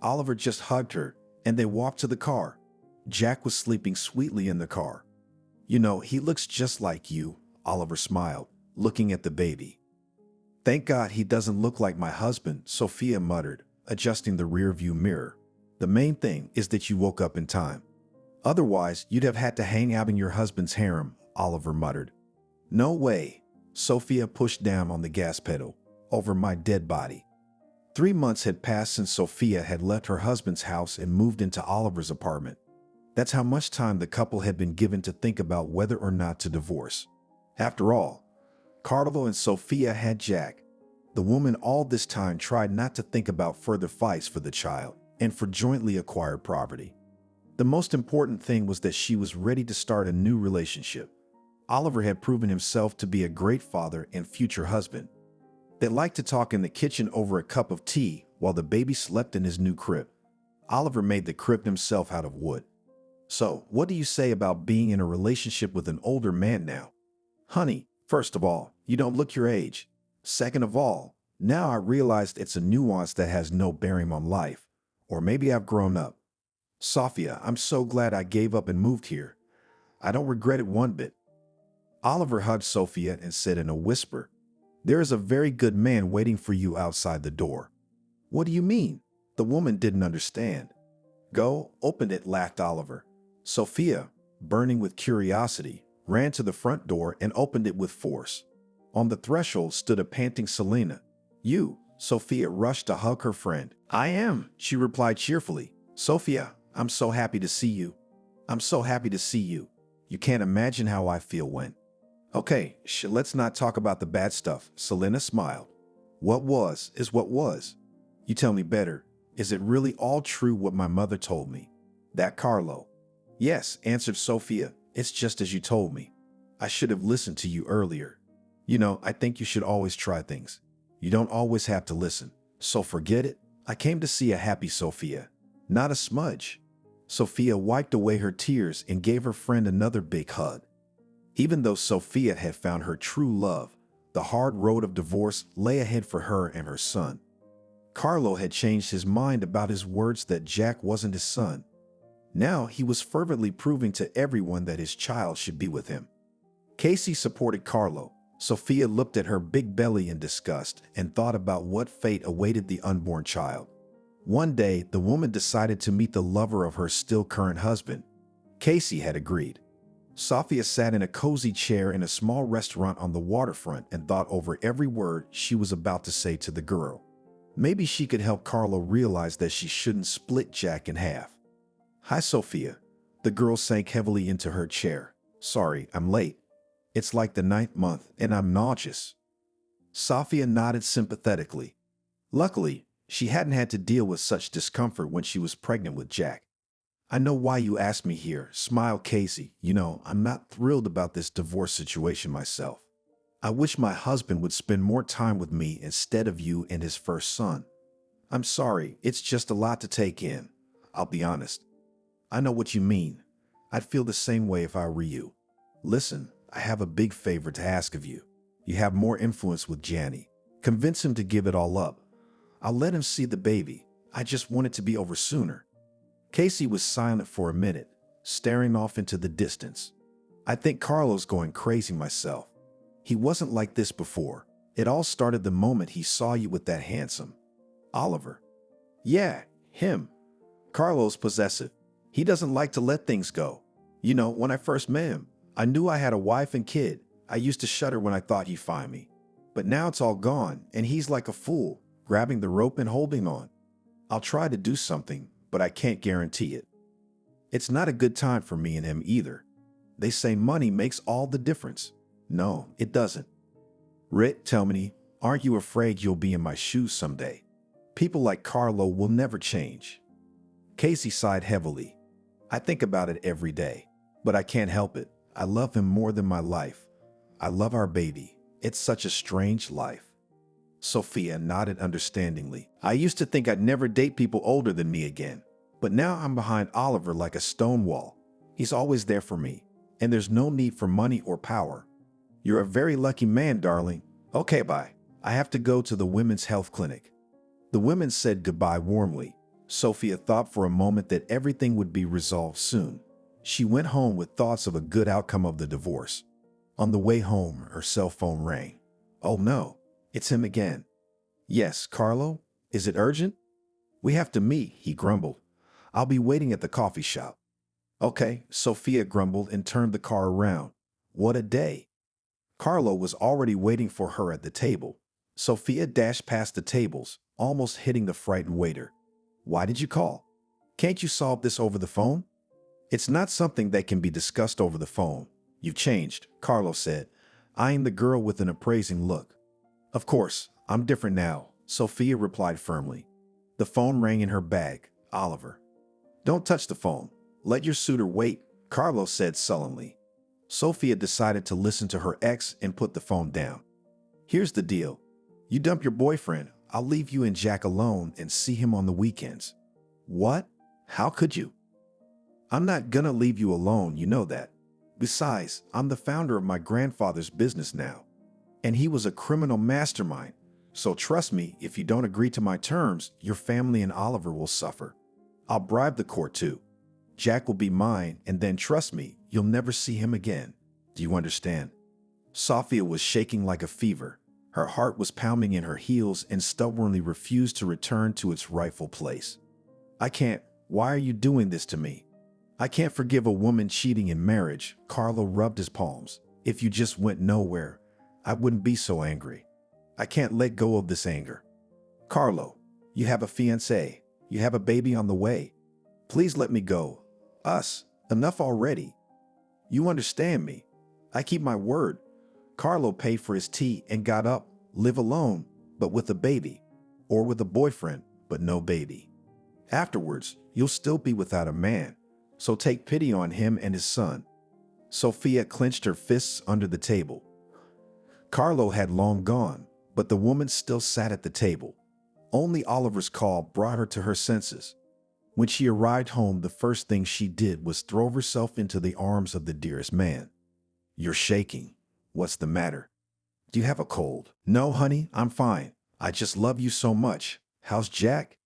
Oliver just hugged her, and they walked to the car. Jack was sleeping sweetly in the car. You know, he looks just like you, Oliver smiled, looking at the baby. Thank God he doesn't look like my husband, Sophia muttered, adjusting the rearview mirror. The main thing is that you woke up in time. Otherwise, you'd have had to hang out in your husband's harem, Oliver muttered. No way. Sophia pushed down on the gas pedal. Over my dead body. 3 months had passed since Sophia had left her husband's house and moved into Oliver's apartment. That's how much time the couple had been given to think about whether or not to divorce. After all, Carlo and Sophia had Jack. The woman all this time tried not to think about further fights for the child and for jointly acquired property. The most important thing was that she was ready to start a new relationship. Oliver had proven himself to be a great father and future husband. They liked to talk in the kitchen over a cup of tea while the baby slept in his new crib. Oliver made the crib himself out of wood. So, what do you say about being in a relationship with an older man now? Honey, first of all, you don't look your age. Second of all, now I realized it's a nuance that has no bearing on life. Or maybe I've grown up. Sophia, I'm so glad I gave up and moved here. I don't regret it one bit. Oliver hugged Sophia and said in a whisper, There is a very good man waiting for you outside the door. What do you mean? The woman didn't understand. Go, open it, laughed Oliver. Sophia, burning with curiosity, ran to the front door and opened it with force. On the threshold stood a panting Selena. You, Sophia rushed to hug her friend. I am, she replied cheerfully. Sophia, I'm so happy to see you. I'm so happy to see you. You can't imagine how I feel when. Okay, let's not talk about the bad stuff, Selena smiled. What was is what was. You tell me better. Is it really all true what my mother told me? That Carlo? Yes, answered Sophia. It's just as you told me. I should have listened to you earlier. You know, I think you should always try things. You don't always have to listen. So forget it. I came to see a happy Sophia, not a smudge. Sophia wiped away her tears and gave her friend another big hug. Even though Sophia had found her true love, the hard road of divorce lay ahead for her and her son. Carlo had changed his mind about his words that Jack wasn't his son. Now he was fervently proving to everyone that his child should be with him. Casey supported Carlo. Sophia looked at her big belly in disgust and thought about what fate awaited the unborn child. One day, the woman decided to meet the lover of her still current husband. Casey had agreed. Sophia sat in a cozy chair in a small restaurant on the waterfront and thought over every word she was about to say to the girl. Maybe she could help Carlo realize that she shouldn't split Jack in half. Hi, Sophia. The girl sank heavily into her chair. Sorry, I'm late. It's like the 9th month and I'm nauseous. Sophia nodded sympathetically. Luckily, she hadn't had to deal with such discomfort when she was pregnant with Jack. I know why you asked me here, smiled Casey. You know, I'm not thrilled about this divorce situation myself. I wish my husband would spend more time with me instead of you and his first son. I'm sorry, it's just a lot to take in. I'll be honest. I know what you mean. I'd feel the same way if I were you. Listen, I have a big favor to ask of you. You have more influence with Janny. Convince him to give it all up. I'll let him see the baby. I just want it to be over sooner. Casey was silent for a minute, staring off into the distance. I think Carlo's going crazy myself. He wasn't like this before. It all started the moment he saw you with that handsome Oliver. Yeah, him. Carlo's possessive. He doesn't like to let things go. You know, when I first met him, I knew I had a wife and kid. I used to shudder when I thought he'd find me. But now it's all gone, and he's like a fool, grabbing the rope and holding on. I'll try to do something, but I can't guarantee it. It's not a good time for me and him either. They say money makes all the difference. No, it doesn't. Rit, tell me, aren't you afraid you'll be in my shoes someday? People like Carlo will never change. Casey sighed heavily. I think about it every day, but I can't help it. I love him more than my life. I love our baby. It's such a strange life. Sophia nodded understandingly. I used to think I'd never date people older than me again, but now I'm behind Oliver like a stone wall. He's always there for me, and there's no need for money or power. You're a very lucky man, darling. Okay, bye. I have to go to the women's health clinic. The women said goodbye warmly. Sophia thought for a moment that everything would be resolved soon. She went home with thoughts of a good outcome of the divorce. On the way home, her cell phone rang. Oh no, it's him again. Yes, Carlo? Is it urgent? We have to meet, he grumbled. I'll be waiting at the coffee shop. Okay, Sophia grumbled and turned the car around. What a day. Carlo was already waiting for her at the table. Sophia dashed past the tables, almost hitting the frightened waiter. Why did you call? Can't you solve this over the phone? It's not something that can be discussed over the phone. You've changed, Carlo said, eyeing the girl with an appraising look. Of course, I'm different now, Sophia replied firmly. The phone rang in her bag. Oliver. Don't touch the phone. Let your suitor wait, Carlo said sullenly. Sophia decided to listen to her ex and put the phone down. Here's the deal. You dump your boyfriend, I'll leave you and Jack alone and see him on the weekends. What? How could you? I'm not gonna leave you alone, you know that. Besides, I'm the founder of my grandfather's business now. And he was a criminal mastermind. So trust me, if you don't agree to my terms, your family and Oliver will suffer. I'll bribe the court too. Jack will be mine, and then trust me, you'll never see him again. Do you understand? Sophia was shaking like a fever. Her heart was pounding in her heels and stubbornly refused to return to its rightful place. I can't. Why are you doing this to me? I can't forgive a woman cheating in marriage. Carlo rubbed his palms. If you just went nowhere, I wouldn't be so angry. I can't let go of this anger. Carlo, you have a fiancé. You have a baby on the way. Please let me go. Us. Enough already. You understand me. I keep my word. Carlo paid for his tea and got up. Live alone. but with a baby, or with a boyfriend, but no baby. Afterwards, you'll still be without a man, so take pity on him and his son." Sophia clenched her fists under the table. Carlo had long gone, but the woman still sat at the table. Only Oliver's call brought her to her senses. When she arrived home, the first thing she did was throw herself into the arms of the dearest man. "You're shaking. What's the matter? Do you have a cold?" "No, honey, I'm fine. I just love you so much. How's Jack?"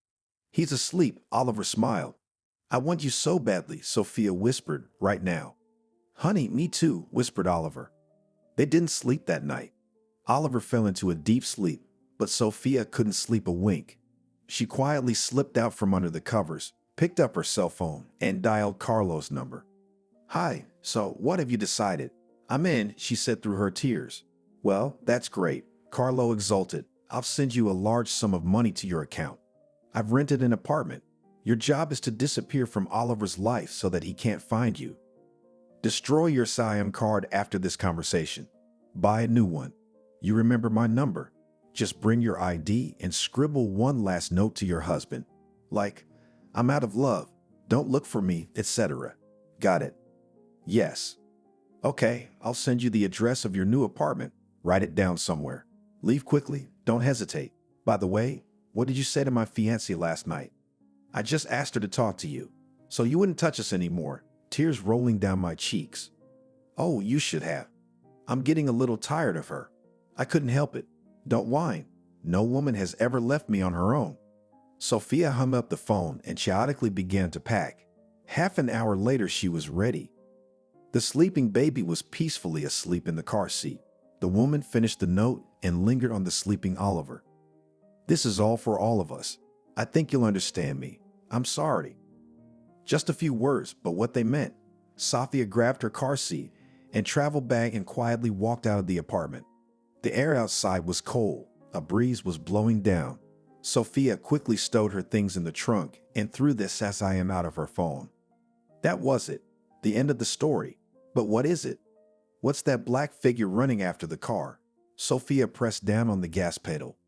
"He's asleep," Oliver smiled. "I want you so badly," Sophia whispered, "right now." "Honey, me too," whispered Oliver. They didn't sleep that night. Oliver fell into a deep sleep, but Sophia couldn't sleep a wink. She quietly slipped out from under the covers, picked up her cell phone, and dialed Carlo's number. "Hi, so what have you decided?" "I'm in," she said through her tears. "Well, that's great," Carlo exulted. "I'll send you a large sum of money to your account. I've rented an apartment. Your job is to disappear from Oliver's life so that he can't find you. Destroy your Siam card after this conversation. Buy a new one. You remember my number. Just bring your ID and scribble one last note to your husband. Like, 'I'm out of love. Don't look for me,' etc. Got it?" "Yes." "Okay, I'll send you the address of your new apartment. Write it down somewhere. Leave quickly. Don't hesitate. By the way, what did you say to my fiancée last night?" "I just asked her to talk to you, so you wouldn't touch us anymore." Tears rolling down my cheeks. "Oh, you should have. I'm getting a little tired of her. I couldn't help it. Don't whine. No woman has ever left me on her own." Sophia hung up the phone and chaotically began to pack. Half an hour later, she was ready. The sleeping baby was peacefully asleep in the car seat. The woman finished the note and lingered on the sleeping Oliver. "This is all for all of us. I think you'll understand me. I'm sorry." Just a few words, but what they meant. Sophia grabbed her car seat and travel bag and quietly walked out of the apartment. The air outside was cold. A breeze was blowing down. Sophia quickly stowed her things in the trunk and threw the SIM out of her phone. That was it. The end of the story. But what is it? What's that black figure running after the car? Sophia pressed down on the gas pedal.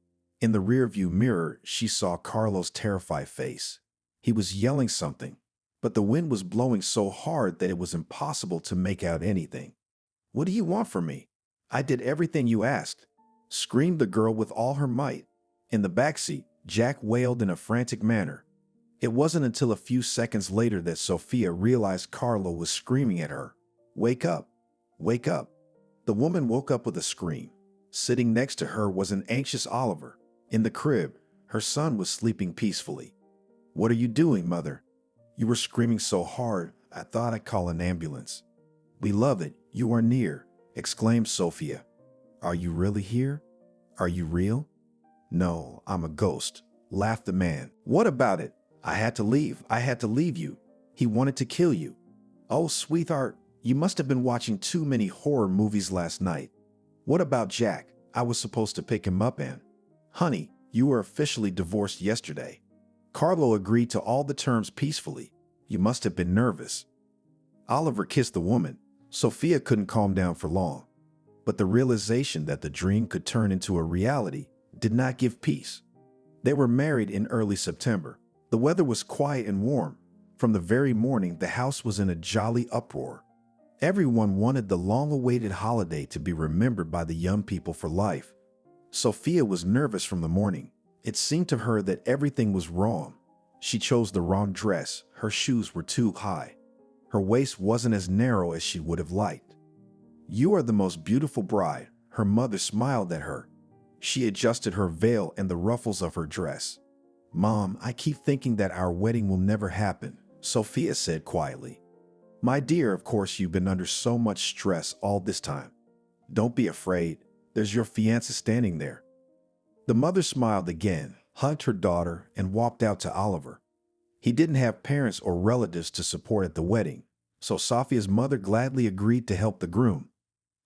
In the rearview mirror, she saw Carlo's terrified face. He was yelling something, but the wind was blowing so hard that it was impossible to make out anything. "What do you want from me?" "I did everything you asked," screamed the girl with all her might. In the backseat, Jack wailed in a frantic manner. It wasn't until a few seconds later that Sophia realized Carlo was screaming at her. "Wake up! Wake up!" The woman woke up with a scream. Sitting next to her was an anxious Oliver. In the crib, her son was sleeping peacefully. "What are you doing, Mother?" "You were screaming so hard, I thought I'd call an ambulance." "We love it. You are near," exclaimed Sophia. "Are you really here? Are you real?" "No, I'm a ghost," laughed the man. "What about it?" I had to leave you. He wanted to kill you." "Oh, sweetheart, you must have been watching too many horror movies last night." "What about Jack? I was supposed to pick him up and—" "Honey, you were officially divorced yesterday." Carlo agreed to all the terms peacefully. "You must have been nervous." Oliver kissed the woman. Sophia couldn't calm down for long. But the realization that the dream could turn into a reality did not give peace. They were married in early September. The weather was quiet and warm. From the very morning, the house was in a jolly uproar. Everyone wanted the long-awaited holiday to be remembered by the young people for life. Sophia was nervous from the morning. It seemed to her that everything was wrong. She chose the wrong dress. Her shoes were too high. Her waist wasn't as narrow as she would have liked. "You are the most beautiful bride." Her mother smiled at her. She adjusted her veil and the ruffles of her dress. "Mom, I keep thinking that our wedding will never happen," Sophia said quietly. "My dear, of course you've been under so much stress all this time. Don't be afraid. There's your fiancé standing there." The mother smiled again, hugged her daughter, and walked out to Oliver. He didn't have parents or relatives to support at the wedding, so Sophia's mother gladly agreed to help the groom.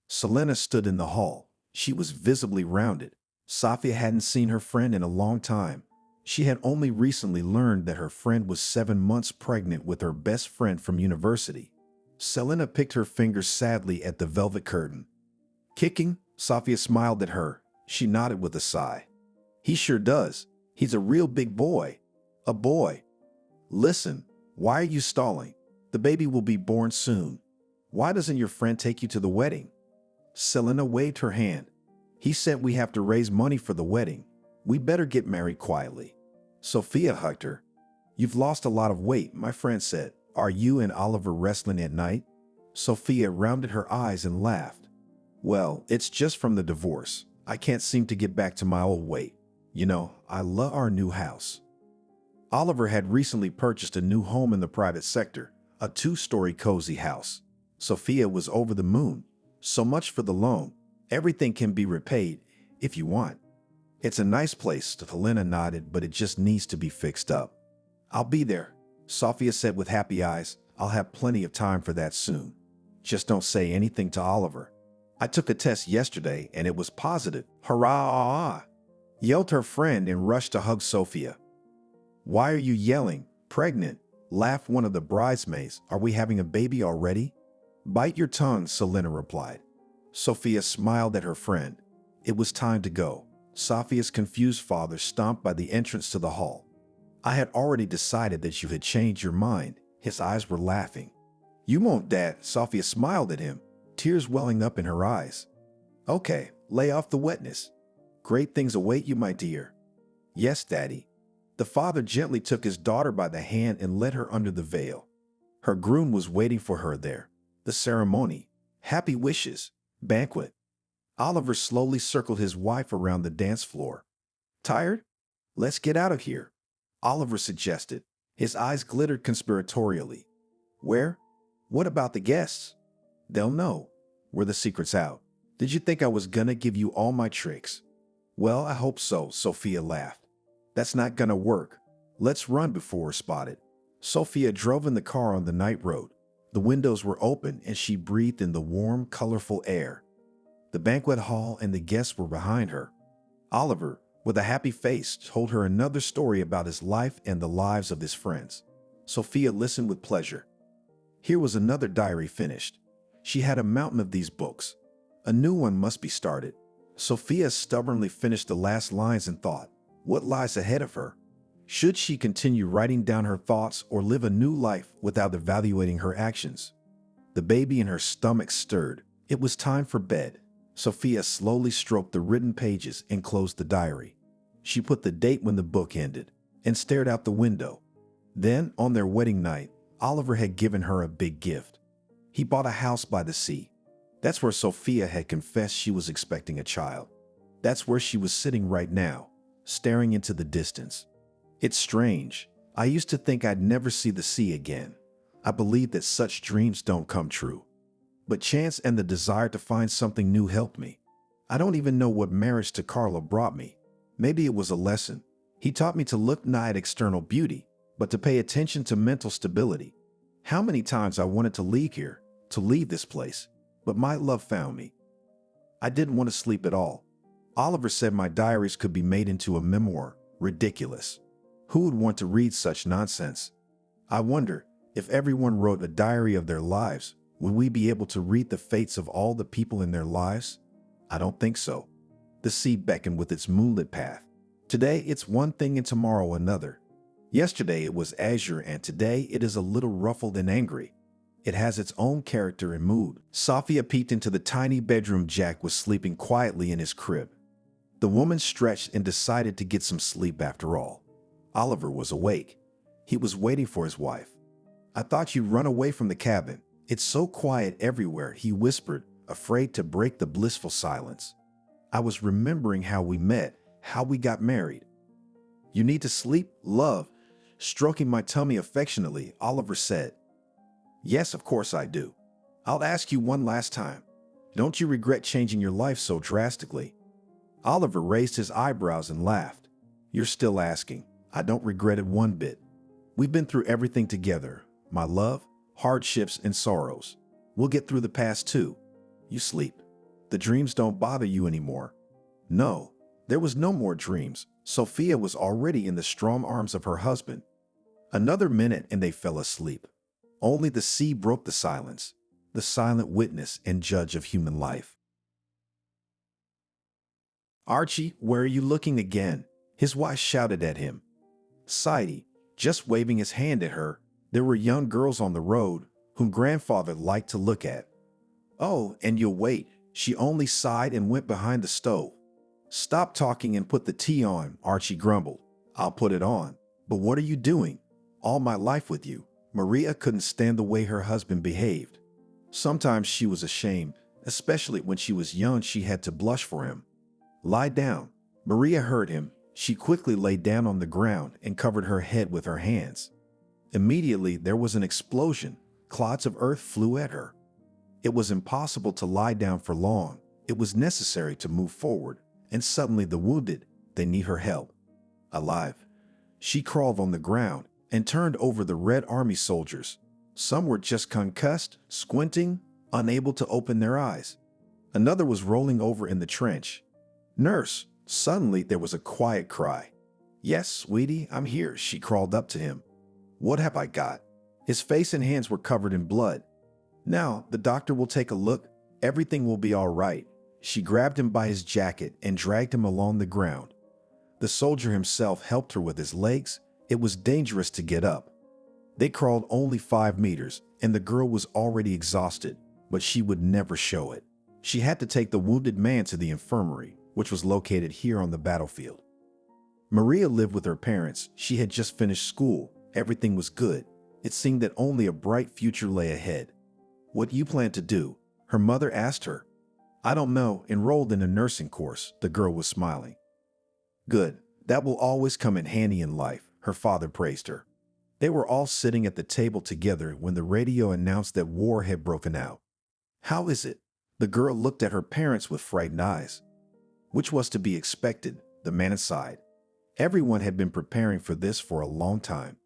Selena stood in the hall. She was visibly rounded. Sophia hadn't seen her friend in a long time. She had only recently learned that her friend was 7 months pregnant with her best friend from university. Selena picked her fingers sadly at the velvet curtain. "Kicking?" Sophia smiled at her. She nodded with a sigh. He sure does. He's a real big boy. A boy. Listen, why are you stalling? The baby will be born soon. Why doesn't your friend take you to the wedding? Selena waved her hand. He said we have to raise money for the wedding. We better get married quietly. Sophia hugged her. You've lost a lot of weight, my friend said. Are you and Oliver wrestling at night? Sophia rounded her eyes and laughed. Well, it's just from the divorce. I can't seem to get back to my old weight. You know, I love our new house. Oliver had recently purchased a new home in the private sector, a 2-story cozy house. Sophia was over the moon. So much for the loan. Everything can be repaid if you want. It's a nice place, Helena nodded, but it just needs to be fixed up. I'll be there, Sophia said with happy eyes. I'll have plenty of time for that soon. Just don't say anything to Oliver. I took a test yesterday and it was positive. Hurrah! Yelled her friend and rushed to hug Sophia. Why are you yelling? Pregnant? Laughed one of the bridesmaids. Are we having a baby already? Bite your tongue, Selena replied. Sophia smiled at her friend. It was time to go. Sophia's confused father stomped by the entrance to the hall. I had already decided that you had changed your mind. His eyes were laughing. You won't, Dad. Sophia smiled at him, tears welling up in her eyes. Okay, lay off the wetness. Great things await you, my dear. Yes, Daddy. The father gently took his daughter by the hand and led her under the veil. Her groom was waiting for her there. The ceremony. Happy wishes. Banquet. Oliver slowly circled his wife around the dance floor. Tired? Let's get out of here, Oliver suggested. His eyes glittered conspiratorially. Where? What about the guests? They'll know. Were the secrets out? Did you think I was gonna give you all my tricks? Well, I hope so, Sophia laughed. That's not gonna work. Let's run before we're spotted. Sophia drove in the car on the night road. The windows were open and she breathed in the warm, colorful air. The banquet hall and the guests were behind her. Oliver, with a happy face, told her another story about his life and the lives of his friends. Sophia listened with pleasure. Here was another diary finished. She had a mountain of these books. A new one must be started. Sophia stubbornly finished the last lines and thought, what lies ahead of her? Should she continue writing down her thoughts or live a new life without evaluating her actions? The baby in her stomach stirred. It was time for bed. Sophia slowly stroked the written pages and closed the diary. She put the date when the book ended and stared out the window. Then, on their wedding night, Oliver had given her a big gift. He bought a house by the sea. That's where Sophia had confessed she was expecting a child. That's where she was sitting right now, staring into the distance. It's strange. I used to think I'd never see the sea again. I believed that such dreams don't come true. But chance and the desire to find something new helped me. I don't even know what marriage to Carla brought me. Maybe it was a lesson. He taught me to look not at external beauty, but to pay attention to mental stability. How many times I wanted to leave here, to leave this place, but my love found me. I didn't want to sleep at all. Oliver said my diaries could be made into a memoir. Ridiculous. Who would want to read such nonsense? I wonder, if everyone wrote a diary of their lives, would we be able to read the fates of all the people in their lives? I don't think so. The sea beckoned with its moonlit path. Today it's one thing and tomorrow another. Yesterday it was azure and today it is a little ruffled and angry. It has its own character and mood. Sophia peeked into the tiny bedroom. Jack was sleeping quietly in his crib. The woman stretched and decided to get some sleep after all. Oliver was awake. He was waiting for his wife. I thought you'd run away from the cabin. It's so quiet everywhere, he whispered, afraid to break the blissful silence. I was remembering how we met, how we got married. You need to sleep, love. Stroking my tummy affectionately, Oliver said. Yes, of course I do. I'll ask you one last time. Don't you regret changing your life so drastically? Oliver raised his eyebrows and laughed. You're still asking. I don't regret it one bit. We've been through everything together, my love, hardships and sorrows. We'll get through the past too. You sleep. The dreams don't bother you anymore. No, there was no more dreams. Sophia was already in the strong arms of her husband. Another minute and they fell asleep. Only the sea broke the silence, the silent witness and judge of human life. Archie, where are you looking again? His wife shouted at him. Sidey, just waving his hand at her. There were young girls on the road whom grandfather liked to look at. Oh, and you'll wait. She only sighed and went behind the stove. Stop talking and put the tea on, Archie grumbled. I'll put it on. But what are you doing? All my life with you. Maria couldn't stand the way her husband behaved. Sometimes she was ashamed, especially when she was young. She had to blush for him. Lie down. Maria heard him. She quickly lay down on the ground and covered her head with her hands. Immediately, there was an explosion. Clods of earth flew at her. It was impossible to lie down for long. It was necessary to move forward, and suddenly the wounded, they need her help. Alive. She crawled on the ground and turned over the Red Army soldiers. Some were just concussed, squinting, unable to open their eyes. Another was rolling over in the trench. Nurse. Suddenly there was a quiet cry. Yes, sweetie, I'm here. She crawled up to him. What have I got? His face and hands were covered in blood. Now, the doctor will take a look. Everything will be all right. She grabbed him by his jacket and dragged him along the ground. The soldier himself helped her with his legs. It was dangerous to get up. They crawled only 5 meters, and the girl was already exhausted, but she would never show it. She had to take the wounded man to the infirmary, which was located here on the battlefield. Maria lived with her parents. She had just finished school. Everything was good. It seemed that only a bright future lay ahead. What do you plan to do? Her mother asked her. I don't know, enrolled in a nursing course. The girl was smiling. Good. That will always come in handy in life, her father praised her. They were all sitting at the table together when the radio announced that war had broken out. How is it? The girl looked at her parents with frightened eyes. Which was to be expected, the man sighed. Everyone had been preparing for this for a long time.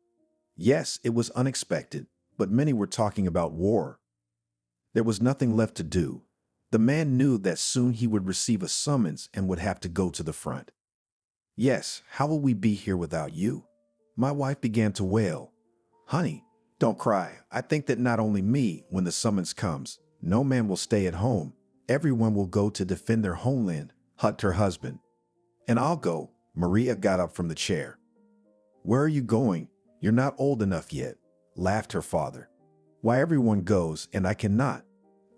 Yes, it was unexpected, but many were talking about war. There was nothing left to do. The man knew that soon he would receive a summons and would have to go to the front. Yes, how will we be here without you? My wife began to wail. Honey, don't cry. I think that not only me, when the summons comes, no man will stay at home. Everyone will go to defend their homeland, hugged her husband. And I'll go. Maria got up from the chair. Where are you going? You're not old enough yet, laughed her father. Why, everyone goes, and I cannot.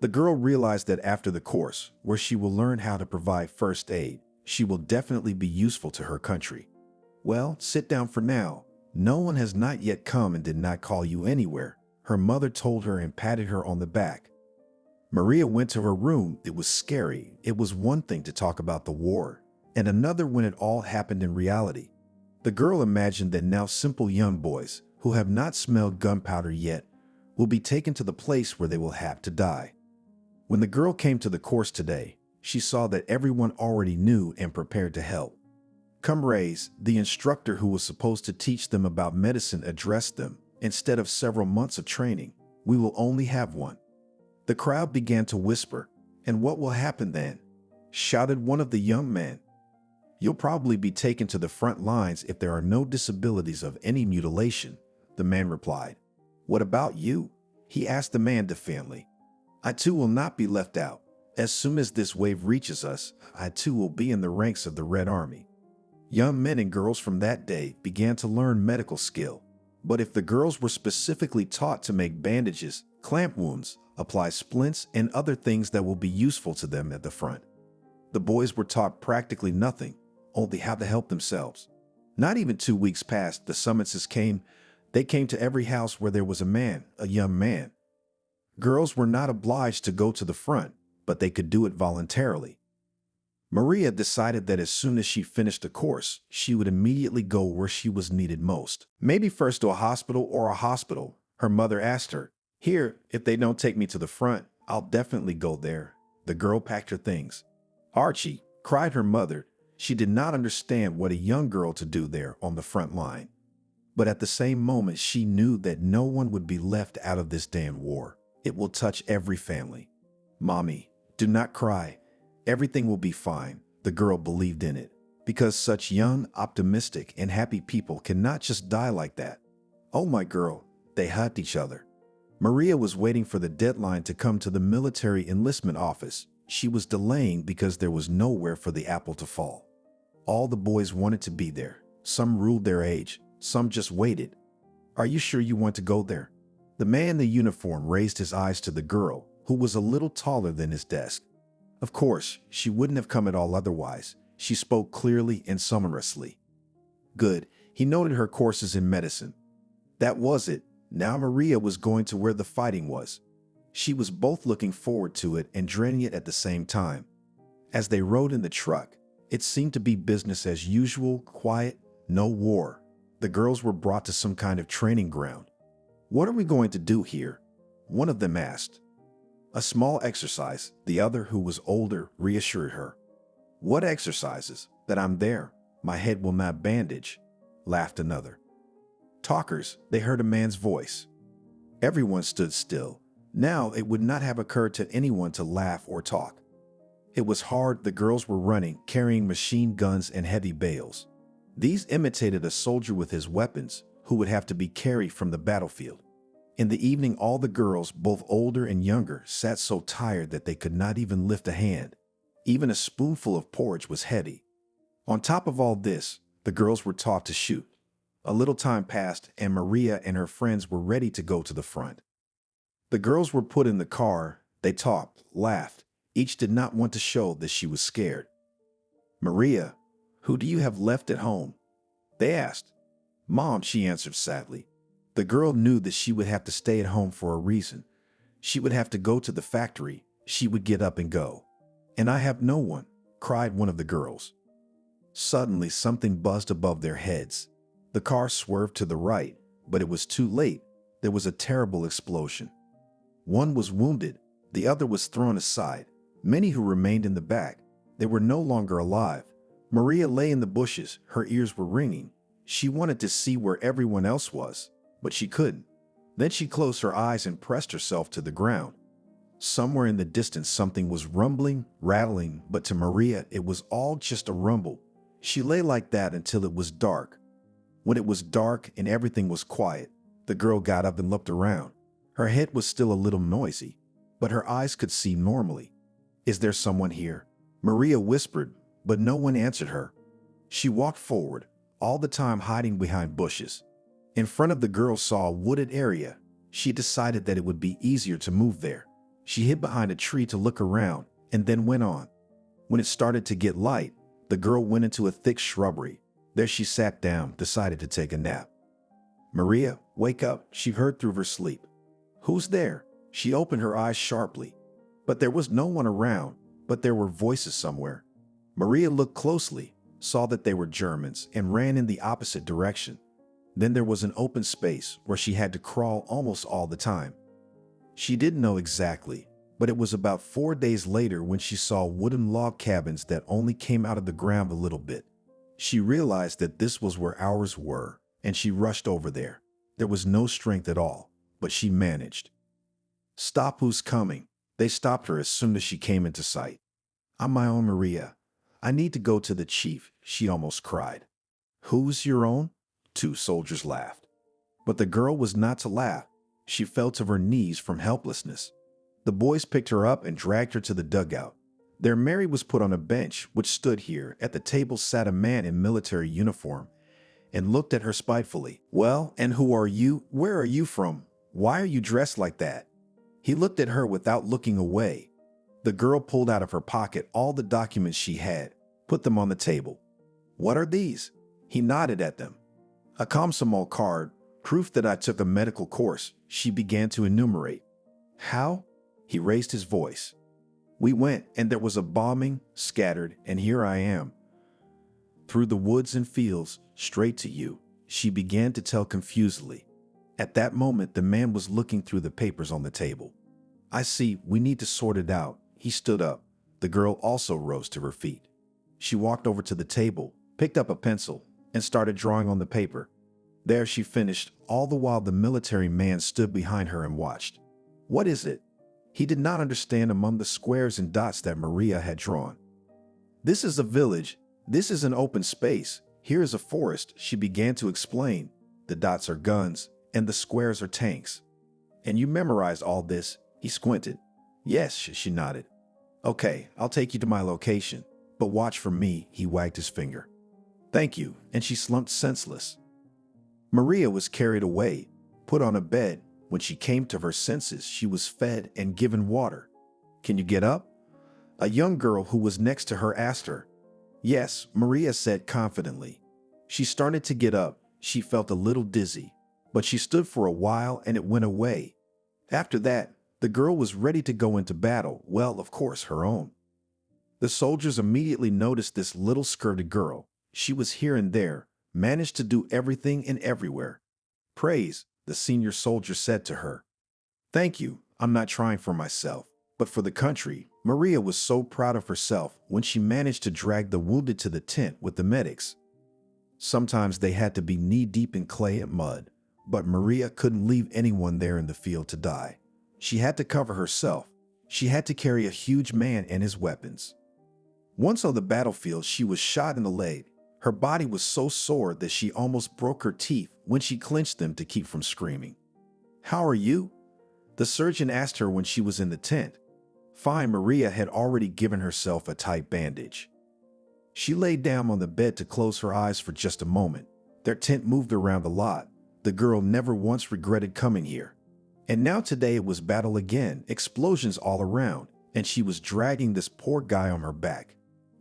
The girl realized that after the course, where she will learn how to provide first aid, she will definitely be useful to her country. Well, sit down for now. No one has not yet come and did not call you anywhere, her mother told her and patted her on the back. Maria went to her room. It was scary. It was one thing to talk about the war, and another when it all happened in reality. The girl imagined that now simple young boys, who have not smelled gunpowder yet, will be taken to the place where they will have to die. When the girl came to the course today, she saw that everyone already knew and prepared to help. Comrades, the instructor who was supposed to teach them about medicine addressed them. Instead of several months of training, we will only have one. The crowd began to whisper, and what will happen then? Shouted one of the young men. You'll probably be taken to the front lines if there are no disabilities of any mutilation, the man replied. What about you? He asked the man defiantly. I too will not be left out. As soon as this wave reaches us, I too will be in the ranks of the Red Army. Young men and girls from that day began to learn medical skill. But if the girls were specifically taught to make bandages, clamp wounds, apply splints, and other things that will be useful to them at the front, the boys were taught practically nothing, only how to help themselves. Not even 2 weeks passed, the summonses came. They came to every house where there was a man, a young man. Girls were not obliged to go to the front, but they could do it voluntarily. Maria decided that as soon as she finished the course, she would immediately go where she was needed most. Maybe first to a hospital, her mother asked her. Here, if they don't take me to the front, I'll definitely go there. The girl packed her things. Archie, cried her mother. She did not understand what a young girl to do there on the front line. But at the same moment, she knew that no one would be left out of this damn war. It will touch every family. Mommy, do not cry. Everything will be fine. The girl believed in it, because such young, optimistic, and happy people cannot just die like that. Oh, my girl, they hugged each other. Maria was waiting for the deadline to come to the military enlistment office. She was delaying because there was nowhere for the apple to fall. All the boys wanted to be there. Some ruled their age, some just waited. Are you sure you want to go there? The man in the uniform raised his eyes to the girl, who was a little taller than his desk. Of course, she wouldn't have come at all otherwise. She spoke clearly and sonorously. Good. He noted her courses in medicine. That was it. Now Maria was going to where the fighting was. She was both looking forward to it and dreading it at the same time. As they rode in the truck, it seemed to be business as usual, quiet, no war. The girls were brought to some kind of training ground. What are we going to do here? One of them asked. A small exercise, the other, who was older, reassured her. What exercises? That I'm there. My head will not bandage, laughed another. Talkers, they heard a man's voice. Everyone stood still. Now it would not have occurred to anyone to laugh or talk. It was hard. The girls were running, carrying machine guns and heavy bales. These imitated a soldier with his weapons, who would have to be carried from the battlefield. In the evening, all the girls, both older and younger, sat so tired that they could not even lift a hand. Even a spoonful of porridge was heavy. On top of all this, the girls were taught to shoot. A little time passed, and Maria and her friends were ready to go to the front. The girls were put in the car. They talked, laughed. Each did not want to show that she was scared. Maria, who do you have left at home? They asked. Mom, she answered sadly. The girl knew that she would have to stay at home for a reason. She would have to go to the factory. She would get up and go. And I have no one, cried one of the girls. Suddenly, something buzzed above their heads. The car swerved to the right, but it was too late. There was a terrible explosion. One was wounded. The other was thrown aside. Many who remained in the back, they were no longer alive. Maria lay in the bushes. Her ears were ringing. She wanted to see where everyone else was, but she couldn't. Then she closed her eyes and pressed herself to the ground. Somewhere in the distance, something was rumbling, rattling, but to Maria, it was all just a rumble. She lay like that until it was dark. When it was dark and everything was quiet, the girl got up and looked around. Her head was still a little noisy, but her eyes could see normally. Is there someone here? Maria whispered, but no one answered her. She walked forward, all the time hiding behind bushes. In front of the girl saw a wooded area. She decided that it would be easier to move there. She hid behind a tree to look around and then went on. When it started to get light, the girl went into a thick shrubbery. There she sat down, decided to take a nap. Maria, wake up, she heard through her sleep. Who's there? She opened her eyes sharply. But there was no one around, but there were voices somewhere. Maria looked closely, saw that they were Germans, and ran in the opposite direction. Then there was an open space where she had to crawl almost all the time. She didn't know exactly, but it was about 4 days later when she saw wooden log cabins that only came out of the ground a little bit. She realized that this was where ours were, and she rushed over there. There was no strength at all, but she managed. Stop, who's coming? They stopped her as soon as she came into sight. I'm my own Maria. I need to go to the chief, she almost cried. Who's your own? 2 soldiers laughed. But the girl was not to laugh. She fell to her knees from helplessness. The boys picked her up and dragged her to the dugout. There Mary was put on a bench which stood here. At the table sat a man in military uniform and looked at her spitefully. Well, and who are you? Where are you from? Why are you dressed like that? He looked at her without looking away. The girl pulled out of her pocket all the documents she had, put them on the table. What are these? He nodded at them. A Komsomol card, proof that I took a medical course, she began to enumerate. How? He raised his voice. We went, and there was a bombing, scattered, and here I am. Through the woods and fields, straight to you, she began to tell confusedly. At that moment, the man was looking through the papers on the table. I see, we need to sort it out. He stood up. The girl also rose to her feet. She walked over to the table, picked up a pencil, and started drawing on the paper. There she finished, all the while the military man stood behind her and watched. What is it? He did not understand among the squares and dots that Maria had drawn. This is a village. This is an open space. Here is a forest, she began to explain. The dots are guns, and the squares are tanks. And you memorized all this? He squinted. Yes, she nodded. Okay, I'll take you to my location. But watch for me, he wagged his finger. Thank you, and she slumped senseless. Maria was carried away, put on a bed. When she came to her senses, she was fed and given water. Can you get up? A young girl who was next to her asked her. Yes, Maria said confidently. She started to get up. She felt a little dizzy, but she stood for a while and it went away. After that, the girl was ready to go into battle, well, of course, her own. The soldiers immediately noticed this little skirted girl. She was here and there, managed to do everything and everywhere. Praise, the senior soldier said to her. Thank you, I'm not trying for myself, but for the country. Maria was so proud of herself when she managed to drag the wounded to the tent with the medics. Sometimes they had to be knee-deep in clay and mud, but Maria couldn't leave anyone there in the field to die. She had to cover herself. She had to carry a huge man and his weapons. Once on the battlefield, she was shot in the leg. Her body was so sore that she almost broke her teeth when she clenched them to keep from screaming. How are you? The surgeon asked her when she was in the tent. Fine. Maria had already given herself a tight bandage. She laid down on the bed to close her eyes for just a moment. Their tent moved around a lot. The girl never once regretted coming here. And now today it was battle again, explosions all around, and she was dragging this poor guy on her back.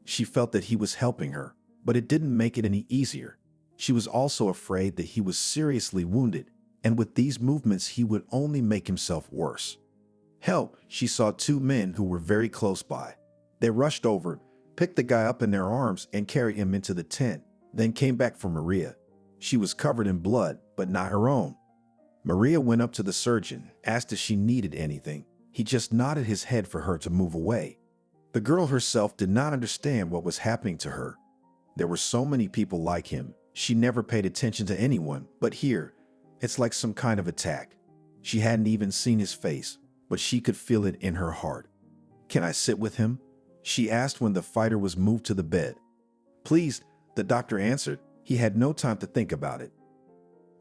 She felt that he was helping her, but it didn't make it any easier. She was also afraid that he was seriously wounded, and with these movements he would only make himself worse. Help! She saw two men who were very close by. They rushed over, picked the guy up in their arms and carried him into the tent, then came back for Maria. She was covered in blood, but not her own. Maria went up to the surgeon, asked if she needed anything. He just nodded his head for her to move away. The girl herself did not understand what was happening to her. There were so many people like him. She never paid attention to anyone, but here, it's like some kind of attack. She hadn't even seen his face, but she could feel it in her heart. Can I sit with him? She asked when the fighter was moved to the bed. Please, the doctor answered. He had no time to think about it.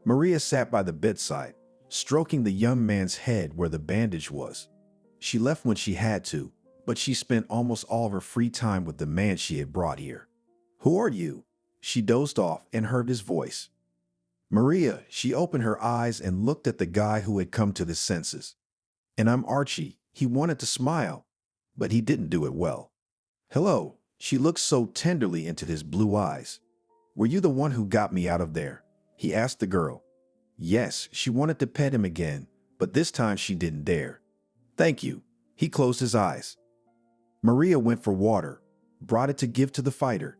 Maria sat by the bedside, stroking the young man's head where the bandage was. She left when she had to, but she spent almost all of her free time with the man she had brought here. Who are you? She dozed off and heard his voice. Maria, she opened her eyes and looked at the guy who had come to his senses. And I'm Archie. He wanted to smile, but he didn't do it well. Hello, she looked so tenderly into his blue eyes. Were you the one who got me out of there? He asked the girl. Yes, she wanted to pet him again, but this time she didn't dare. Thank you. He closed his eyes. Maria went for water, brought it to give to the fighter.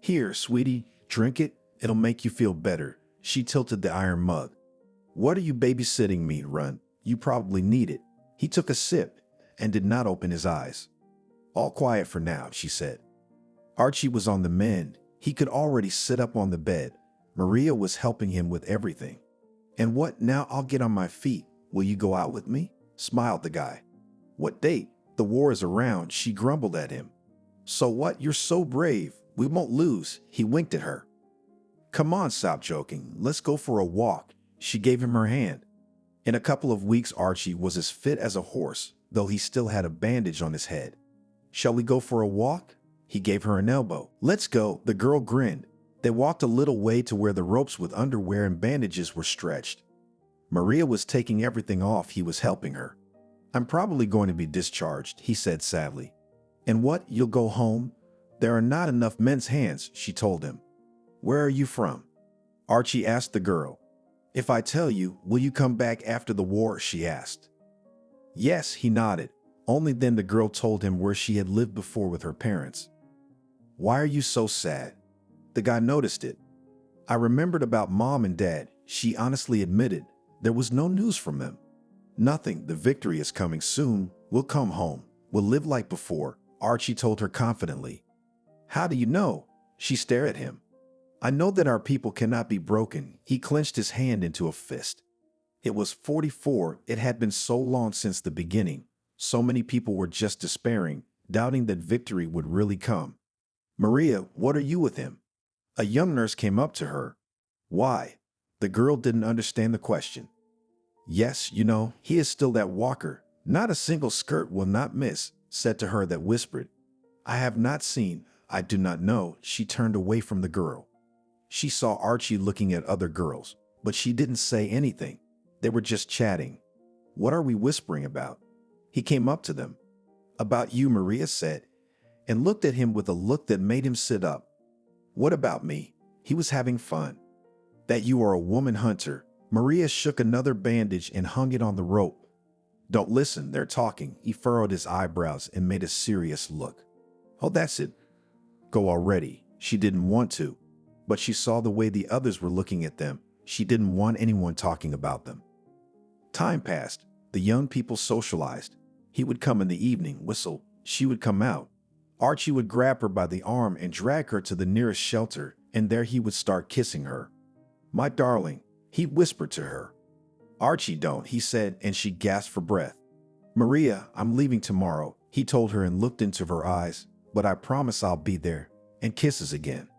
Here, sweetie, drink it. It'll make you feel better. She tilted the iron mug. What are you babysitting me, Run? You probably need it. He took a sip and did not open his eyes. All quiet for now, she said. Archie was on the mend. He could already sit up on the bed. Maria was helping him with everything. And what now? I'll get on my feet. Will you go out with me? Smiled the guy. What date? The war is around, she grumbled at him. So what? You're so brave. We won't lose. He winked at her. Come on, stop joking. Let's go for a walk. She gave him her hand. In a couple of weeks, Archie was as fit as a horse, though he still had a bandage on his head. Shall we go for a walk? He gave her an elbow. Let's go. The girl grinned. They walked a little way to where the ropes with underwear and bandages were stretched. Maria was taking everything off. He was helping her. I'm probably going to be discharged, he said sadly. And what? You'll go home? There are not enough men's hands, she told him. Where are you from? Archie asked the girl. If I tell you, will you come back after the war? She asked. Yes, he nodded. Only then the girl told him where she had lived before with her parents. Why are you so sad? The guy noticed it. I remembered about Mom and Dad, she honestly admitted. There was no news from them. Nothing. The victory is coming soon. We'll come home. We'll live like before, Archie told her confidently. How do you know? She stared at him. I know that our people cannot be broken. He clenched his hand into a fist. It was 44. It had been so long since the beginning. So many people were just despairing, doubting that victory would really come. Maria, what are you with him? A young nurse came up to her. Why? The girl didn't understand the question. Yes, you know, he is still that walker. Not a single skirt will not miss, said to her that whispered. I have not seen. I do not know. She turned away from the girl. She saw Archie looking at other girls, but she didn't say anything. They were just chatting. "What are we whispering about?" He came up to them. "About you," Maria said, and looked at him with a look that made him sit up. "What about me?" He was having fun. "That you are a woman hunter." Maria shook another bandage and hung it on the rope. "Don't listen, they're talking." He furrowed his eyebrows and made a serious look. "Oh, that's it. Go already." She didn't want to, but she saw the way the others were looking at them. She didn't want anyone talking about them. Time passed. The young people socialized. He would come in the evening, whistle. She would come out. Archie would grab her by the arm and drag her to the nearest shelter, and there he would start kissing her. "My darling," he whispered to her. "Archie, don't," he said, and she gasped for breath. "Maria, I'm leaving tomorrow," he told her and looked into her eyes. "But I promise I'll be there." And kisses again.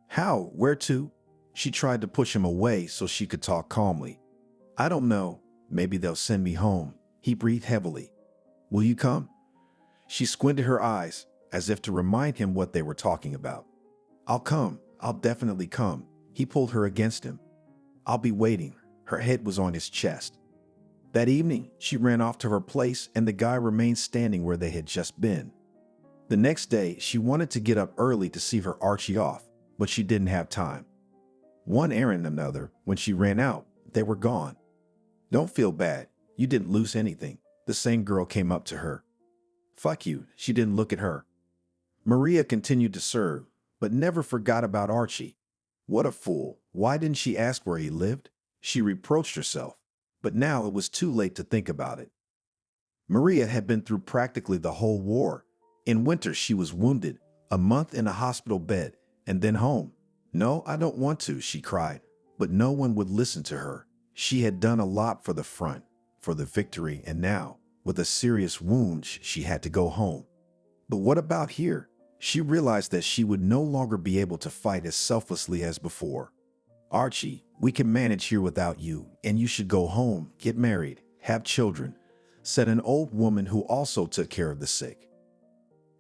"How? Where to?" She tried to push him away so she could talk calmly. "I don't know. Maybe they'll send me home." He breathed heavily. "Will you come?" She squinted her eyes, as if to remind him what they were talking about. "I'll come. I'll definitely come." He pulled her against him. "I'll be waiting." Her head was on his chest. That evening, she ran off to her place and the guy remained standing where they had just been. The next day, she wanted to get up early to see her Archie off, but she didn't have time. One errand another, when she ran out, they were gone. "Don't feel bad. You didn't lose anything." The same girl came up to her. "Fuck you." She didn't look at her. Maria continued to serve, but never forgot about Archie. What a fool. Why didn't she ask where he lived? She reproached herself, but now it was too late to think about it. Maria had been through practically the whole war. In winter, she was wounded, a month in a hospital bed, and then home. "No, I don't want to," she cried, but no one would listen to her. She had done a lot for the front, for the victory, and now, with a serious wound, she had to go home. But what about here? She realized that she would no longer be able to fight as selflessly as before. "Archie, we can manage here without you, and you should go home, get married, have children," said an old woman who also took care of the sick.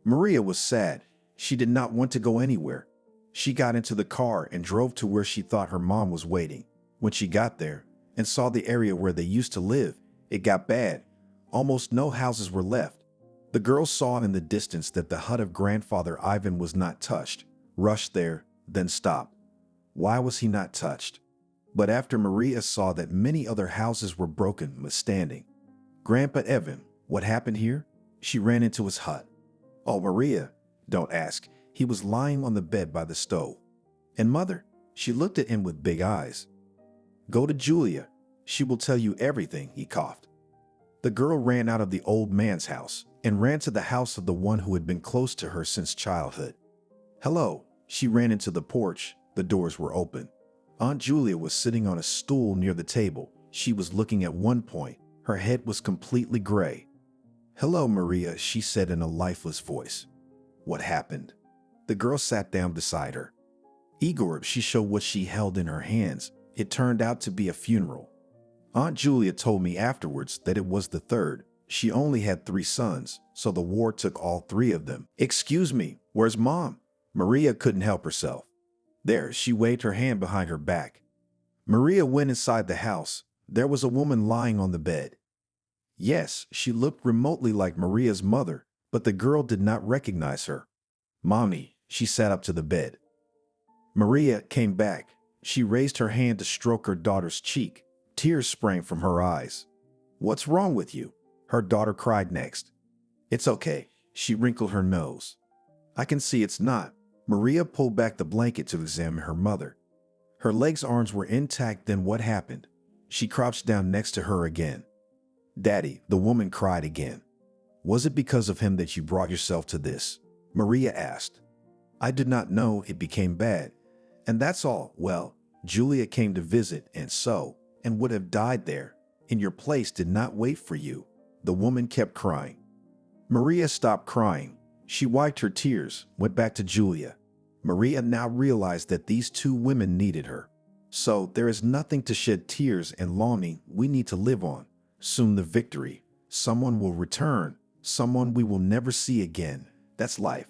Maria was sad. She did not want to go anywhere. She got into the car and drove to where she thought her mom was waiting. When she got there and saw the area where they used to live, it got bad. Almost no houses were left. The girl saw in the distance that the hut of grandfather Ivan was not touched, rushed there, then stopped. Why was he not touched? But after Maria saw that many other houses were broken but standing. "Grandpa Evan, what happened here?" She ran into his hut. "Oh, Maria, don't ask." He was lying on the bed by the stove. "And mother?" She looked at him with big eyes. "Go to Julia. She will tell you everything," he coughed. The girl ran out of the old man's house and ran to the house of the one who had been close to her since childhood. "Hello." She ran into the porch. The doors were open. Aunt Julia was sitting on a stool near the table. She was looking at one point. Her head was completely gray. "Hello, Maria," she said in a lifeless voice. "What happened?" The girl sat down beside her. "Igor," she showed what she held in her hands. It turned out to be a funeral. Aunt Julia told me afterwards that it was the third. She only had 3 sons, so the war took all 3 of them. "Excuse me, where's Mom?" Maria couldn't help herself. There, she waved her hand behind her back. Maria went inside the house. There was a woman lying on the bed. Yes, she looked remotely like Maria's mother, but the girl did not recognize her. "Mommy," she sat up to the bed. Maria came back. She raised her hand to stroke her daughter's cheek. Tears sprang from her eyes. "What's wrong with you?" Her daughter cried next. "It's okay." She wrinkled her nose. "I can see it's not." Maria pulled back the blanket to examine her mother. Her legs' arms were intact. Then what happened? She crouched down next to her again. "Daddy," the woman cried again. "Was it because of him that you brought yourself to this?" Maria asked. "I did not know it became bad. And that's all. Well, Julia came to visit and would have died there. In your place did not wait for you." The woman kept crying. Maria stopped crying. She wiped her tears, went back to Julia. Maria now realized that these 2 women needed her. So there is nothing to shed tears and longing. We need to live on. Soon the victory. Someone will return. Someone we will never see again. That's life.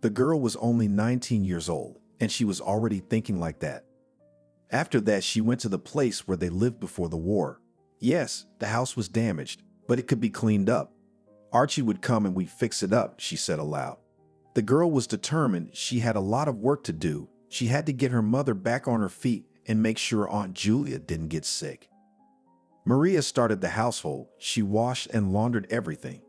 The girl was only 19 years old, and she was already thinking like that. After that, she went to the place where they lived before the war. Yes, the house was damaged, but it could be cleaned up. Archie would come and we'd fix it up, she said aloud. The girl was determined. She had a lot of work to do. She had to get her mother back on her feet and make sure Aunt Julia didn't get sick. Maria started the household. She washed and laundered everything.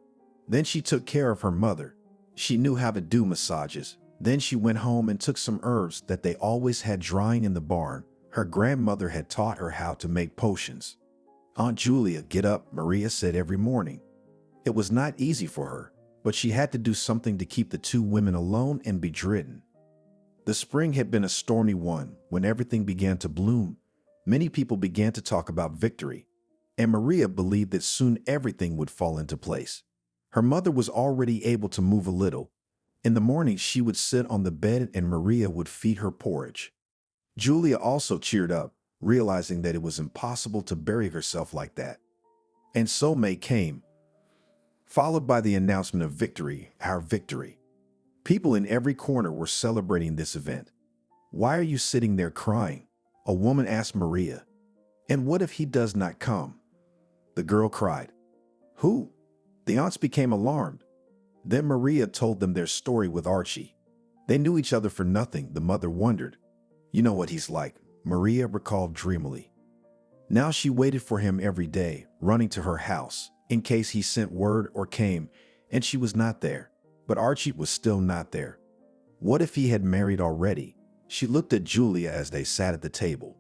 Then she took care of her mother. She knew how to do massages. Then she went home and took some herbs that they always had drying in the barn. Her grandmother had taught her how to make potions. Aunt Julia, get up, Maria said every morning. It was not easy for her, but she had to do something to keep the two women alone and bedridden. The spring had been a stormy one. When everything began to bloom, many people began to talk about victory, and Maria believed that soon everything would fall into place. Her mother was already able to move a little. In the morning, she would sit on the bed and Maria would feed her porridge. Julia also cheered up, realizing that it was impossible to bury herself like that. And so May came, followed by the announcement of victory, our victory. People in every corner were celebrating this event. Why are you sitting there crying? A woman asked Maria. And what if he does not come? The girl cried. Who? The aunts became alarmed. Then Maria told them their story with Archie. They knew each other for nothing, the mother wondered. You know what he's like, Maria recalled dreamily. Now she waited for him every day, running to her house, in case he sent word or came, and she was not there. But Archie was still not there. What if he had married already? She looked at Julia as they sat at the table.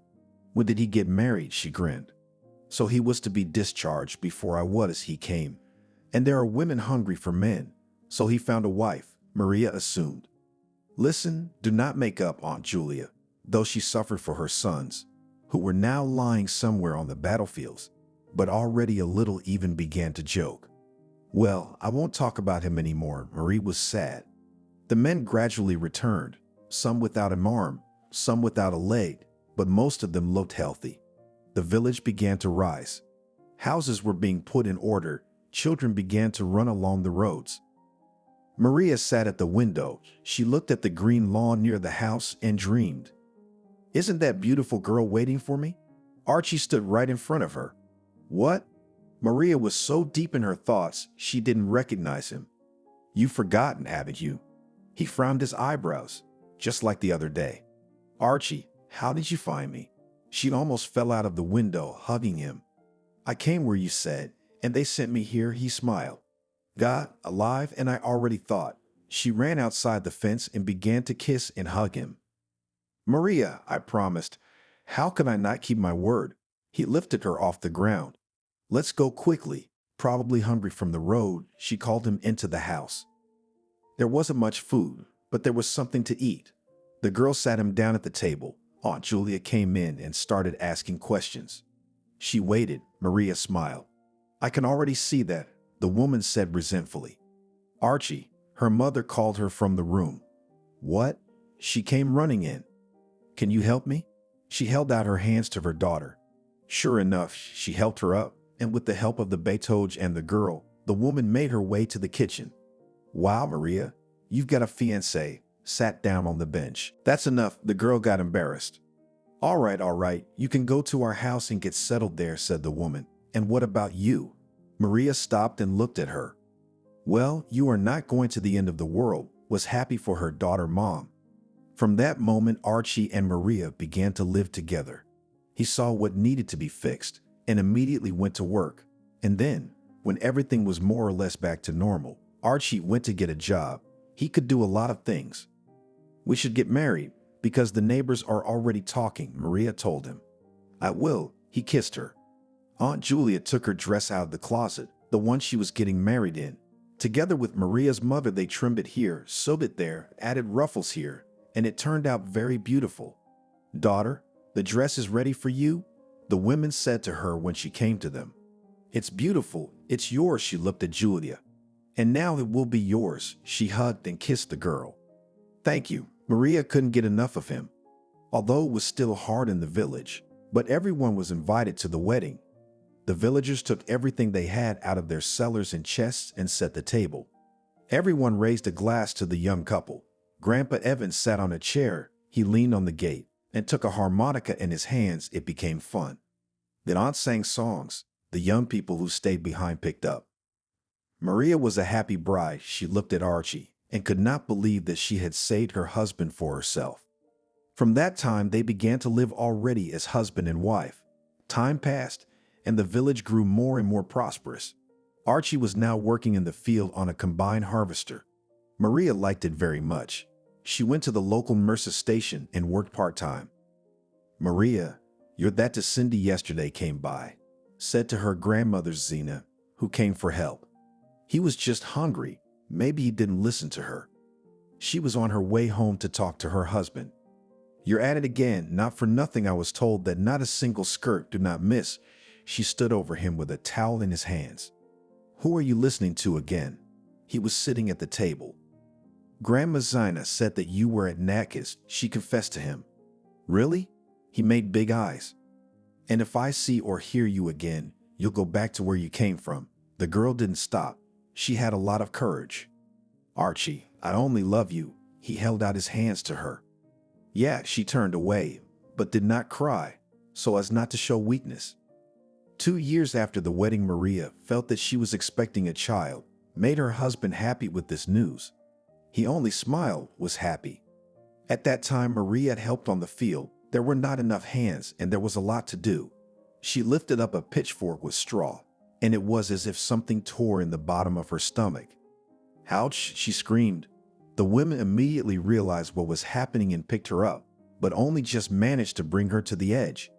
When did he get married? She grinned. So he was to be discharged before I was. He came. And there are women hungry for men. So he found a wife, Maria assumed. Listen, do not make up, Aunt Julia, though she suffered for her sons, who were now lying somewhere on the battlefields, but already a little even began to joke. Well, I won't talk about him anymore. Marie was sad. The men gradually returned, some without an arm, some without a leg, but most of them looked healthy. The village began to rise. Houses were being put in order. Children began to run along the roads. Maria sat at the window. She looked at the green lawn near the house and dreamed. Isn't that beautiful girl waiting for me? Archie stood right in front of her. What? Maria was so deep in her thoughts, she didn't recognize him. You've forgotten, haven't you? He frowned his eyebrows, just like the other day. Archie, how did you find me? She almost fell out of the window, hugging him. I came where you said, and they sent me here, he smiled. God, alive, and I already thought. She ran outside the fence and began to kiss and hug him. Maria, I promised. How could I not keep my word? He lifted her off the ground. Let's go quickly. Probably hungry from the road, she called him into the house. There wasn't much food, but there was something to eat. The girl sat him down at the table. Aunt Julia came in and started asking questions. She waited. Maria smiled. I can already see that, the woman said resentfully. Archie, her mother called her from the room. What? She came running in. Can you help me? She held out her hands to her daughter. Sure enough, she helped her up, and with the help of the Beethoven and the girl, the woman made her way to the kitchen. Wow, Maria, you've got a fiancé, sat down on the bench. That's enough, the girl got embarrassed. All right, you can go to our house and get settled there, said the woman. And what about you? Maria stopped and looked at her. Well, you are not going to the end of the world, was happy for her daughter Mom. From that moment, Archie and Maria began to live together. He saw what needed to be fixed and immediately went to work. And then, when everything was more or less back to normal, Archie went to get a job. He could do a lot of things. We should get married because the neighbors are already talking, Maria told him. I will, he kissed her. Aunt Julia took her dress out of the closet, the one she was getting married in. Together with Maria's mother, they trimmed it here, sewed it there, added ruffles here, and it turned out very beautiful. Daughter, the dress is ready for you, the women said to her when she came to them. It's beautiful, it's yours, she looked at Julia. And now it will be yours, she hugged and kissed the girl. Thank you, Maria couldn't get enough of him. Although it was still hard in the village, but everyone was invited to the wedding. The villagers took everything they had out of their cellars and chests and set the table. Everyone raised a glass to the young couple. Grandpa Evans sat on a chair. He leaned on the gate. and took a harmonica in his hands. It became fun. Then Aunt sang songs. The young people who stayed behind picked up. Maria was a happy bride. She looked at Archie and could not believe that she had saved her husband for herself. From that time, they began to live already as husband and wife. Time passed, and the village grew more and more prosperous. Archie was now working in the field on a combine harvester. Maria liked it very much. She went to the local Mercer station and worked part-time. Maria, you're that to Cindy yesterday came by, said to her grandmother Zena, who came for help. He was just hungry. Maybe he didn't listen to her. She was on her way home to talk to her husband. You're at it again. Not for nothing I was told that not a single skirt do not miss. She stood over him with a towel in his hands. Who are you listening to again? He was sitting at the table. Grandma Zina said that you were at Natchez. She confessed to him. Really? He made big eyes. And if I see or hear you again, you'll go back to where you came from. The girl didn't stop. She had a lot of courage. Archie, I only love you. He held out his hands to her. Yeah, she turned away, but did not cry, so as not to show weakness. 2 years after the wedding, Maria felt that she was expecting a child, made her husband happy with this news. He only smiled, was happy. At that time, Maria had helped on the field. There were not enough hands, and there was a lot to do. She lifted up a pitchfork with straw, and it was as if something tore in the bottom of her stomach. Ouch, she screamed. The women immediately realized what was happening and picked her up, but only just managed to bring her to the edge.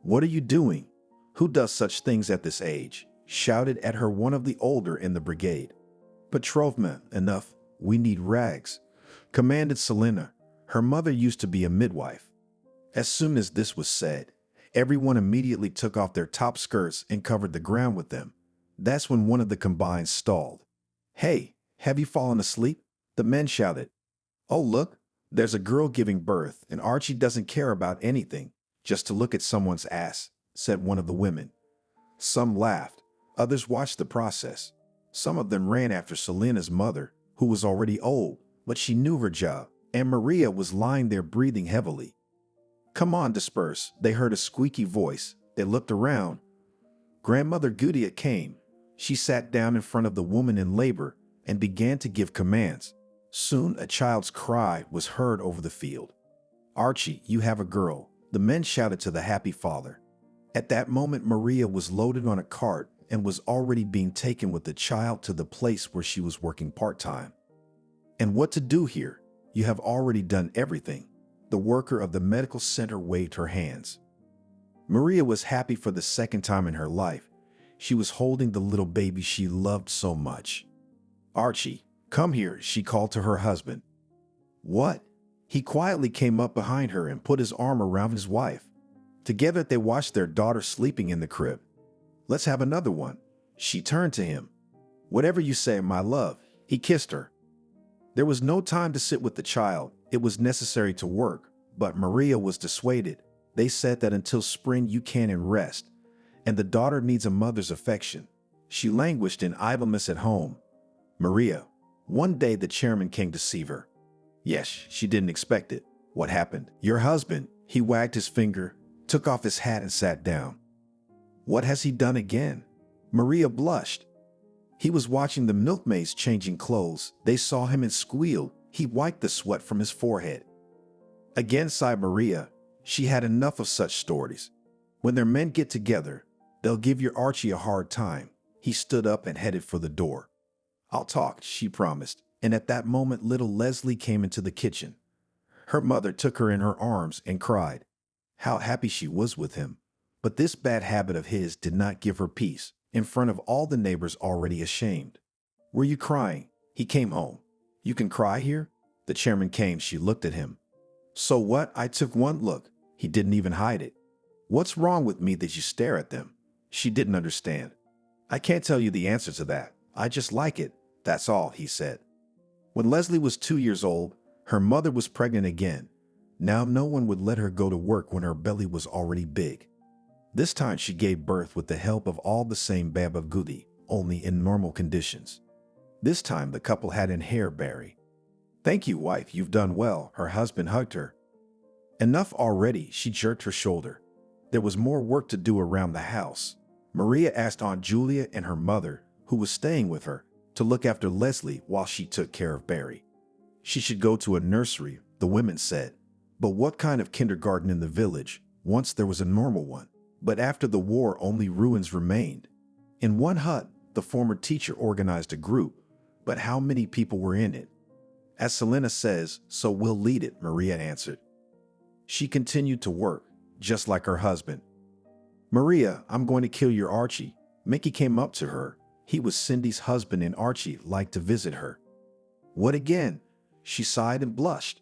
What are you doing? Who does such things at this age? Shouted at her one of the older in the brigade. Petrovna, enough, we need rags, commanded Selena. Her mother used to be a midwife. As soon as this was said, everyone immediately took off their top skirts and covered the ground with them. That's when one of the combines stalled. Hey, have you fallen asleep? The men shouted. Oh, look, there's a girl giving birth, and Archie doesn't care about anything, just to look at someone's ass, said one of the women. Some laughed. Others watched the process. Some of them ran after Selena's mother, who was already old, but she knew her job, and Maria was lying there breathing heavily. Come on, disperse. They heard a squeaky voice. They looked around. Grandmother Gudia came. She sat down in front of the woman in labor and began to give commands. Soon a child's cry was heard over the field. Archie, you have a girl, the men shouted to the happy father. At that moment, Maria was loaded on a cart and was already being taken with the child to the place where she was working part-time. And what to do here? You have already done everything. The worker of the medical center waved her hands. Maria was happy for the second time in her life. She was holding the little baby she loved so much. Archie, come here, she called to her husband. What? He quietly came up behind her and put his arm around his wife. Together they watched their daughter sleeping in the crib. Let's have another one. She turned to him. Whatever you say, my love. He kissed her. There was no time to sit with the child. It was necessary to work, but Maria was dissuaded. They said that until spring you can and rest, and the daughter needs a mother's affection. She languished in idleness at home. Maria, one day the chairman came to see her. Yes, she didn't expect it. What happened? Your husband. He wagged his finger, took off his hat and sat down. What has he done again? Maria blushed. He was watching the milkmaids changing clothes. They saw him and squealed. He wiped the sweat from his forehead. Again sighed Maria. She had enough of such stories. When their men get together, they'll give your Archie a hard time. He stood up and headed for the door. I'll talk, she promised, and at that moment little Leslie came into the kitchen. Her mother took her in her arms and cried. How happy she was with him. But this bad habit of his did not give her peace, in front of all the neighbors already ashamed. Were you crying? He came home. You can cry here? The chairman came. She looked at him. So what? I took one look. He didn't even hide it. What's wrong with me that you stare at them? She didn't understand. I can't tell you the answer to that. I just like it. That's all, he said. When Leslie was 2 years old, her mother was pregnant again. Now no one would let her go to work when her belly was already big. This time she gave birth with the help of all the same Baba Goody, only in normal conditions. This time the couple had an hairberry. Thank you, wife, you've done well, her husband hugged her. Enough already, she jerked her shoulder. There was more work to do around the house. Maria asked Aunt Julia and her mother, who was staying with her, to look after Leslie while she took care of Barry. She should go to a nursery, the women said. But what kind of kindergarten in the village? Once there was a normal one, but after the war only ruins remained. In one hut, the former teacher organized a group, but how many people were in it? As Selena says, so we'll lead it, Maria answered. She continued to work, just like her husband. Maria, I'm going to kill your Archie. Mickey came up to her. He was Cindy's husband and Archie liked to visit her. What again? She sighed and blushed.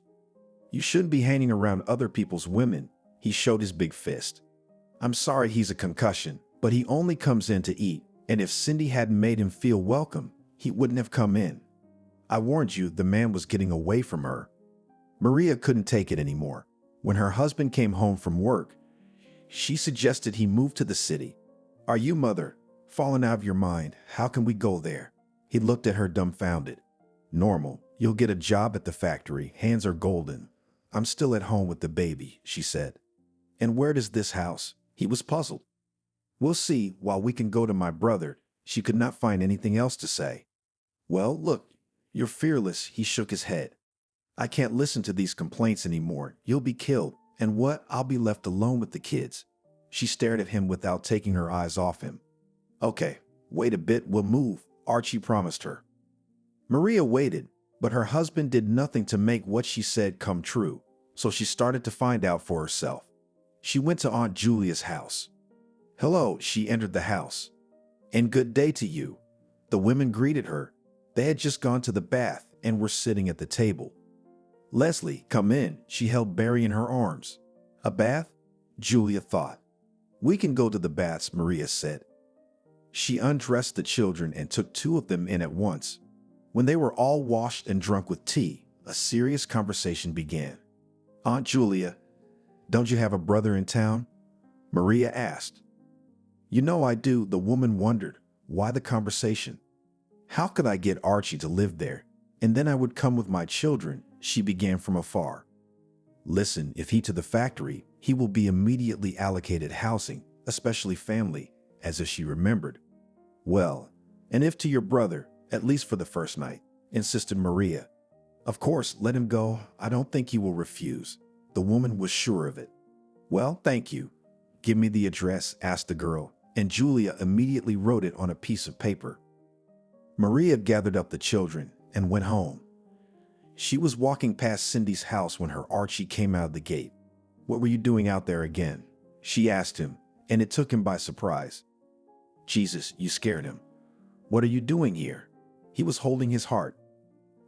You shouldn't be hanging around other people's women. He showed his big fist. I'm sorry he's a concussion, but he only comes in to eat, and if Cindy hadn't made him feel welcome, he wouldn't have come in. I warned you the man was getting away from her. Maria couldn't take it anymore. When her husband came home from work, she suggested he move to the city. Are you, mother, fallen out of your mind? How can we go there? He looked at her dumbfounded. Normal. You'll get a job at the factory. Hands are golden. I'm still at home with the baby, she said. And where does this house? He was puzzled. We'll see. While we can go to my brother. She could not find anything else to say. Well, look, you're fearless. He shook his head. I can't listen to these complaints anymore. You'll be killed. And what? I'll be left alone with the kids. She stared at him without taking her eyes off him. Okay, wait a bit. We'll move, Archie promised her. Maria waited, but her husband did nothing to make what she said come true, so she started to find out for herself. She went to Aunt Julia's house. Hello, she entered the house. And good day to you. The women greeted her. They had just gone to the bath and were sitting at the table. Leslie, come in. She held Barry in her arms. A bath? Julia thought. We can go to the baths, Maria said. She undressed the children and took 2 of them in at once. When they were all washed and drunk with tea, a serious conversation began. Aunt Julia, don't you have a brother in town? Maria asked. You know I do, the woman wondered. Why the conversation? How could I get Archie to live there? And then I would come with my children, she began from afar. Listen, if he to the factory, he will be immediately allocated housing, especially family, as if she remembered. Well, and if to your brother, at least for the first night, insisted Maria. Of course, let him go. I don't think he will refuse. The woman was sure of it. Well, thank you. Give me the address, asked the girl, and Julia immediately wrote it on a piece of paper. Maria gathered up the children and went home. She was walking past Cindy's house when her Archie came out of the gate. What were you doing out there again? She asked him, and it took him by surprise. Jesus, you scared him. What are you doing here? He was holding his heart.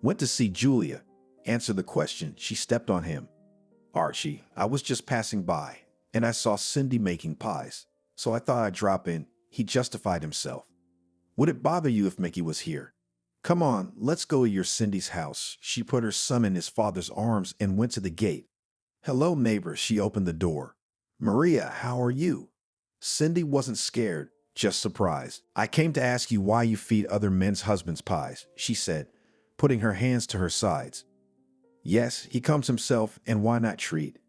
Went to see Julia. Answer the question. She stepped on him. Archie, I was just passing by, and I saw Cindy making pies, so I thought I'd drop in. He justified himself. Would it bother you if Mickey was here? Come on, let's go to your Cindy's house. She put her son in his father's arms and went to the gate. Hello, neighbor. She opened the door. Maria, how are you? Cindy wasn't scared, just surprised. I came to ask you why you feed other men's husbands pies, she said, putting her hands to her sides. Yes, he comes himself, and why not treat?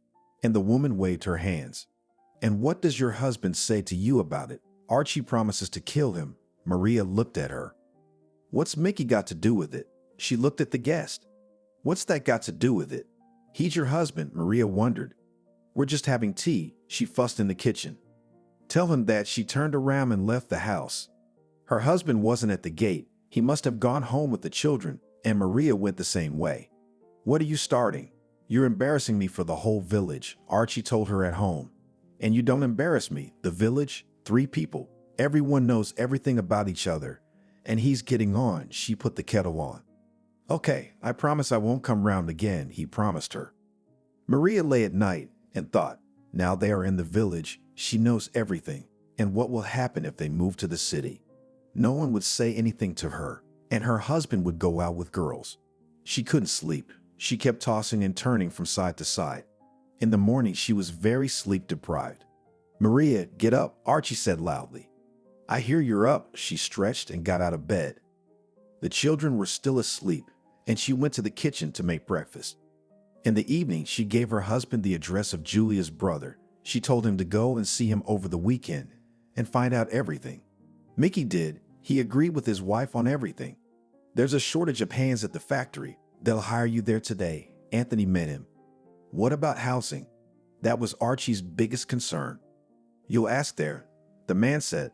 And the woman waved her hands. And what does your husband say to you about it? Archie promises to kill him. Maria looked at her. What's Mickey got to do with it? She looked at the guest. What's that got to do with it? He's your husband, Maria wondered. We're just having tea, she fussed in the kitchen. Tell him that. She turned around and left the house. Her husband wasn't at the gate. He must have gone home with the children, and Maria went the same way. What are you starting? You're embarrassing me for the whole village, Archie told her at home. And you don't embarrass me. The village, 3 people. Everyone knows everything about each other. And he's getting on. She put the kettle on. Okay, I promise I won't come round again, he promised her. Maria lay at night and thought, now they are in the village, she knows everything. And what will happen if they move to the city? No one would say anything to her, and her husband would go out with girls. She couldn't sleep. She kept tossing and turning from side to side. In the morning, she was very sleep deprived. Maria, get up, Archie said loudly. I hear you're up. She stretched and got out of bed. The children were still asleep, and she went to the kitchen to make breakfast. In the evening, she gave her husband the address of Julia's brother. She told him to go and see him over the weekend and find out everything. Mickey did. He agreed with his wife on everything. There's a shortage of hands at the factory. They'll hire you there today. Anthony met him. What about housing? That was Archie's biggest concern. You'll ask there, the man said.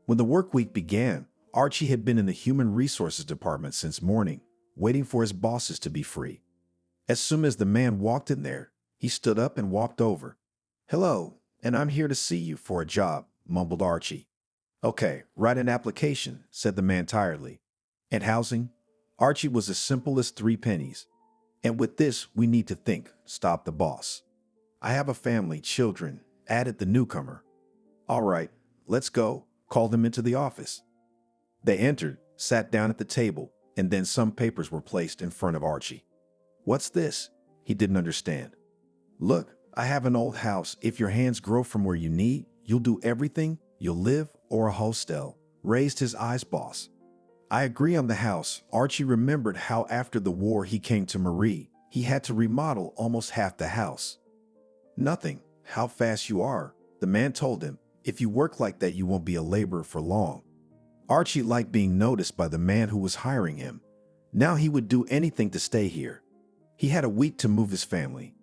When the work week began, Archie had been in the human resources department since morning, waiting for his bosses to be free. As soon as the man walked in there, he stood up and walked over. Hello, and I'm here to see you for a job, mumbled Archie. Okay, write an application, said the man tiredly. And housing? Archie was as simple as 3 pennies. And with this, we need to think, stopped the boss. I have a family, children, added the newcomer. All right, let's go, called them into the office. They entered, sat down at the table, and then some papers were placed in front of Archie. What's this? He didn't understand. Look, I have an old house. If your hands grow from where you need, you'll do everything. You'll live or a hostel, raised his eyes boss. I agree on the house. Archie remembered how after the war he came to Marie. He had to remodel almost half the house. Nothing. How fast you are, the man told him. If you work like that, you won't be a laborer for long. Archie liked being noticed by the man who was hiring him. Now he would do anything to stay here. He had a week to move his family.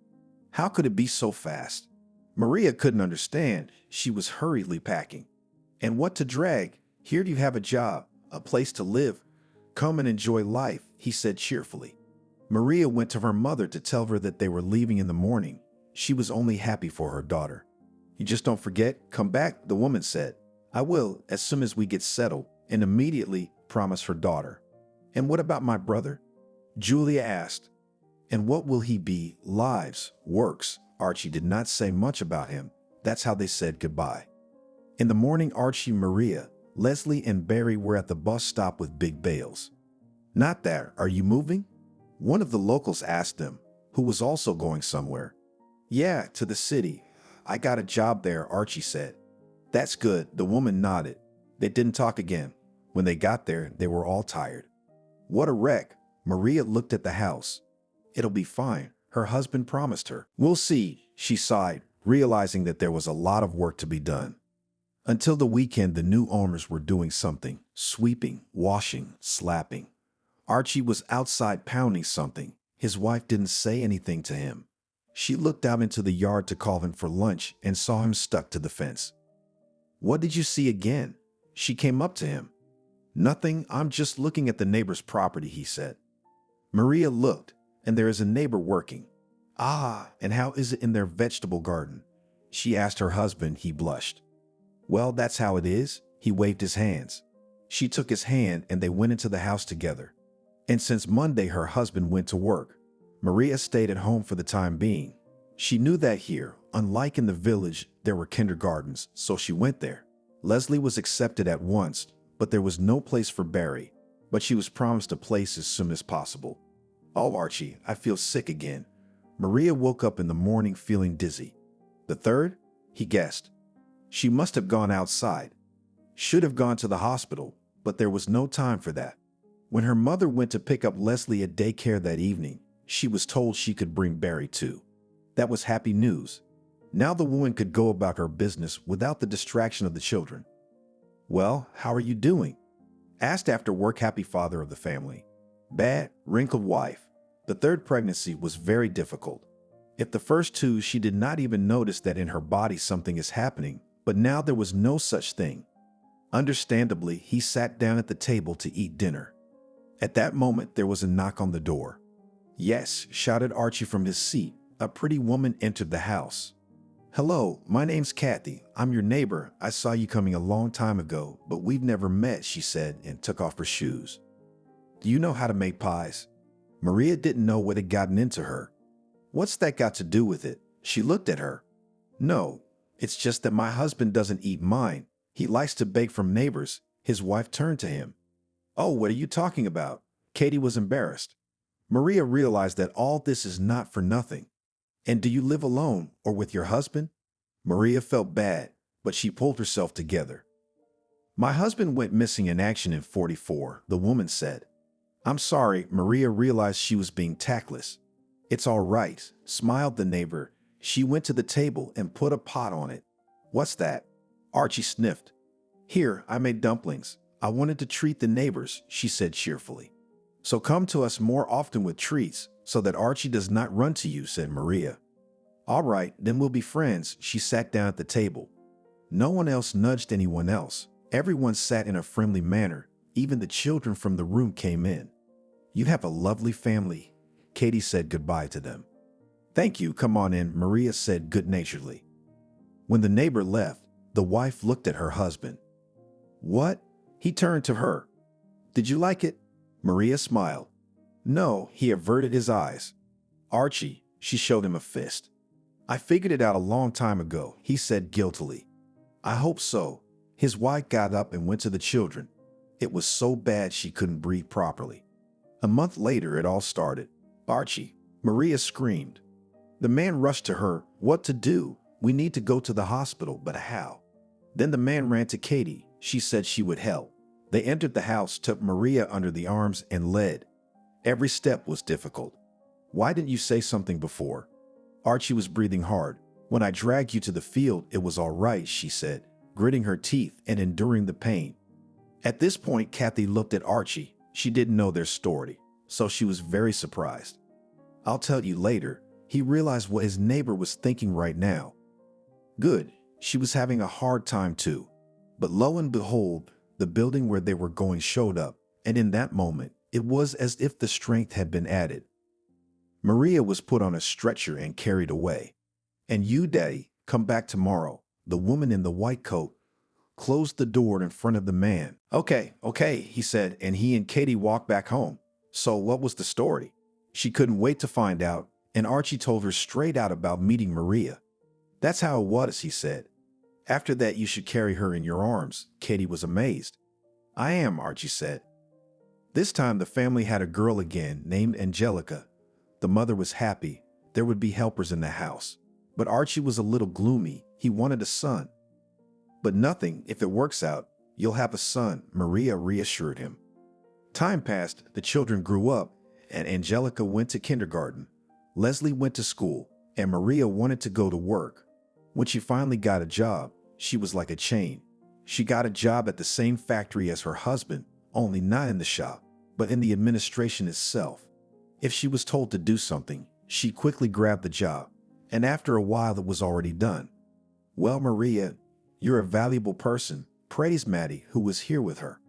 How could it be so fast? Maria couldn't understand. She was hurriedly packing. And what to drag? Here you have a job, a place to live. Come and enjoy life, he said cheerfully. Maria went to her mother to tell her that they were leaving in the morning. She was only happy for her daughter. You just don't forget, come back, the woman said. I will, as soon as we get settled, and immediately promised her daughter. And what about my brother? Julia asked. And what will he be? Lives, works. Archie did not say much about him. That's how they said goodbye. In the morning, Archie, Maria, Leslie, and Barry were at the bus stop with big bales. Not there. Are you moving? One of the locals asked them, who was also going somewhere. Yeah, to the city. I got a job there, Archie said. That's good, the woman nodded. They didn't talk again. When they got there, they were all tired. What a wreck. Maria looked at the house. It'll be fine, her husband promised her. We'll see, she sighed, realizing that there was a lot of work to be done. Until the weekend, the new owners were doing something, sweeping, washing, slapping. Archie was outside pounding something. His wife didn't say anything to him. She looked out into the yard to call him for lunch and saw him stuck to the fence. What did you see again? She came up to him. Nothing, I'm just looking at the neighbor's property, he said. Maria looked, and there is a neighbor working. Ah, and how is it in their vegetable garden? She asked her husband. He blushed. Well, that's how it is. He waved his hands. She took his hand and they went into the house together. And since Monday, her husband went to work. Maria stayed at home for the time being. She knew that here, unlike in the village, there were kindergartens, so she went there. Leslie was accepted at once, but there was no place for Barry. But she was promised a place as soon as possible. Oh, Archie, I feel sick again. Maria woke up in the morning feeling dizzy. The third? He guessed. She must have gone outside. Should have gone to the hospital, but there was no time for that. When her mother went to pick up Leslie at daycare that evening, she was told she could bring Barry too. That was happy news. Now the woman could go about her business without the distraction of the children. Well, how are you doing? Asked after work happy father of the family. Bad, wrinkled wife. The third pregnancy was very difficult. If the first two, she did not even notice that in her body something is happening, but now there was no such thing. Understandably, he sat down at the table to eat dinner. At that moment, there was a knock on the door. Yes, shouted Archie from his seat. A pretty woman entered the house. Hello, my name's Kathy. I'm your neighbor. I saw you coming a long time ago, but we've never met, she said and took off her shoes. Do you know how to make pies? Maria didn't know what had gotten into her. What's that got to do with it? She looked at her. No, it's just that my husband doesn't eat mine. He likes to bake from neighbors. His wife turned to him. Oh, what are you talking about? Katie was embarrassed. Maria realized that all this is not for nothing. And do you live alone or with your husband? Maria felt bad, but she pulled herself together. My husband went missing in action in '44, the woman said. I'm sorry, Maria realized she was being tactless. "It's all right," smiled the neighbor. She went to the table and put a pot on it. "What's that?" Archie sniffed. "Here, I made dumplings. I wanted to treat the neighbors," she said cheerfully. "So come to us more often with treats so that Archie does not run to you," said Maria. "All right, then we'll be friends." She sat down at the table. No one else nudged anyone else. Everyone sat in a friendly manner. Even the children from the room came in. "You have a lovely family." Katie said goodbye to them. "Thank you, come on in," Maria said good-naturedly. When the neighbor left, the wife looked at her husband. "What?" He turned to her. "Did you like it?" Maria smiled. "No," he averted his eyes. "Archie," she showed him a fist. "I figured it out a long time ago," he said guiltily. "I hope so." His wife got up and went to the children. It was so bad she couldn't breathe properly. A month later, it all started. "Archie," Maria screamed. The man rushed to her. "What to do? We need to go to the hospital, but how?" Then the man ran to Katie. She said she would help. They entered the house, took Maria under the arms, and led. Every step was difficult. "Why didn't you say something before?" Archie was breathing hard. "When I dragged you to the field, it was all right," she said, gritting her teeth and enduring the pain. At this point, Kathy looked at Archie. She didn't know their story, so she was very surprised. "I'll tell you later." He realized what his neighbor was thinking right now. Good. She was having a hard time too. But lo and behold, the building where they were going showed up, and in that moment, it was as if the strength had been added. Maria was put on a stretcher and carried away. "And you, Daddy, come back tomorrow." The woman in the white coat closed the door in front of the man. Okay, he said, and he and Katie walked back home. So what was the story? She couldn't wait to find out, and Archie told her straight out about meeting Maria. "That's how it was," he said. "After that, you should carry her in your arms." Katie was amazed. "I am," Archie said. This time, the family had a girl again named Angelica. The mother was happy. There would be helpers in the house. But Archie was a little gloomy. He wanted a son. "But nothing, if it works out, you'll have a son," Maria reassured him. Time passed, the children grew up, and Angelica went to kindergarten. Leslie went to school, and Maria wanted to go to work. When she finally got a job, she was like a chain. She got a job at the same factory as her husband, only not in the shop, but in the administration itself. If she was told to do something, she quickly grabbed the job, and after a while it was already done. "Well, Maria, you're a valuable person," praised Maddie, who was here with her.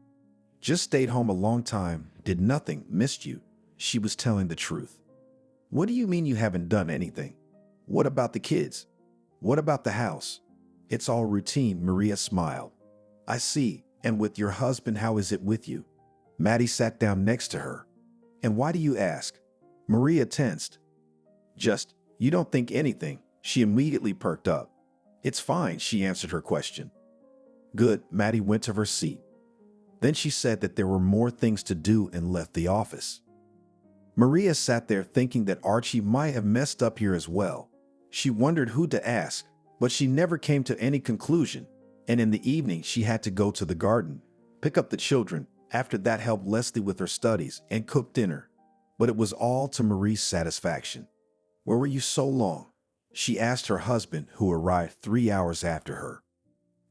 "Just stayed home a long time, did nothing, missed you." She was telling the truth. "What do you mean you haven't done anything? What about the kids? What about the house?" "It's all routine," Maria smiled. "I see. And with your husband, how is it with you?" Maddie sat down next to her. "And why do you ask?" Maria tensed. "Just, you don't think anything." She immediately perked up. "It's fine," she answered her question. "Good." Maddie went to her seat. Then she said that there were more things to do and left the office. Maria sat there thinking that Archie might have messed up here as well. She wondered who to ask, but she never came to any conclusion. And in the evening, she had to go to the garden, pick up the children. After that, help Leslie with her studies and cook dinner. But it was all to Marie's satisfaction. "Where were you so long?" she asked her husband, who arrived 3 hours after her.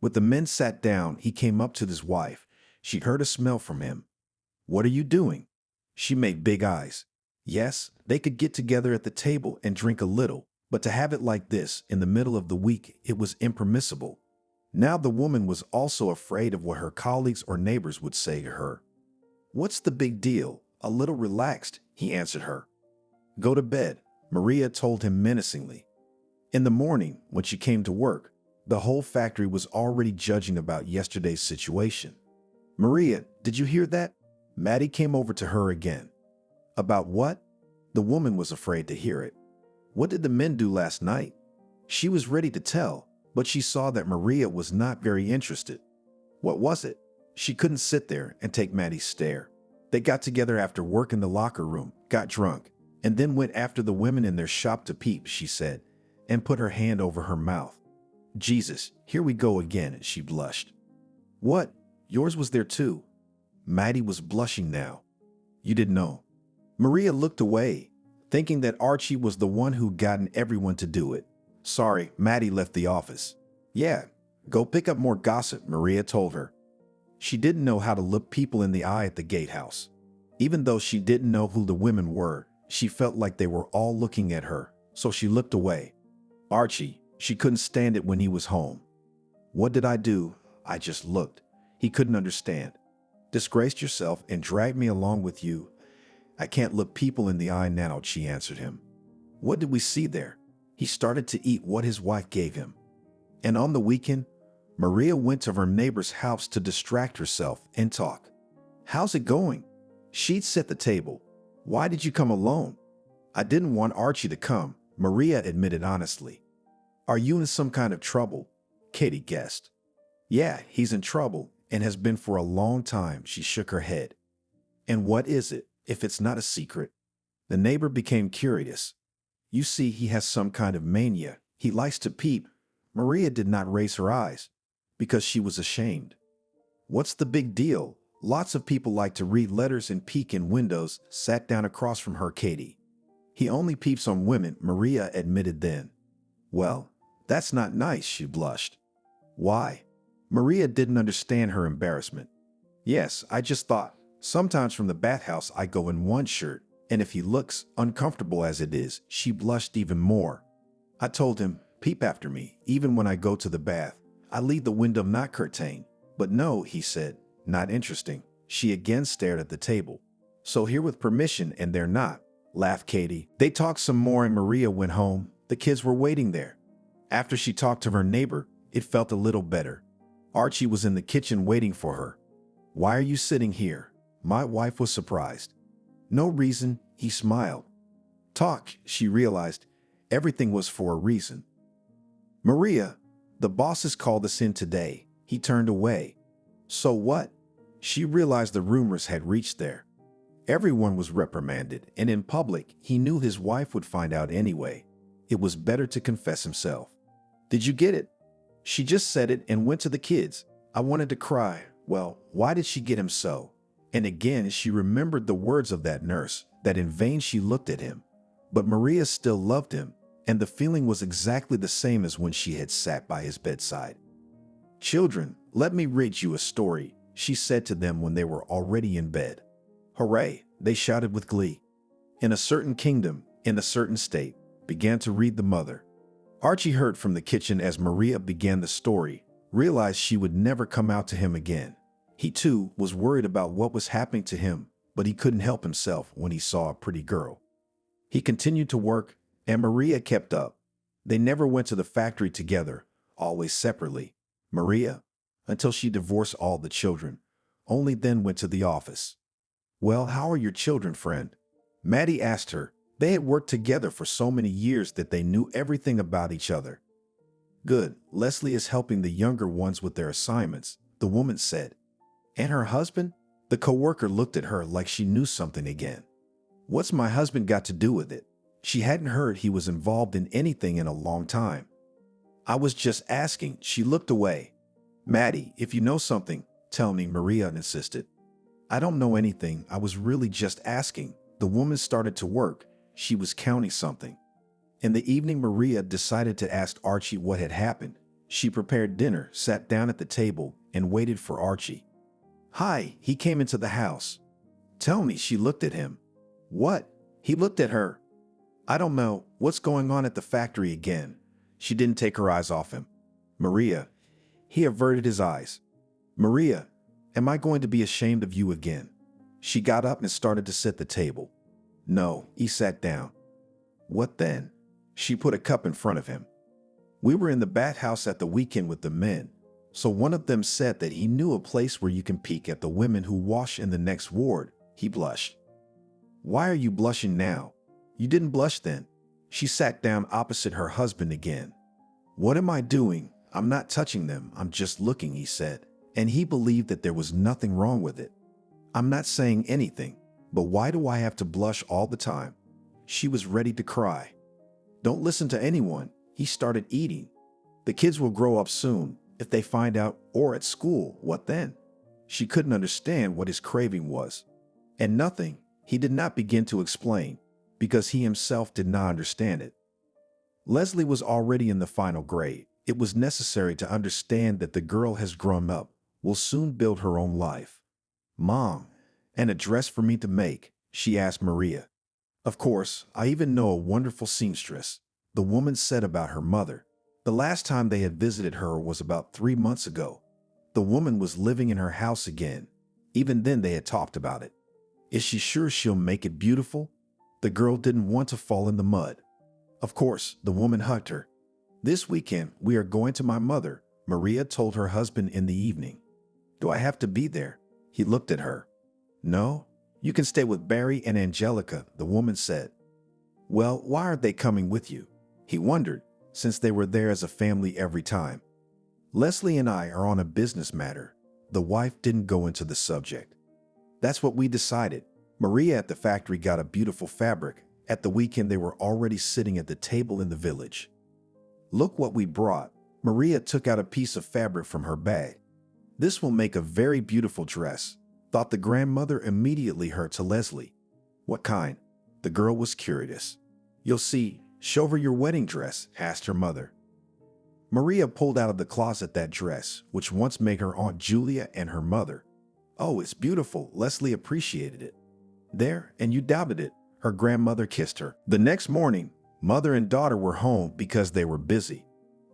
When the men sat down, he came up to his wife. She heard a smell from him. "What are you doing?" She made big eyes. Yes, they could get together at the table and drink a little, but to have it like this in the middle of the week, it was impermissible. Now the woman was also afraid of what her colleagues or neighbors would say to her. "What's the big deal? A little relaxed," he answered her. "Go to bed," Maria told him menacingly. In the morning, when she came to work, the whole factory was already judging about yesterday's situation. "Maria, did you hear that?" Maddie came over to her again. "About what?" The woman was afraid to hear it. "What did the men do last night?" She was ready to tell, but she saw that Maria was not very interested. "What was it?" She couldn't sit there and take Maddie's stare. "They got together after work in the locker room, got drunk, and then went after the women in their shop to peep," she said, and put her hand over her mouth. "Jesus, here we go again," she blushed. "What? Yours was there too?" Maddie was blushing now. "You didn't know." Maria looked away. thinking that Archie was the one who'd gotten everyone to do it. Sorry, Maddie left the office. Yeah, go pick up more gossip, Maria told her. She didn't know how to look people in the eye at the gatehouse. Even though she didn't know who the women were, she felt like they were all looking at her, so she looked away. Archie, she couldn't stand it when he was home. What did I do? I just looked. He couldn't understand. Disgraced yourself and dragged me along with you. I can't look people in the eye now, she answered him. What did we see there? He started to eat what his wife gave him. And on the weekend, Maria went to her neighbor's house to distract herself and talk. How's it going? She'd set the table. Why did you come alone? I didn't want Archie to come, Maria admitted honestly. Are you in some kind of trouble? Katie guessed. Yeah, he's in trouble and has been for a long time, she shook her head. And what is it, if it's not a secret? The neighbor became curious. You see, he has some kind of mania. He likes to peep. Maria did not raise her eyes because she was ashamed. What's the big deal? Lots of people like to read letters and peek in windows, sat down across from her Katie. He only peeps on women, Maria admitted then. Well, that's not nice, she blushed. Why? Maria didn't understand her embarrassment. Yes, I just thought, sometimes from the bathhouse I go in one shirt, and if he looks uncomfortable as it is, she blushed even more. I told him, peep after me, even when I go to the bath. I leave the window not curtained. But no, he said, not interesting. She again stared at the table. So here with permission and they're not, laughed Katie. They talked some more and Maria went home. The kids were waiting there. After she talked to her neighbor, it felt a little better. Archie was in the kitchen waiting for her. Why are you sitting here? My wife was surprised. No reason, he smiled. Talk, she realized. Everything was for a reason. Maria, the bosses called us in today. He turned away. So what? She realized the rumors had reached there. Everyone was reprimanded, and in public, he knew his wife would find out anyway. It was better to confess himself. Did you get it? She just said it and went to the kids. I wanted to cry. Well, why did she get him so? And again, she remembered the words of that nurse, that in vain she looked at him. But Maria still loved him, and the feeling was exactly the same as when she had sat by his bedside. Children, let me read you a story, she said to them when they were already in bed. Hooray, they shouted with glee. In a certain kingdom, in a certain state, began to read the mother. Archie heard from the kitchen as Maria began the story, realized she would never come out to him again. He too was worried about what was happening to him, but he couldn't help himself when he saw a pretty girl. He continued to work, and Maria kept up. They never went to the factory together, always separately. Maria, until she divorced all the children, only then went to the office. Well, how are your children, friend? Maddie asked her. They had worked together for so many years that they knew everything about each other. Good, Leslie is helping the younger ones with their assignments, the woman said. And her husband? The coworker looked at her like she knew something again. What's my husband got to do with it? She hadn't heard he was involved in anything in a long time. I was just asking. She looked away. Maddie, if you know something, tell me, Maria insisted. I don't know anything. I was really just asking. The woman started to work. She was counting something. In the evening, Maria decided to ask Archie what had happened. She prepared dinner, sat down at the table, and waited for Archie. Hi, he came into the house. Tell me, she looked at him. What? He looked at her. I don't know. What's going on at the factory again? She didn't take her eyes off him. Maria. He averted his eyes. Maria, am I going to be ashamed of you again? She got up and started to set the table. No, he sat down. What then? She put a cup in front of him. We were in the bathhouse at the weekend with the men, so one of them said that he knew a place where you can peek at the women who wash in the next ward. He blushed. Why are you blushing now? You didn't blush then. She sat down opposite her husband again. What am I doing? I'm not touching them. I'm just looking, he said, and he believed that there was nothing wrong with it. I'm not saying anything, but why do I have to blush all the time? She was ready to cry. Don't listen to anyone. He started eating. The kids will grow up soon. If they find out, or at school, what then? She couldn't understand what his craving was. And nothing. He did not begin to explain, because he himself did not understand it. Leslie was already in the final grade. It was necessary to understand that the girl has grown up, will soon build her own life. "Mom, an address for me to make?" she asked Maria. "Of course, I even know a wonderful seamstress," the woman said about her mother. The last time they had visited her was about 3 months ago. The woman was living in her house again. Even then they had talked about it. "Is she sure she'll make it beautiful?" The girl didn't want to fall in the mud. Of course, the woman hugged her. "This weekend, we are going to my mother," Maria told her husband in the evening. "Do I have to be there?" He looked at her. "No, you can stay with Barry and Angelica," the woman said. "Well, why aren't they coming with you?" He wondered, since they were there as a family every time. "Leslie and I are on a business matter." The wife didn't go into the subject. "That's what we decided." Maria at the factory got a beautiful fabric. At the weekend, they were already sitting at the table in the village. "Look what we brought." Maria took out a piece of fabric from her bag. "This will make a very beautiful dress," thought the grandmother, immediately heard to Leslie. "What kind?" The girl was curious. "You'll see. Show her your wedding dress," asked her mother. Maria pulled out of the closet that dress, which once made her Aunt Julia and her mother. "Oh, it's beautiful." Leslie appreciated it. "There, and you doubted it." Her grandmother kissed her. The next morning, mother and daughter were home because they were busy.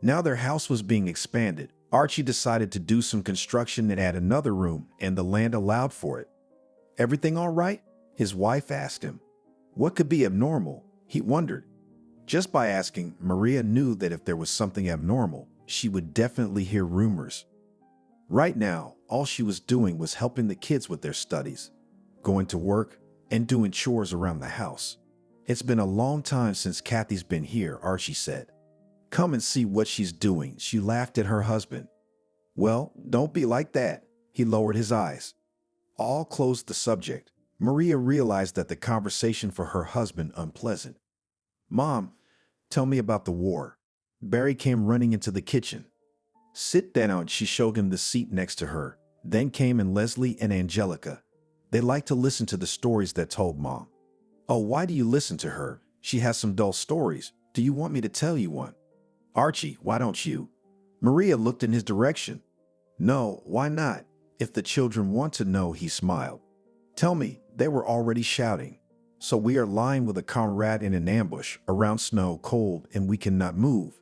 Now their house was being expanded. Archie decided to do some construction and add another room, and the land allowed for it. "Everything all right?" his wife asked him. What could be abnormal? He wondered. Just by asking, Maria knew that if there was something abnormal, she would definitely hear rumors. Right now, all she was doing was helping the kids with their studies, going to work, and doing chores around the house. "It's been a long time since Kathy's been here," Archie said. "Come and see what she's doing." She laughed at her husband. "Well, don't be like that." He lowered his eyes. All closed the subject. Maria realized that the conversation for her husband unpleasant. "Mom, tell me about the war." Barry came running into the kitchen. "Sit down." She showed him the seat next to her. Then came in Leslie and Angelica. They liked to listen to the stories that told Mom. "Oh, why do you listen to her? She has some dull stories. Do you want me to tell you one?" "Archie, why don't you?" Maria looked in his direction. "No, why not? If the children want to know," he smiled. "Tell me." They were already shouting. "So we are lying with a comrade in an ambush, around snow, cold, and we cannot move.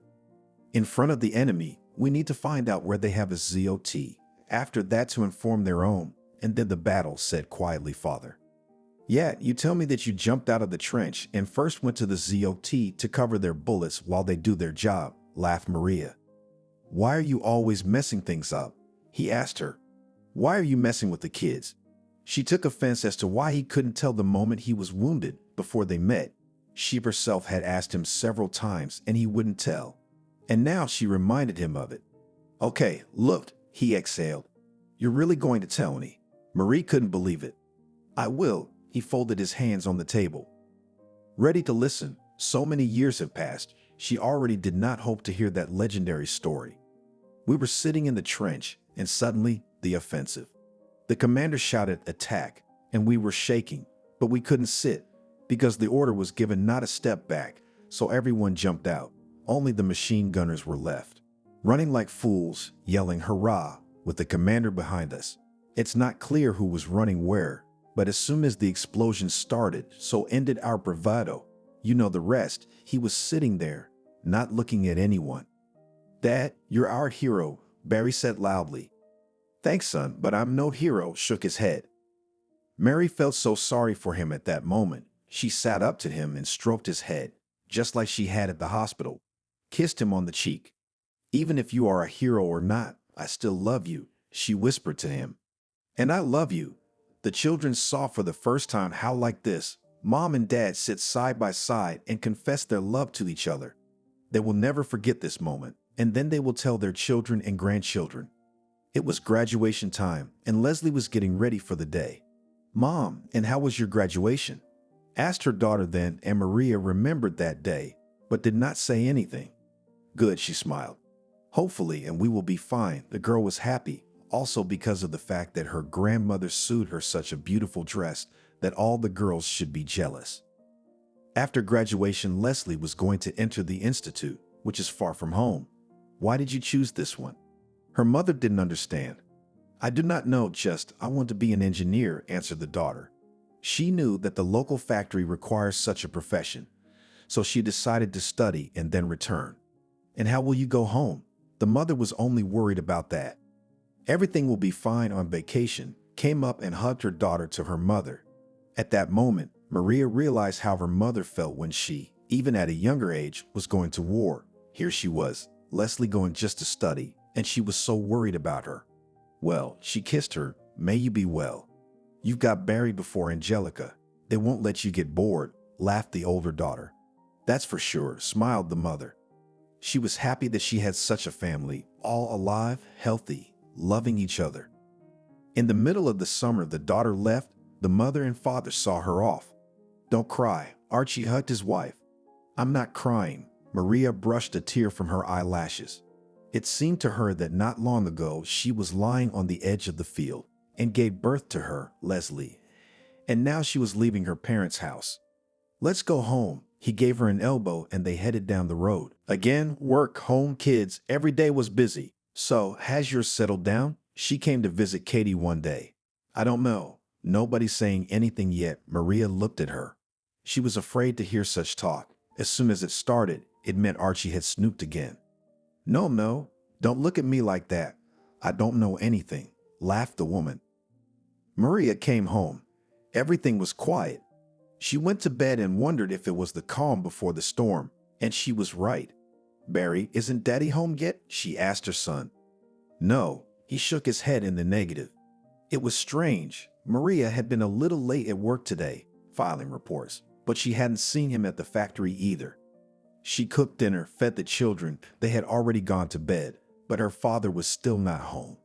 In front of the enemy, we need to find out where they have a ZOT. After that to inform their own, and then the battle," said quietly Father. "Yeah, you tell me that you jumped out of the trench and first went to the ZOT to cover their bullets while they do their job," laughed Maria. "Why are you always messing things up?" he asked her. "Why are you messing with the kids?" She took offense as to why he couldn't tell the moment he was wounded before they met. She herself had asked him several times and he wouldn't tell. And now she reminded him of it. "Okay, look," he exhaled. "You're really going to tell me?" Marie couldn't believe it. "I will." He folded his hands on the table. Ready to listen. So many years have passed. She already did not hope to hear that legendary story. "We were sitting in the trench, and suddenly, the offensive. The commander shouted, 'Attack,' and we were shaking, but we couldn't sit, because the order was given not a step back, so everyone jumped out. Only the machine gunners were left, running like fools, yelling, 'Hurrah,' with the commander behind us. It's not clear who was running where, but as soon as the explosion started, so ended our bravado. You know the rest." He was sitting there, not looking at anyone. "Dad, you're our hero," Barry said loudly. "Thanks, son, but I'm no hero," shook his head. Mary felt so sorry for him at that moment. She sat up to him and stroked his head, just like she had at the hospital, kissed him on the cheek. "Even if you are a hero or not, I still love you," she whispered to him. "And I love you." The children saw for the first time how like this, Mom and Dad sit side by side and confess their love to each other. They will never forget this moment, and then they will tell their children and grandchildren. It was graduation time, and Leslie was getting ready for the day. "Mom, and how was your graduation?" asked her daughter then, and Maria remembered that day, but did not say anything. "Good," she smiled. "Hopefully, and we will be fine." The girl was happy, also because of the fact that her grandmother sewed her such a beautiful dress that all the girls should be jealous. After graduation, Leslie was going to enter the institute, which is far from home. Why did you choose this one? Her mother didn't understand. I do not know, just I want to be an engineer, answered the daughter. She knew that the local factory requires such a profession, so she decided to study and then return. And how will you go home? The mother was only worried about that. Everything will be fine on vacation, came up and hugged her daughter to her mother. At that moment, Maria realized how her mother felt when she, even at a younger age, was going to war. Here she was, Leslie going just to study, and she was so worried about her. Well, she kissed her. May you be well. You've got buried before, Angelica. They won't let you get bored, laughed the older daughter. That's for sure, smiled the mother. She was happy that she had such a family, all alive, healthy, loving each other. In the middle of the summer, the daughter left. The mother and father saw her off. Don't cry, Archie hugged his wife. I'm not crying. Maria brushed a tear from her eyelashes. It seemed to her that not long ago she was lying on the edge of the field and gave birth to her, Leslie. And now she was leaving her parents' house. Let's go home. He gave her an elbow and they headed down the road. Again, work, home, kids, every day was busy. So, has yours settled down? She came to visit Katie one day. I don't know. Nobody's saying anything yet. Maria looked at her. She was afraid to hear such talk. As soon as it started, it meant Archie had snooped again. No, don't look at me like that. I don't know anything, laughed the woman. Maria came home. Everything was quiet. She went to bed and wondered if it was the calm before the storm, and she was right. Barry, isn't Daddy home yet? She asked her son. No, he shook his head in the negative. It was strange. Maria had been a little late at work today, filing reports, but she hadn't seen him at the factory either. She cooked dinner, fed the children. They had already gone to bed, but her father was still not home.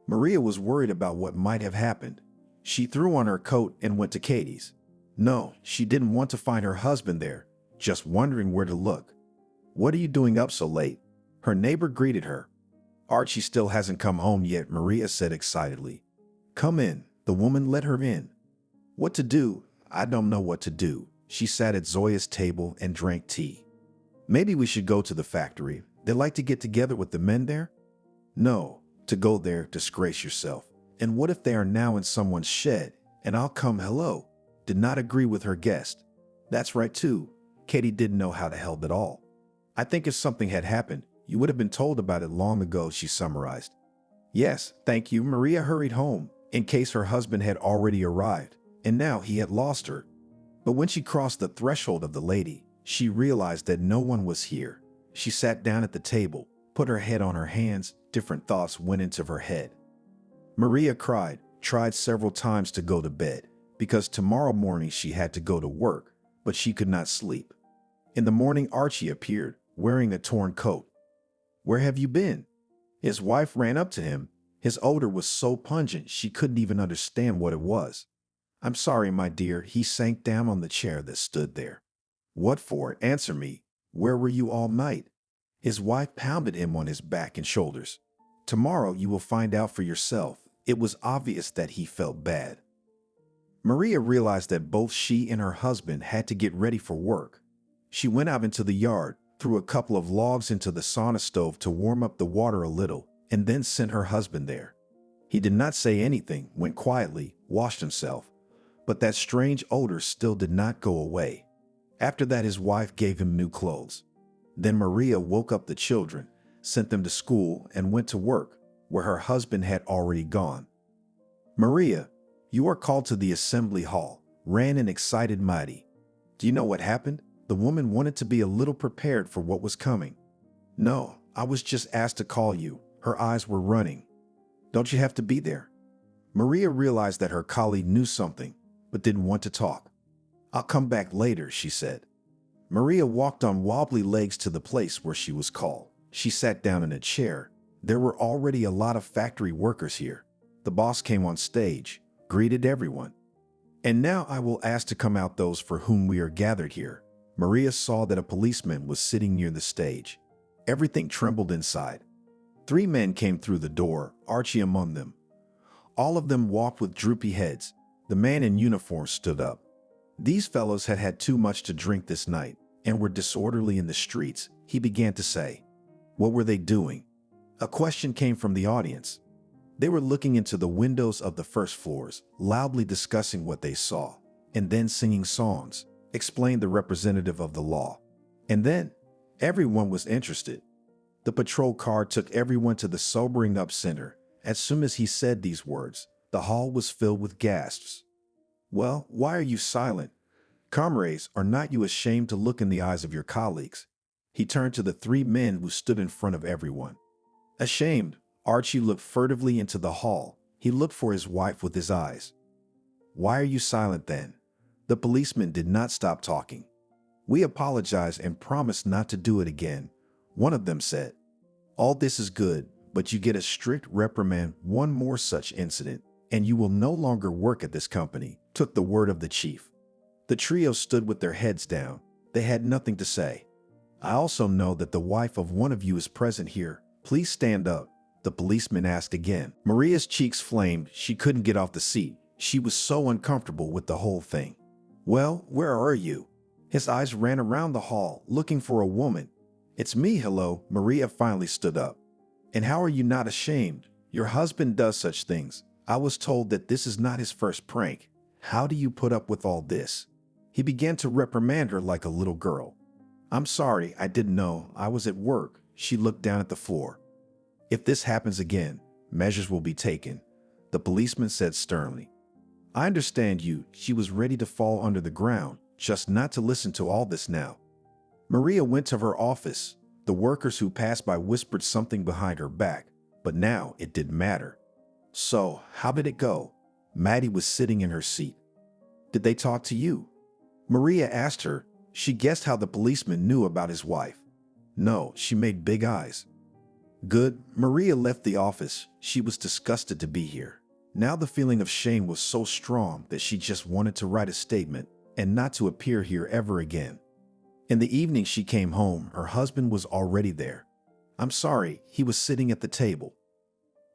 Maria was worried about what might have happened. She threw on her coat and went to Katie's. No, she didn't want to find her husband there, just wondering where to look. What are you doing up so late? Her neighbor greeted her. Archie still hasn't come home yet, Maria said excitedly. Come in. The woman let her in. What to do? I don't know what to do. She sat at Zoya's table and drank tea. Maybe we should go to the factory. They like to get together with the men there? No, to go there, disgrace yourself. And what if they are now in someone's shed, and I'll come hello? Did not agree with her guest. That's right too. Katie didn't know how to help at all. I think if something had happened, you would have been told about it long ago, she summarized. Yes, thank you. Maria hurried home, in case her husband had already arrived, and now he had lost her. But when she crossed the threshold of the lady, she realized that no one was here. She sat down at the table, put her head on her hands. Different thoughts went into her head. Maria cried, tried several times to go to bed, because tomorrow morning she had to go to work, but she could not sleep. In the morning, Archie appeared, wearing a torn coat. Where have you been? His wife ran up to him. His odor was so pungent she couldn't even understand what it was. I'm sorry, my dear. He sank down on the chair that stood there. What for? Answer me. Where were you all night? His wife pounded him on his back and shoulders. Tomorrow you will find out for yourself. It was obvious that he felt bad. Maria realized that both she and her husband had to get ready for work. She went out into the yard, threw a couple of logs into the sauna stove to warm up the water a little, and then sent her husband there. He did not say anything, went quietly, washed himself, but that strange odor still did not go away. After that, his wife gave him new clothes. Then Maria woke up the children, sent them to school, and went to work, where her husband had already gone. Maria, you are called to the assembly hall, ran an excited Mighty. Do you know what happened? The woman wanted to be a little prepared for what was coming. No, I was just asked to call you. Her eyes were running. Don't you have to be there? Maria realized that her colleague knew something, but didn't want to talk. I'll come back later, she said. Maria walked on wobbly legs to the place where she was called. She sat down in a chair. There were already a lot of factory workers here. The boss came on stage, greeted everyone. And now I will ask to come out those for whom we are gathered here. Maria saw that a policeman was sitting near the stage. Everything trembled inside. 3 men came through the door, Archie among them. All of them walked with droopy heads. The man in uniform stood up. These fellows had had too much to drink this night and were disorderly in the streets, he began to say. What were they doing? A question came from the audience. They were looking into the windows of the first floors, loudly discussing what they saw, and then singing songs, explained the representative of the law. And then, everyone was interested. The patrol car took everyone to the sobering up center. As soon as he said these words, the hall was filled with gasps. Well, why are you silent? Comrades, are not you ashamed to look in the eyes of your colleagues? He turned to the three men who stood in front of everyone. Ashamed, Archie looked furtively into the hall. He looked for his wife with his eyes. Why are you silent then? The policeman did not stop talking. We apologize and promise not to do it again, one of them said. All this is good, but you get a strict reprimand one more such incident, and you will no longer work at this company, took the word of the chief. The trio stood with their heads down. They had nothing to say. I also know that the wife of one of you is present here. Please stand up, the policeman asked again. Maria's cheeks flamed. She couldn't get off the seat. She was so uncomfortable with the whole thing. Well, where are you? His eyes ran around the hall, looking for a woman. It's me, hello. Maria finally stood up. And how are you not ashamed? Your husband does such things. I was told that this is not his first prank. How do you put up with all this? He began to reprimand her like a little girl. I'm sorry, I didn't know. I was at work. She looked down at the floor. If this happens again, measures will be taken, the policeman said sternly. I understand you. She was ready to fall under the ground, just not to listen to all this now. Maria went to her office. The workers who passed by whispered something behind her back, but now it didn't matter. So, how did it go? Maddie was sitting in her seat. Did they talk to you? Maria asked her. She guessed how the policeman knew about his wife. No, she made big eyes. Good. Maria left the office. She was disgusted to be here. Now the feeling of shame was so strong that she just wanted to write a statement and not to appear here ever again. In the evening she came home. Her husband was already there. I'm sorry, he was sitting at the table.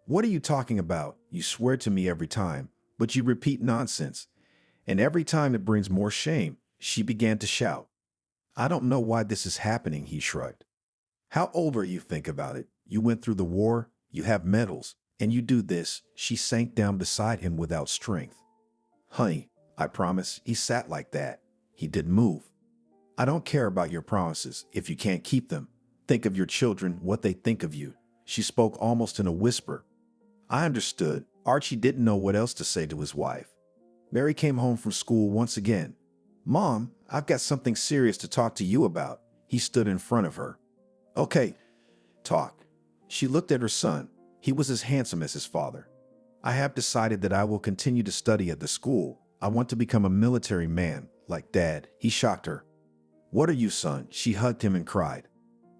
What are you talking about? You swear to me every time, but you repeat nonsense. And every time it brings more shame, she began to shout. I don't know why this is happening, he shrugged. How old are you? Think about it. You went through the war, you have medals, and you do this. She sank down beside him without strength. Honey, I promise. He sat like that. He didn't move. I don't care about your promises if you can't keep them. Think of your children, what they think of you. She spoke almost in a whisper. I understood. Archie didn't know what else to say to his wife. Mary came home from school once again. Mom, I've got something serious to talk to you about. He stood in front of her. Okay, talk. She looked at her son. He was as handsome as his father. I have decided that I will continue to study at the school. I want to become a military man, like Dad. He shocked her. What are you, son? She hugged him and cried.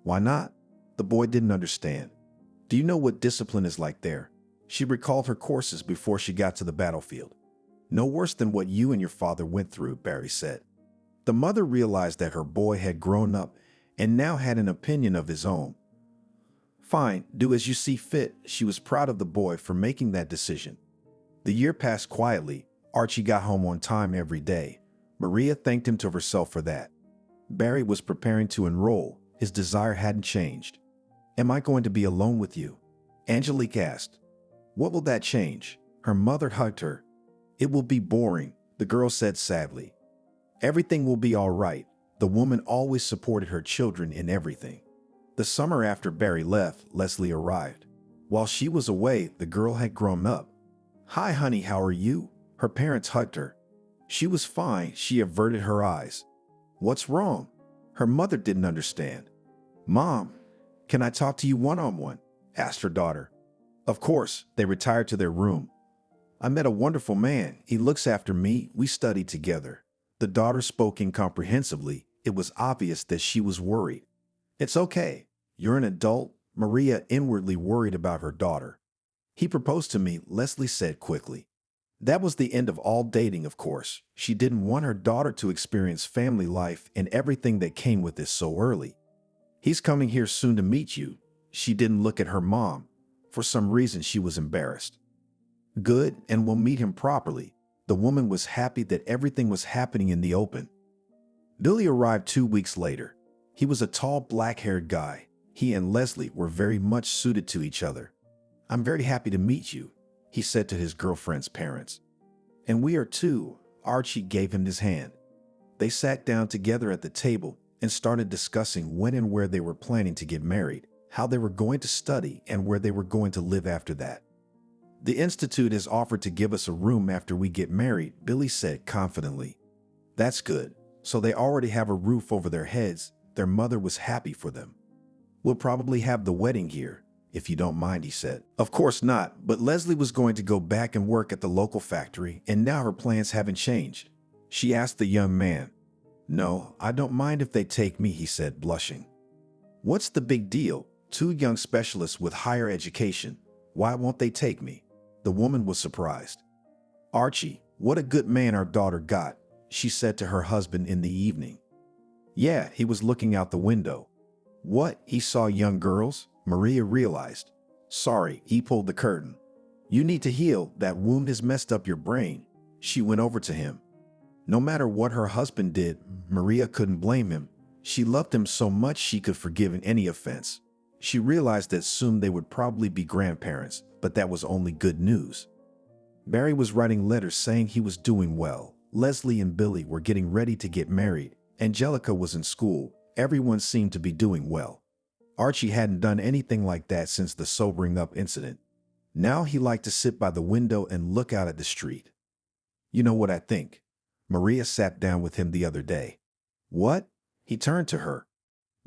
Why not? The boy didn't understand. Do you know what discipline is like there? She recalled her courses before she got to the battlefield. No worse than what you and your father went through, Barry said. The mother realized that her boy had grown up and now had an opinion of his own. Fine, do as you see fit. She was proud of the boy for making that decision. The year passed quietly. Archie got home on time every day. Maria thanked him to herself for that. Barry was preparing to enroll. His desire hadn't changed. Am I going to be alone with you? Angelique asked. What will that change? Her mother hugged her. It will be boring, the girl said sadly. Everything will be all right. The woman always supported her children in everything. The summer after Barry left, Leslie arrived. While she was away, the girl had grown up. Hi, honey, how are you? Her parents hugged her. She was fine. She averted her eyes. What's wrong? Her mother didn't understand. Mom, can I talk to you one-on-one? Asked her daughter. Of course. They retired to their room. I met a wonderful man. He looks after me. We studied together. The daughter spoke incomprehensibly. It was obvious that she was worried. It's okay. You're an adult. Maria inwardly worried about her daughter. He proposed to me, Leslie said quickly. That was the end of all dating, of course. She didn't want her daughter to experience family life and everything that came with it so early. He's coming here soon to meet you. She didn't look at her mom. For some reason, she was embarrassed. Good, and we'll meet him properly. The woman was happy that everything was happening in the open. Billy arrived 2 weeks later. He was a tall, black-haired guy. He and Leslie were very much suited to each other. "I'm very happy to meet you," he said to his girlfriend's parents. "And we are too." Archie gave him his hand. They sat down together at the table and started discussing when and where they were planning to get married, how they were going to study, and where they were going to live after that. "The Institute has offered to give us a room after we get married," Billy said confidently. "That's good. So they already have a roof over their heads." Their mother was happy for them. "We'll probably have the wedding here, if you don't mind," he said. Of course not, but Leslie was going to go back and work at the local factory, and now her plans haven't changed. She asked the young man. "No, I don't mind if they take me," he said, blushing. "What's the big deal? Two young specialists with higher education. Why won't they take me?" The woman was surprised. "Archie, what a good man our daughter got," she said to her husband in the evening. "Yeah," he was looking out the window. "What, he saw young girls?" Maria realized. "Sorry," he pulled the curtain. "You need to heal. That wound has messed up your brain." She went over to him. No matter what her husband did, Maria couldn't blame him. She loved him so much she could forgive any offense. She realized that soon they would probably be grandparents, but that was only good news. Barry was writing letters saying he was doing well. Leslie and Billy were getting ready to get married. Angelica was in school. Everyone seemed to be doing well. Archie hadn't done anything like that since the sobering up incident. Now he liked to sit by the window and look out at the street. "You know what I think?" Maria sat down with him the other day. "What?" He turned to her.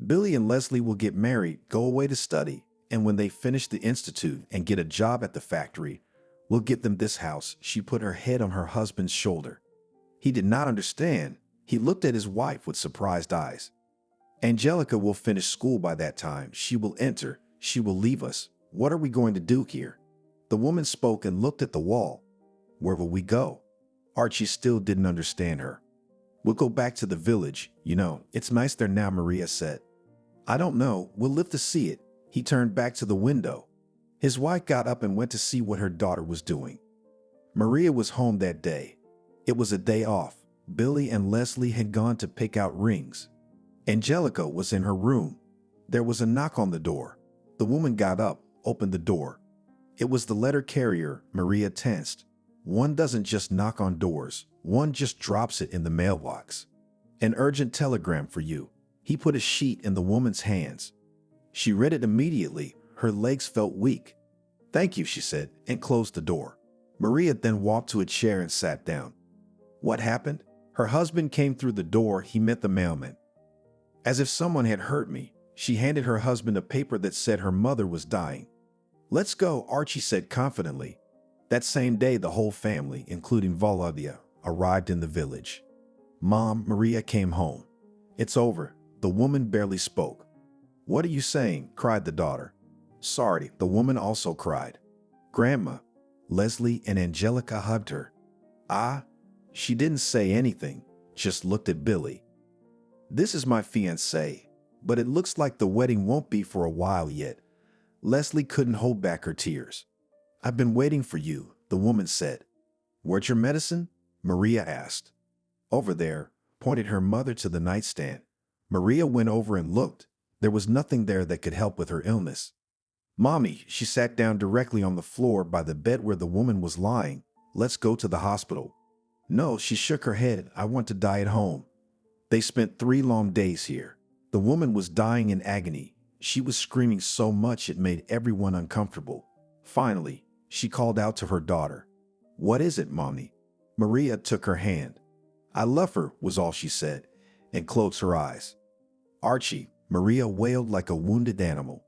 "Billy and Leslie will get married, go away to study, and when they finish the institute and get a job at the factory, we'll get them this house." She put her head on her husband's shoulder. He did not understand. He looked at his wife with surprised eyes. "Angelica will finish school by that time. She will enter. She will leave us. What are we going to do here?" The woman spoke and looked at the wall. "Where will we go?" Archie still didn't understand her. "We'll go back to the village. You know, it's nice there now," Maria said. "I don't know. We'll live to see it." He turned back to the window. His wife got up and went to see what her daughter was doing. Maria was home that day. It was a day off. Billy and Leslie had gone to pick out rings. Angelica was in her room. There was a knock on the door. The woman got up, opened the door. It was the letter carrier. Maria tensed. One doesn't just knock on doors. One just drops it in the mailbox. "An urgent telegram for you." He put a sheet in the woman's hands. She read it immediately. Her legs felt weak. "Thank you," she said, and closed the door. Maria then walked to a chair and sat down. What happened? Her husband came through the door. He met the mailman. As if someone had hurt me, she handed her husband a paper that said her mother was dying. "Let's go," Archie said confidently. That same day, the whole family, including Volodya, arrived in the village. "Mom," Maria came home. "It's over." The woman barely spoke. "What are you saying?" cried the daughter. "Sorry," the woman also cried. "Grandma." Leslie and Angelica hugged her. "Ah." She didn't say anything, just looked at Billy. "This is my fiancé, but it looks like the wedding won't be for a while yet." Leslie couldn't hold back her tears. "I've been waiting for you," the woman said. "Where's your medicine?" Maria asked. "Over there," pointed her mother to the nightstand. Maria went over and looked. There was nothing there that could help with her illness. "Mommy," she sat down directly on the floor by the bed where the woman was lying. "Let's go to the hospital." "No," she shook her head. "I want to die at home." They spent 3 long days here. The woman was dying in agony. She was screaming so much it made everyone uncomfortable. Finally, she called out to her daughter. "What is it, Mommy?" Maria took her hand. "I love her," was all she said, and closed her eyes. "Archie," Maria wailed like a wounded animal.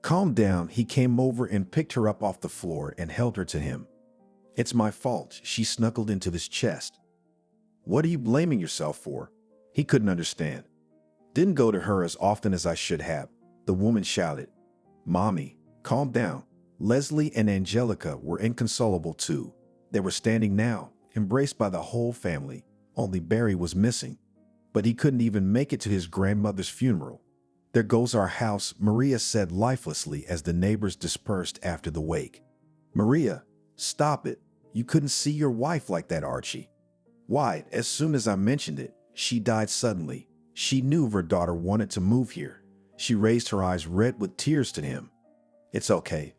"Calm down." He came over and picked her up off the floor and held her to him. "It's my fault." She snuggled into his chest. "What are you blaming yourself for?" He couldn't understand. "Didn't go to her as often as I should have," the woman shouted. "Mommy, calm down." Leslie and Angelica were inconsolable too. They were standing now, embraced by the whole family. Only Barry was missing. But he couldn't even make it to his grandmother's funeral. "There goes our house," Maria said lifelessly as the neighbors dispersed after the wake. "Maria, stop it." You couldn't see your wife like that, Archie. Why, as soon as I mentioned it, she died suddenly. She knew her daughter wanted to move here. She raised her eyes red with tears to him. It's okay.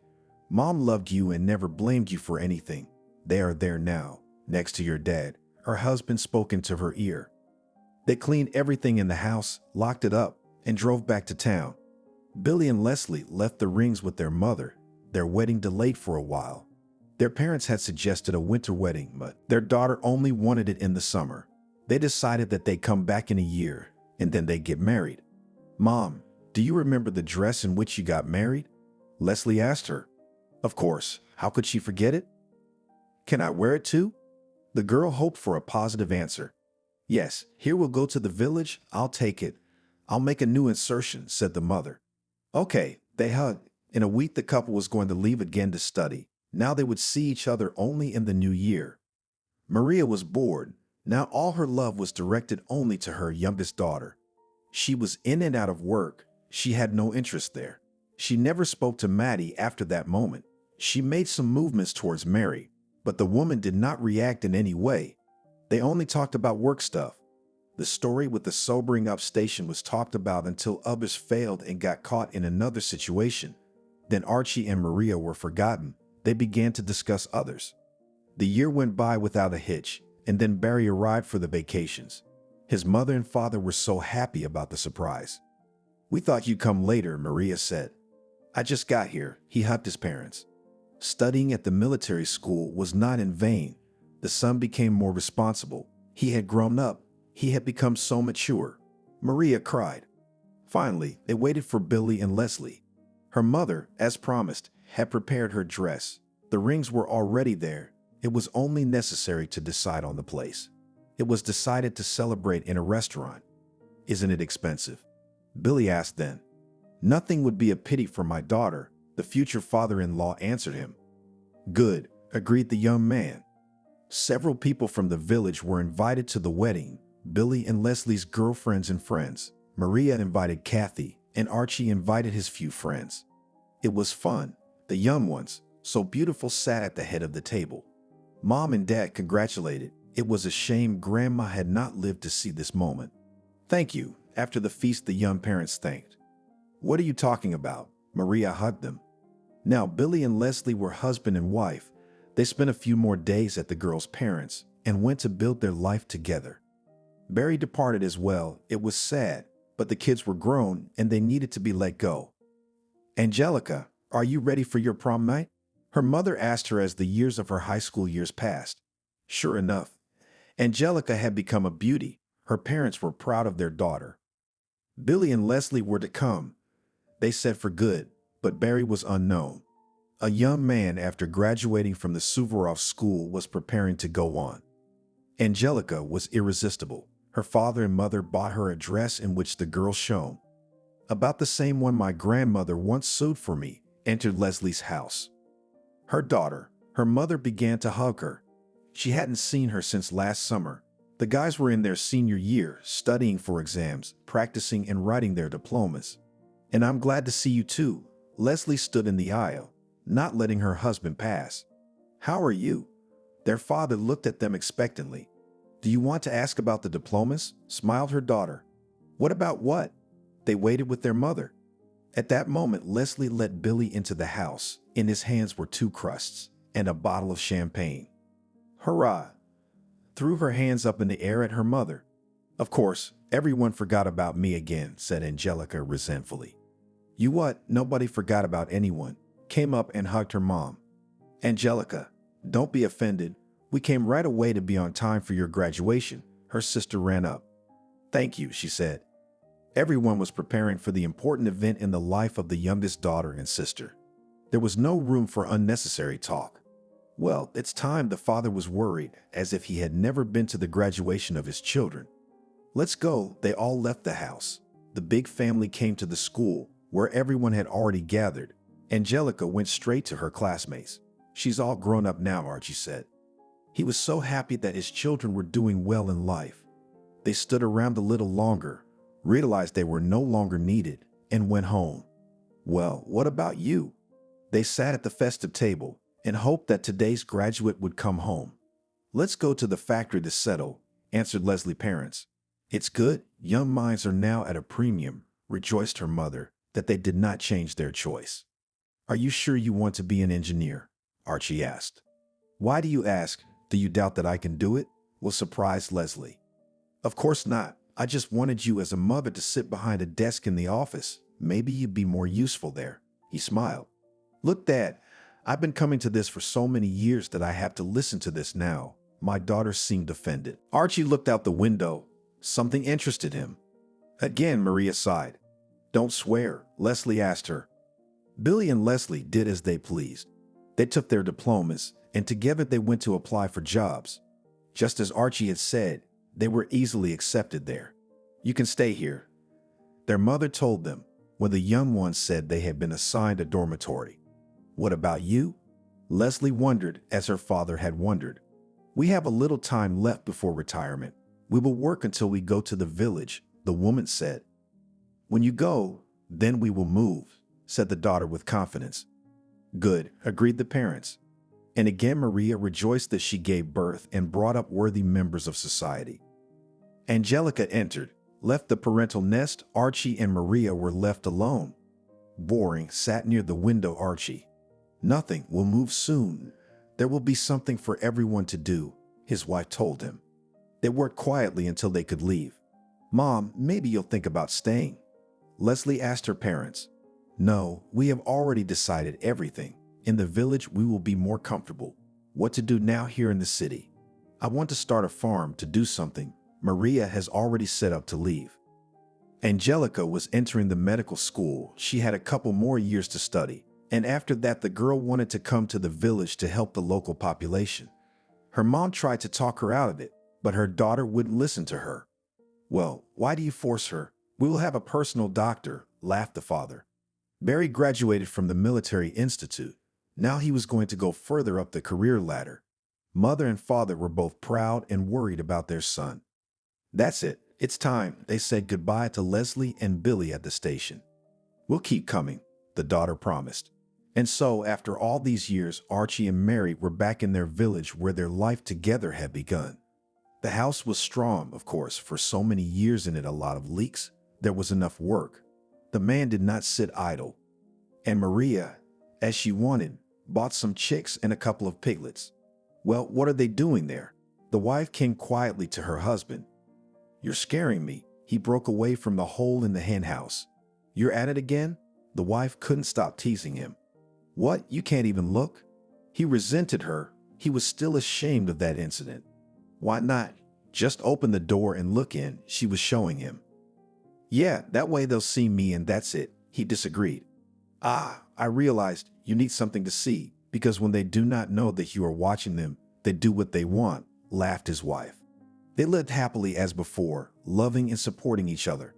Mom loved you and never blamed you for anything. They are there now, next to your dad. Her husband spoke into her ear. They cleaned everything in the house, locked it up, and drove back to town. Billy and Leslie left the rings with their mother. Their wedding delayed for a while. Their parents had suggested a winter wedding, but their daughter only wanted it in the summer. They decided that they'd come back in a year, and then they'd get married. Mom, do you remember the dress in which you got married? Leslie asked her. Of course, how could she forget it? Can I wear it too? The girl hoped for a positive answer. Yes, here we'll go to the village. I'll take it. I'll make a new insertion, said the mother. Okay, they hugged. In a week, the couple was going to leave again to study. Now they would see each other only in the new year. Maria was bored. Now all her love was directed only to her youngest daughter. She was in and out of work. She had no interest there. She never spoke to Maddie after that moment. She made some movements towards Mary, but the woman did not react in any way. They only talked about work stuff. The story with the sobering up station was talked about until others failed and got caught in another situation. Then Archie and Maria were forgotten. They began to discuss others. The year went by without a hitch, and then Barry arrived for the vacations. His mother and father were so happy about the surprise. We thought you'd come later, Maria said. I just got here, he hugged his parents. Studying at the military school was not in vain. The son became more responsible. He had grown up. He had become so mature. Maria cried. Finally, they waited for Billy and Leslie. Her mother, as promised, had prepared her dress. The rings were already there. It was only necessary to decide on the place. It was decided to celebrate in a restaurant. Isn't it expensive? Billy asked then. Nothing would be a pity for my daughter, the future father-in-law answered him. Good, agreed the young man. Several people from the village were invited to the wedding. Billy and Leslie's girlfriends and friends. Maria invited Kathy, and Archie invited his few friends. It was fun. The young ones, so beautiful, sat at the head of the table. Mom and Dad congratulated. It was a shame Grandma had not lived to see this moment. Thank you. After the feast, the young parents thanked. What are you talking about? Maria hugged them. Now, Billy and Leslie were husband and wife. They spent a few more days at the girls' parents and went to build their life together. Barry departed as well. It was sad, but the kids were grown and they needed to be let go. Angelica, are you ready for your prom night? Her mother asked her as the years of her high school years passed. Sure enough, Angelica had become a beauty. Her parents were proud of their daughter. Billy and Leslie were to come. They said for good, but Barry was unknown. A young man after graduating from the Suvorov school was preparing to go on. Angelica was irresistible. Her father and mother bought her a dress in which the girl shone. About the same one my grandmother once sewed for me, entered Leslie's house. Her daughter, her mother began to hug her. She hadn't seen her since last summer. The guys were in their senior year, studying for exams, practicing and writing their diplomas. And I'm glad to see you too. Leslie stood in the aisle, not letting her husband pass. How are you? Their father looked at them expectantly. Do you want to ask about the diplomas? Smiled her daughter. What about what? They waited with their mother. At that moment, Leslie let Billy into the house. In his hands were 2 crusts and a bottle of champagne. Hurrah! Threw her hands up in the air at her mother. Of course, everyone forgot about me again, said Angelica resentfully. You what? Nobody forgot about anyone. Came up and hugged her mom. Angelica, don't be offended. We came right away to be on time for your graduation. Her sister ran up. Thank you, she said. Everyone was preparing for the important event in the life of the youngest daughter and sister. There was no room for unnecessary talk. Well, it's time. The father was worried, as if he had never been to the graduation of his children. Let's go. They all left the house. The big family came to the school, where everyone had already gathered. Angelica went straight to her classmates. She's all grown up now, Archie said. He was so happy that his children were doing well in life. They stood around a little longer, realized they were no longer needed, and went home. Well, what about you? They sat at the festive table. and hoped that today's graduate would come home. Let's go to the factory to settle, answered Leslie's parents. It's good, young minds are now at a premium, rejoiced her mother, that they did not change their choice. Are you sure you want to be an engineer? Archie asked. Why do you ask? Do you doubt that I can do it? Was surprised Leslie. Of course not. I just wanted you as a mother to sit behind a desk in the office. Maybe you'd be more useful there. He smiled. Look, Dad, I've been coming to this for so many years that I have to listen to this now. My daughter seemed offended. Archie looked out the window. Something interested him. Again, Maria sighed. Don't swear, Leslie asked her. Billy and Leslie did as they pleased. They took their diplomas, and together they went to apply for jobs. Just as Archie had said, they were easily accepted there. You can stay here, their mother told them, when the young ones said they had been assigned a dormitory. What about you? Leslie wondered, as her father had wondered. We have a little time left before retirement. We will work until we go to the village, the woman said. When you go, then we will move, said the daughter with confidence. Good, agreed the parents. And again Maria rejoiced that she gave birth and brought up worthy members of society. Angelica entered, left the parental nest. Archie and Maria were left alone. Boring sat near the window. Archie. Nothing, will move soon. There will be something for everyone to do, his wife told him. They worked quietly until they could leave. Mom, maybe you'll think about staying. Leslie asked her parents. No, we have already decided everything. In the village, we will be more comfortable. What to do now here in the city? I want to start a farm, to do something. Maria has already set up to leave. Angelica was entering the medical school. She had a couple more years to study. And after that, the girl wanted to come to the village to help the local population. Her mom tried to talk her out of it, but her daughter wouldn't listen to her. Well, why do you force her? We will have a personal doctor, laughed the father. Barry graduated from the military institute. Now he was going to go further up the career ladder. Mother and father were both proud and worried about their son. That's it. It's time. They said goodbye to Leslie and Billy at the station. We'll keep coming, the daughter promised. And so, after all these years, Archie and Mary were back in their village where their life together had begun. The house was strong, of course, for so many years in it, a lot of leaks. There was enough work. The man did not sit idle. And Maria, as she wanted, bought some chicks and a couple of piglets. Well, what are they doing there? The wife came quietly to her husband. You're scaring me. He broke away from the hole in the hen house. You're at it again? The wife couldn't stop teasing him. What? You can't even look? He resented her. He was still ashamed of that incident. Why not? Just open the door and look in, she was showing him. Yeah, that way they'll see me and that's it, he disagreed. Ah, I realized you need something to see, because when they do not know that you are watching them, they do what they want, laughed his wife. They lived happily as before, loving and supporting each other.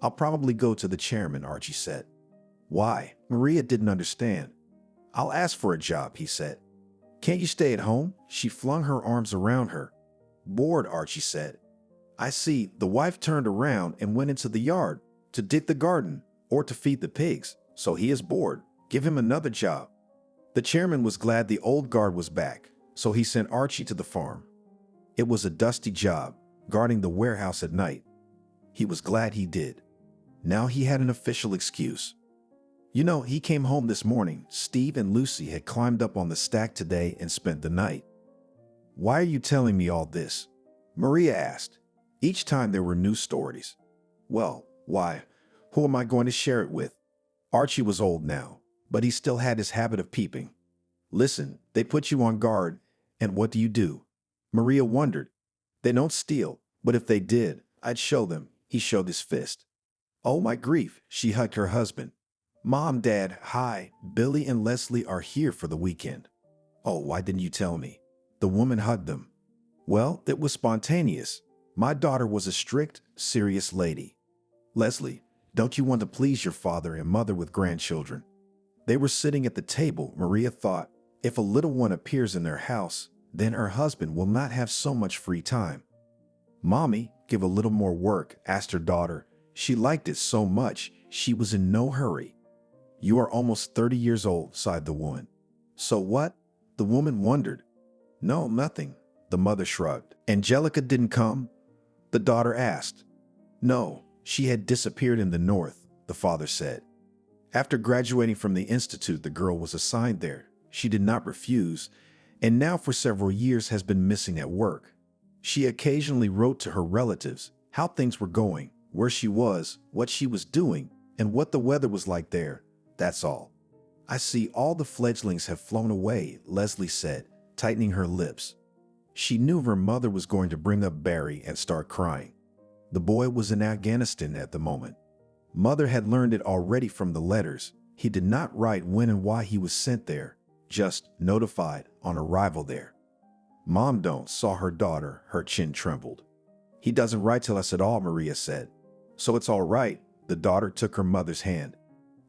I'll probably go to the chairman, Archie said. Why? Maria didn't understand. I'll ask for a job, he said. Can't you stay at home? She flung her arms around her. Bored, Archie said. I see. The wife turned around and went into the yard to dig the garden or to feed the pigs. So he is bored. Give him another job. The chairman was glad the old guard was back, so he sent Archie to the farm. It was a dusty job, guarding the warehouse at night. He was glad he did. Now he had an official excuse. You know, he came home this morning. Steve and Lucy had climbed up on the stack today and spent the night. Why are you telling me all this? Maria asked. Each time there were new stories. Well, why? Who am I going to share it with? Archie was old now, but he still had his habit of peeping. Listen, they put you on guard, and what do? Maria wondered. They don't steal, but if they did, I'd show them. He showed his fist. Oh, my grief, she hugged her husband. Mom, Dad, hi, Billy and Leslie are here for the weekend. Oh, why didn't you tell me? The woman hugged them. Well, it was spontaneous. My daughter was a strict, serious lady. Leslie, don't you want to please your father and mother with grandchildren? They were sitting at the table. Maria thought, if a little one appears in their house, then her husband will not have so much free time. Mommy, give a little more work, asked her daughter. She liked it so much, she was in no hurry. You are almost 30 years old, sighed the woman. So what? The woman wondered. No, nothing. The mother shrugged. Angelica didn't come? The daughter asked. No, she had disappeared in the north, the father said. After graduating from the institute, the girl was assigned there. She did not refuse, and now for several years has been missing at work. She occasionally wrote to her relatives how things were going, where she was, what she was doing, and what the weather was like there. That's all. I see all the fledglings have flown away, Leslie said, tightening her lips. She knew her mother was going to bring up Barry and start crying. The boy was in Afghanistan at the moment. Mother had learned it already from the letters. He did not write when and why he was sent there, just notified on arrival there. Mom don't saw her daughter, her chin trembled. He doesn't write to us at all, Maria said. So it's all right, the daughter took her mother's hand.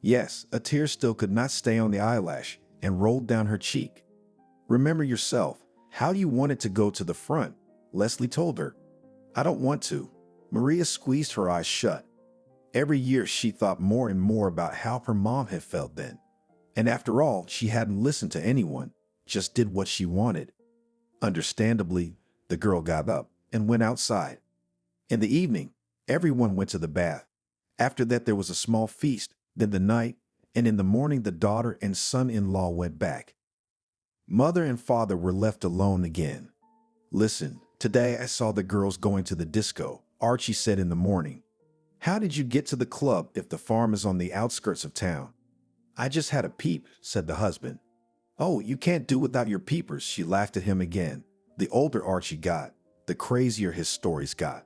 Yes, a tear still could not stay on the eyelash and rolled down her cheek. Remember yourself. How do you want it to go to the front? Leslie told her. I don't want to. Maria squeezed her eyes shut. Every year she thought more and more about how her mom had felt then. And after all, she hadn't listened to anyone, just did what she wanted. Understandably, the girl got up and went outside. In the evening, everyone went to the bath. After that, there was a small feast, then the night, and in the morning the daughter and son-in-law went back. Mother and father were left alone again. Listen, today I saw the girls going to the disco, Archie said in the morning. How did you get to the club if the farm is on the outskirts of town? I just had a peep, said the husband. Oh, you can't do without your peepers, she laughed at him again. The older Archie got, the crazier his stories got.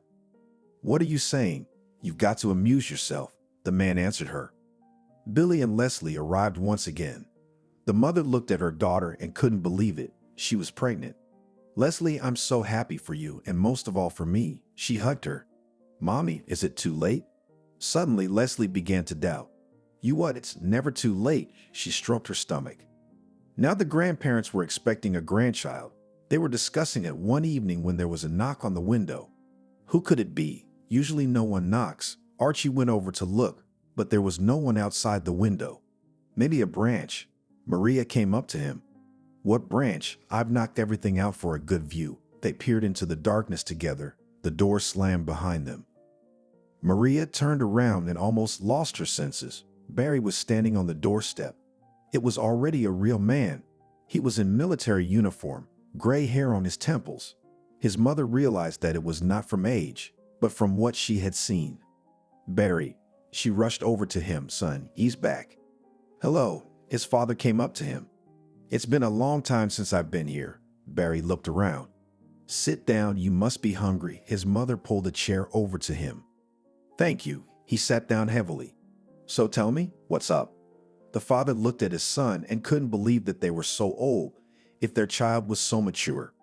What are you saying? You've got to amuse yourself, the man answered her. Billy and Leslie arrived once again. The mother looked at her daughter and couldn't believe it. She was pregnant. Leslie, I'm so happy for you, and most of all for me. She hugged her. Mommy, is it too late? Suddenly, Leslie began to doubt. You what? It's never too late. She stroked her stomach. Now the grandparents were expecting a grandchild. They were discussing it one evening when there was a knock on the window. Who could it be? Usually no one knocks. Archie went over to look, but there was no one outside the window. Maybe a branch. Maria came up to him. What branch? I've knocked everything out for a good view. They peered into the darkness together. The door slammed behind them. Maria turned around and almost lost her senses. Barry was standing on the doorstep. It was already a real man. He was in military uniform, gray hair on his temples. His mother realized that it was not from age, but from what she had seen. Barry, she rushed over to him. Son, he's back. Hello. His father came up to him. It's been a long time since I've been here. Barry looked around. Sit down, you must be hungry. His mother pulled a chair over to him. Thank you. He sat down heavily. So tell me, what's up? The father looked at his son and couldn't believe that they were so old, if their child was so mature.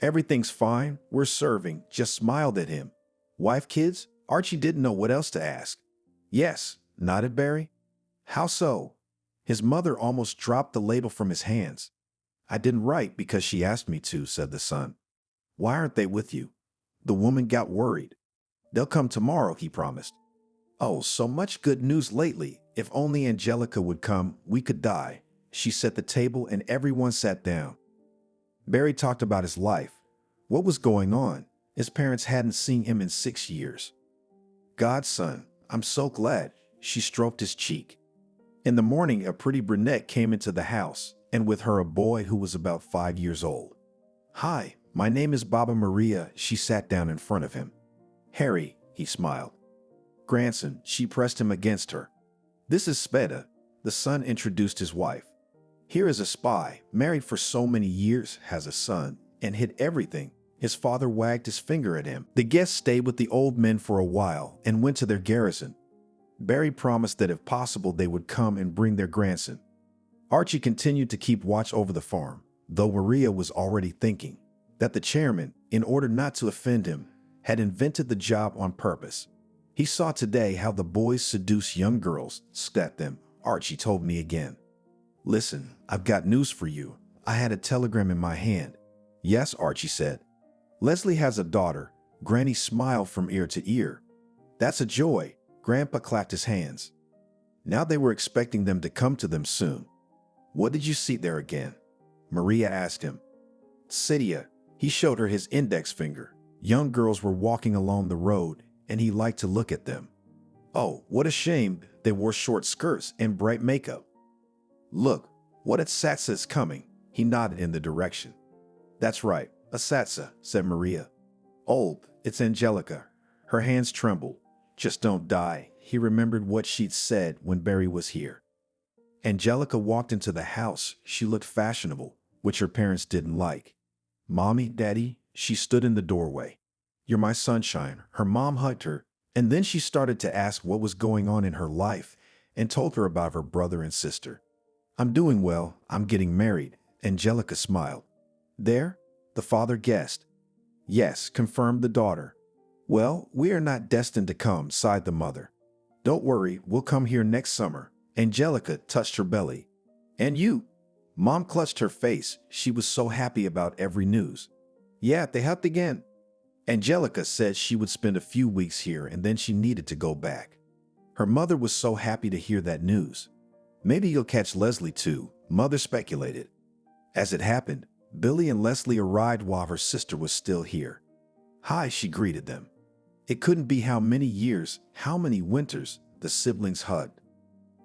Everything's fine, we're serving, just smiled at him. Wife, kids? Archie didn't know what else to ask. Yes, nodded Barry. How so? His mother almost dropped the ladle from his hands. I didn't write because she asked me to, said the son. Why aren't they with you? The woman got worried. They'll come tomorrow, he promised. Oh, so much good news lately. If only Angelica would come, we could die. She set the table and everyone sat down. Barry talked about his life. What was going on? His parents hadn't seen him in 6 years. Godson, I'm so glad. She stroked his cheek. In the morning, a pretty brunette came into the house, and with her a boy who was about 5 years old. Hi, my name is Baba Maria. She sat down in front of him. Harry, he smiled. Grandson, she pressed him against her. This is Sveta. The son introduced his wife. Here is a spy, married for so many years, has a son, and hid everything. His father wagged his finger at him. The guests stayed with the old men for a while and went to their garrison. Barry promised that if possible they would come and bring their grandson. Archie continued to keep watch over the farm, though Maria was already thinking that the chairman, in order not to offend him, had invented the job on purpose. He saw today how the boys seduce young girls, scat them. Archie told me again. Listen, I've got news for you. I had a telegram in my hand. Yes, Archie said. Leslie has a daughter. Granny smiled from ear to ear. That's a joy. Grandpa clapped his hands. Now they were expecting them to come to them soon. What did you see there again? Maria asked him. Cydia. He showed her his index finger. Young girls were walking along the road, and he liked to look at them. Oh, what a shame they wore short skirts and bright makeup. Look, what a Satsa is coming. He nodded in the direction. That's right, a Satsa, said Maria. Oh, it's Angelica. Her hands trembled. Just don't die. He remembered what she'd said when Barry was here. Angelica walked into the house. She looked fashionable, which her parents didn't like. Mommy, Daddy, she stood in the doorway. You're my sunshine. Her mom hugged her, and then she started to ask what was going on in her life and told her about her brother and sister. I'm doing well. I'm getting married. Angelica smiled. There? The father guessed. Yes, confirmed the daughter. Well, we are not destined to come, sighed the mother. Don't worry, we'll come here next summer. Angelica touched her belly. And you? Mom clutched her face. She was so happy about every news. Yeah, they hugged again. Angelica said she would spend a few weeks here and then she needed to go back. Her mother was so happy to hear that news. Maybe you'll catch Leslie too, Mother speculated. As it happened, Billy and Leslie arrived while her sister was still here. Hi, she greeted them. It couldn't be how many years, how many winters, the siblings hugged.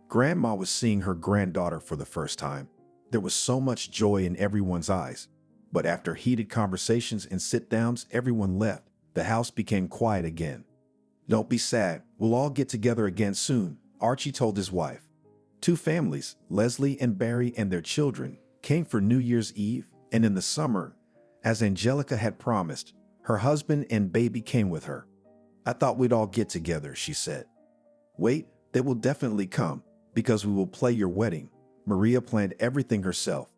Grandma was seeing her granddaughter for the first time. There was so much joy in everyone's eyes. But after heated conversations and sit-downs, everyone left. The house became quiet again. Don't be sad. We'll all get together again soon, Archie told his wife. Two families, Leslie and Barry and their children, came for New Year's Eve, and in the summer, as Angelica had promised, her husband and baby came with her. I thought we'd all get together, she said. Wait, they will definitely come, because we will play your wedding. Maria planned everything herself.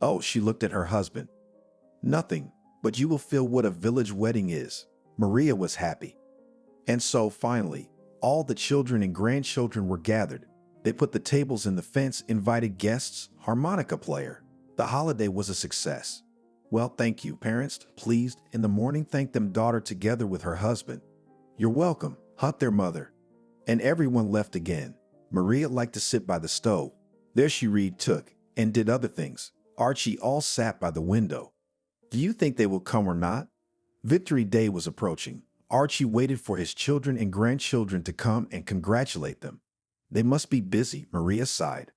Oh, she looked at her husband. Nothing, but you will feel what a village wedding is. Maria was happy. And so, finally, all the children and grandchildren were gathered. They put the tables in the fence, invited guests, harmonica player. The holiday was a success. Well, thank you, parents, pleased. In the morning, thanked them daughter together with her husband. You're welcome, hugged their mother. And everyone left again. Maria liked to sit by the stove. There she read, took, and did other things. Archie all sat by the window. Do you think they will come or not? Victory Day was approaching. Archie waited for his children and grandchildren to come and congratulate them. They must be busy, Maria sighed.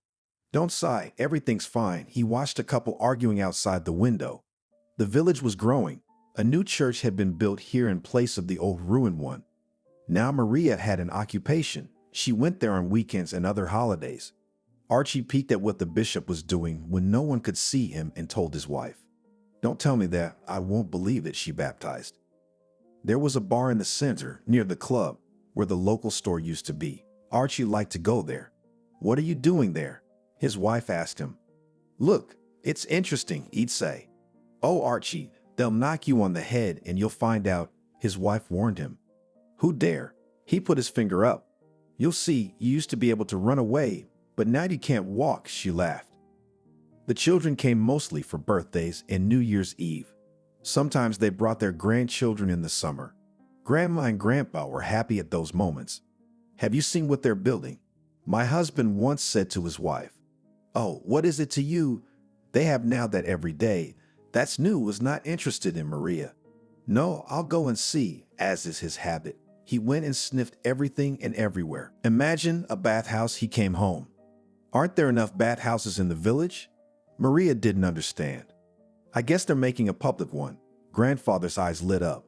Don't sigh, everything's fine. He watched a couple arguing outside the window. The village was growing. A new church had been built here in place of the old ruined one. Now Maria had an occupation. She went there on weekends and other holidays. Archie peeked at what the bishop was doing when no one could see him and told his wife. Don't tell me that. I won't believe it, she baptized. There was a bar in the center, near the club, where the local store used to be. Archie liked to go there. What are you doing there? His wife asked him. Look, it's interesting, he'd say. Oh, Archie, they'll knock you on the head and you'll find out, his wife warned him. Who dare? He put his finger up. You'll see, you used to be able to run away, but now you can't walk, she laughed. The children came mostly for birthdays and New Year's Eve. Sometimes they brought their grandchildren in the summer. Grandma and Grandpa were happy at those moments. Have you seen what they're building? My husband once said to his wife, Oh, what is it to you? They have now that every day. That's new, was not interested in Maria. No, I'll go and see, as is his habit. He went and sniffed everything and everywhere. Imagine a bathhouse. He came home. Aren't there enough bathhouses in the village? Maria didn't understand. I guess they're making a public one. Grandfather's eyes lit up.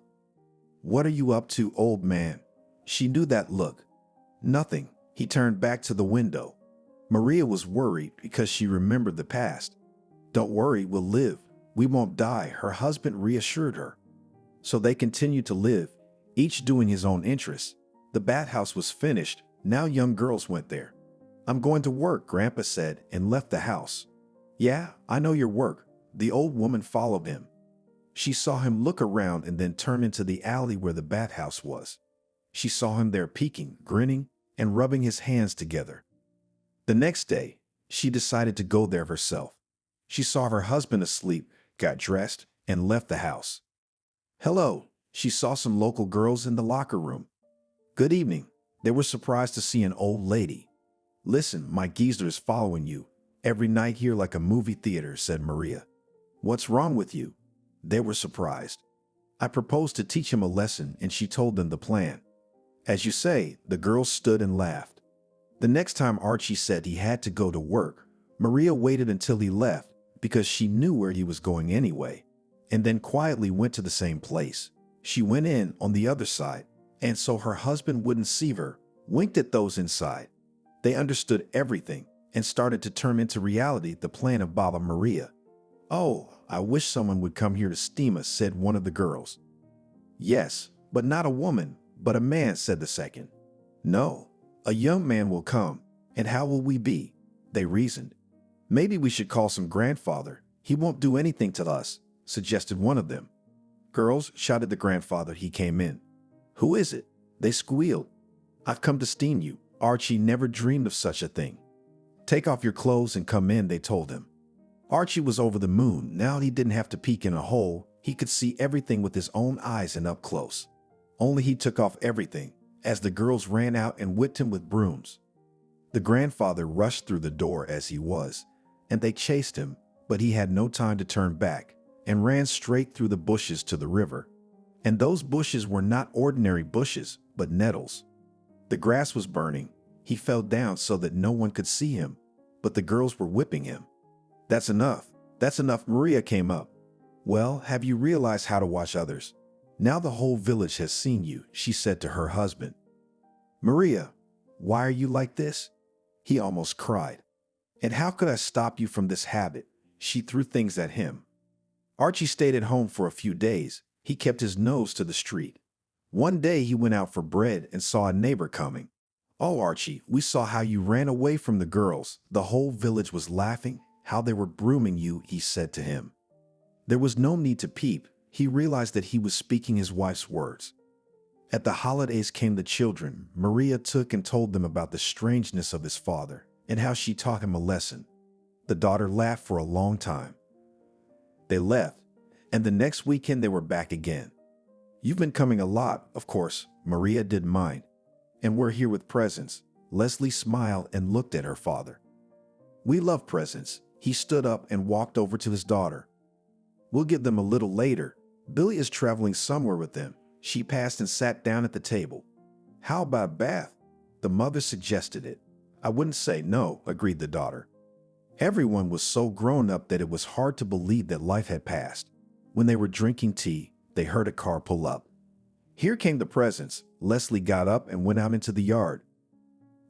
What are you up to, old man? She knew that look. Nothing. He turned back to the window. Maria was worried because she remembered the past. Don't worry, we'll live. We won't die, her husband reassured her. So they continued to live, each doing his own interests. The bathhouse was finished. Now young girls went there. I'm going to work, Grandpa said, and left the house. Yeah, I know your work. The old woman followed him. She saw him look around and then turn into the alley where the bathhouse was. She saw him there peeking, grinning, and rubbing his hands together. The next day, she decided to go there herself. She saw her husband asleep, got dressed, and left the house. Hello, she saw some local girls in the locker room. Good evening. They were surprised to see an old lady. Listen, my geezer is following you. Every night here like a movie theater, said Maria. "What's wrong with you?" They were surprised. I proposed to teach him a lesson, and she told them the plan. As you say, the girls stood and laughed. The next time Archie said he had to go to work, Maria waited until he left because she knew where he was going anyway, and then quietly went to the same place. She went in on the other side, and so her husband wouldn't see her, winked at those inside. They understood everything and started to turn into reality the plan of Baba Maria. "Oh, I wish someone would come here to steam us," said one of the girls. "Yes, but not a woman, but a man," said the second. "No, a young man will come, and how will we be?" They reasoned. "Maybe we should call some grandfather. He won't do anything to us," suggested one of them. "Girls," shouted the grandfather. He came in. "Who is it?" They squealed. "I've come to steam you." Archie never dreamed of such a thing. "Take off your clothes and come in," they told him. Archie was over the moon. Now he didn't have to peek in a hole. He could see everything with his own eyes and up close. Only he took off everything as the girls ran out and whipped him with brooms. The grandfather rushed through the door as he was, and they chased him, but he had no time to turn back and ran straight through the bushes to the river. And those bushes were not ordinary bushes, but nettles. The grass was burning. He fell down so that no one could see him, but the girls were whipping him. "That's enough. That's enough." Maria came up. "Well, have you realized how to watch others? Now the whole village has seen you," she said to her husband. "Maria, why are you like this?" He almost cried. "And how could I stop you from this habit?" She threw things at him. Archie stayed at home for a few days. He kept his nose to the street. One day he went out for bread and saw a neighbor coming. "Oh, Archie, we saw how you ran away from the girls. The whole village was laughing, how they were brooming you," he said to him. There was no need to peep. He realized that he was speaking his wife's words. At the holidays came the children. Maria took and told them about the strangeness of his father and how she taught him a lesson. The daughter laughed for a long time. They left, and the next weekend they were back again. "You've been coming a lot, of course." Maria didn't mind. "And we're here with presents." Leslie smiled and looked at her father. "We love presents." He stood up and walked over to his daughter. "We'll give them a little later. Billy is traveling somewhere with them." She passed and sat down at the table. "How about a bath?" The mother suggested it. "I wouldn't say no," agreed the daughter. Everyone was so grown up that it was hard to believe that life had passed. When they were drinking tea, they heard a car pull up. Here came the presents. Leslie got up and went out into the yard.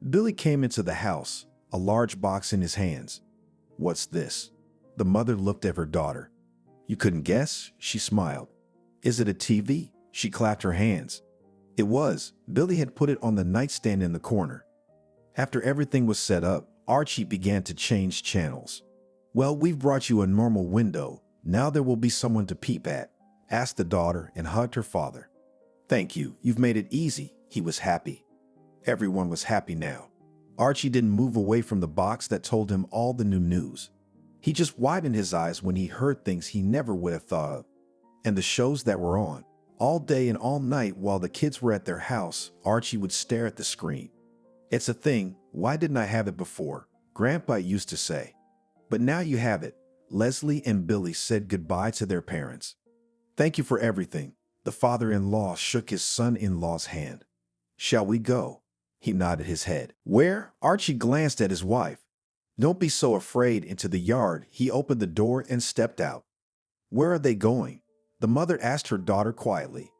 Billy came into the house, a large box in his hands. "What's this?" The mother looked at her daughter. "You couldn't guess?" She smiled. "Is it a TV?" She clapped her hands. It was. Billy had put it on the nightstand in the corner. After everything was set up, Archie began to change channels. "Well, we've brought you a normal window. Now there will be someone to peep at," asked the daughter and hugged her father. "Thank you. You've made it easy." He was happy. Everyone was happy now. Archie didn't move away from the box that told him all the new news. He just widened his eyes when he heard things he never would have thought of. And the shows that were on. All day and all night while the kids were at their house, Archie would stare at the screen. "It's a thing. Why didn't I have it before?" Grandpa used to say. "But now you have it." Leslie and Billy said goodbye to their parents. "Thank you for everything." The father-in-law shook his son-in-law's hand. "Shall we go?" He nodded his head. "Where?" Archie glanced at his wife. "Don't be so afraid." Into the yard, he opened the door and stepped out. "Where are they going?" The mother asked her daughter quietly.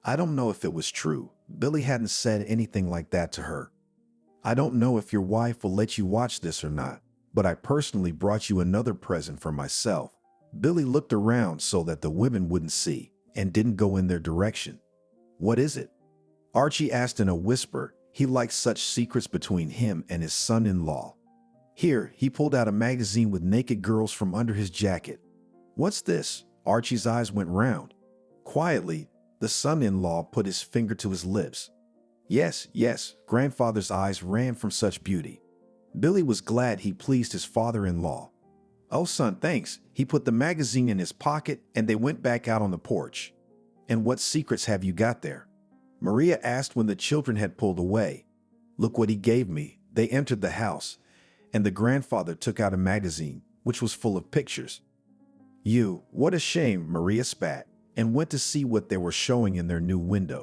I don't know if it was true. Billy hadn't said anything like that to her. "I don't know if your wife will let you watch this or not, but I personally brought you another present for myself." Billy looked around so that the women wouldn't see and didn't go in their direction. "What is it?" Archie asked in a whisper. He liked such secrets between him and his son-in-law. Here, he pulled out a magazine with naked girls from under his jacket. "What's this?" Archie's eyes went round. Quietly, the son-in-law put his finger to his lips. Yes, yes, grandfather's eyes ran from such beauty. Billy was glad he pleased his father-in-law. "Oh, son, thanks." He put the magazine in his pocket and they went back out on the porch. "And what secrets have you got there?" Maria asked when the children had pulled away. "Look what he gave me." They entered the house, and the grandfather took out a magazine, which was full of pictures. "You, what a shame," Maria spat, and went to see what they were showing in their new window.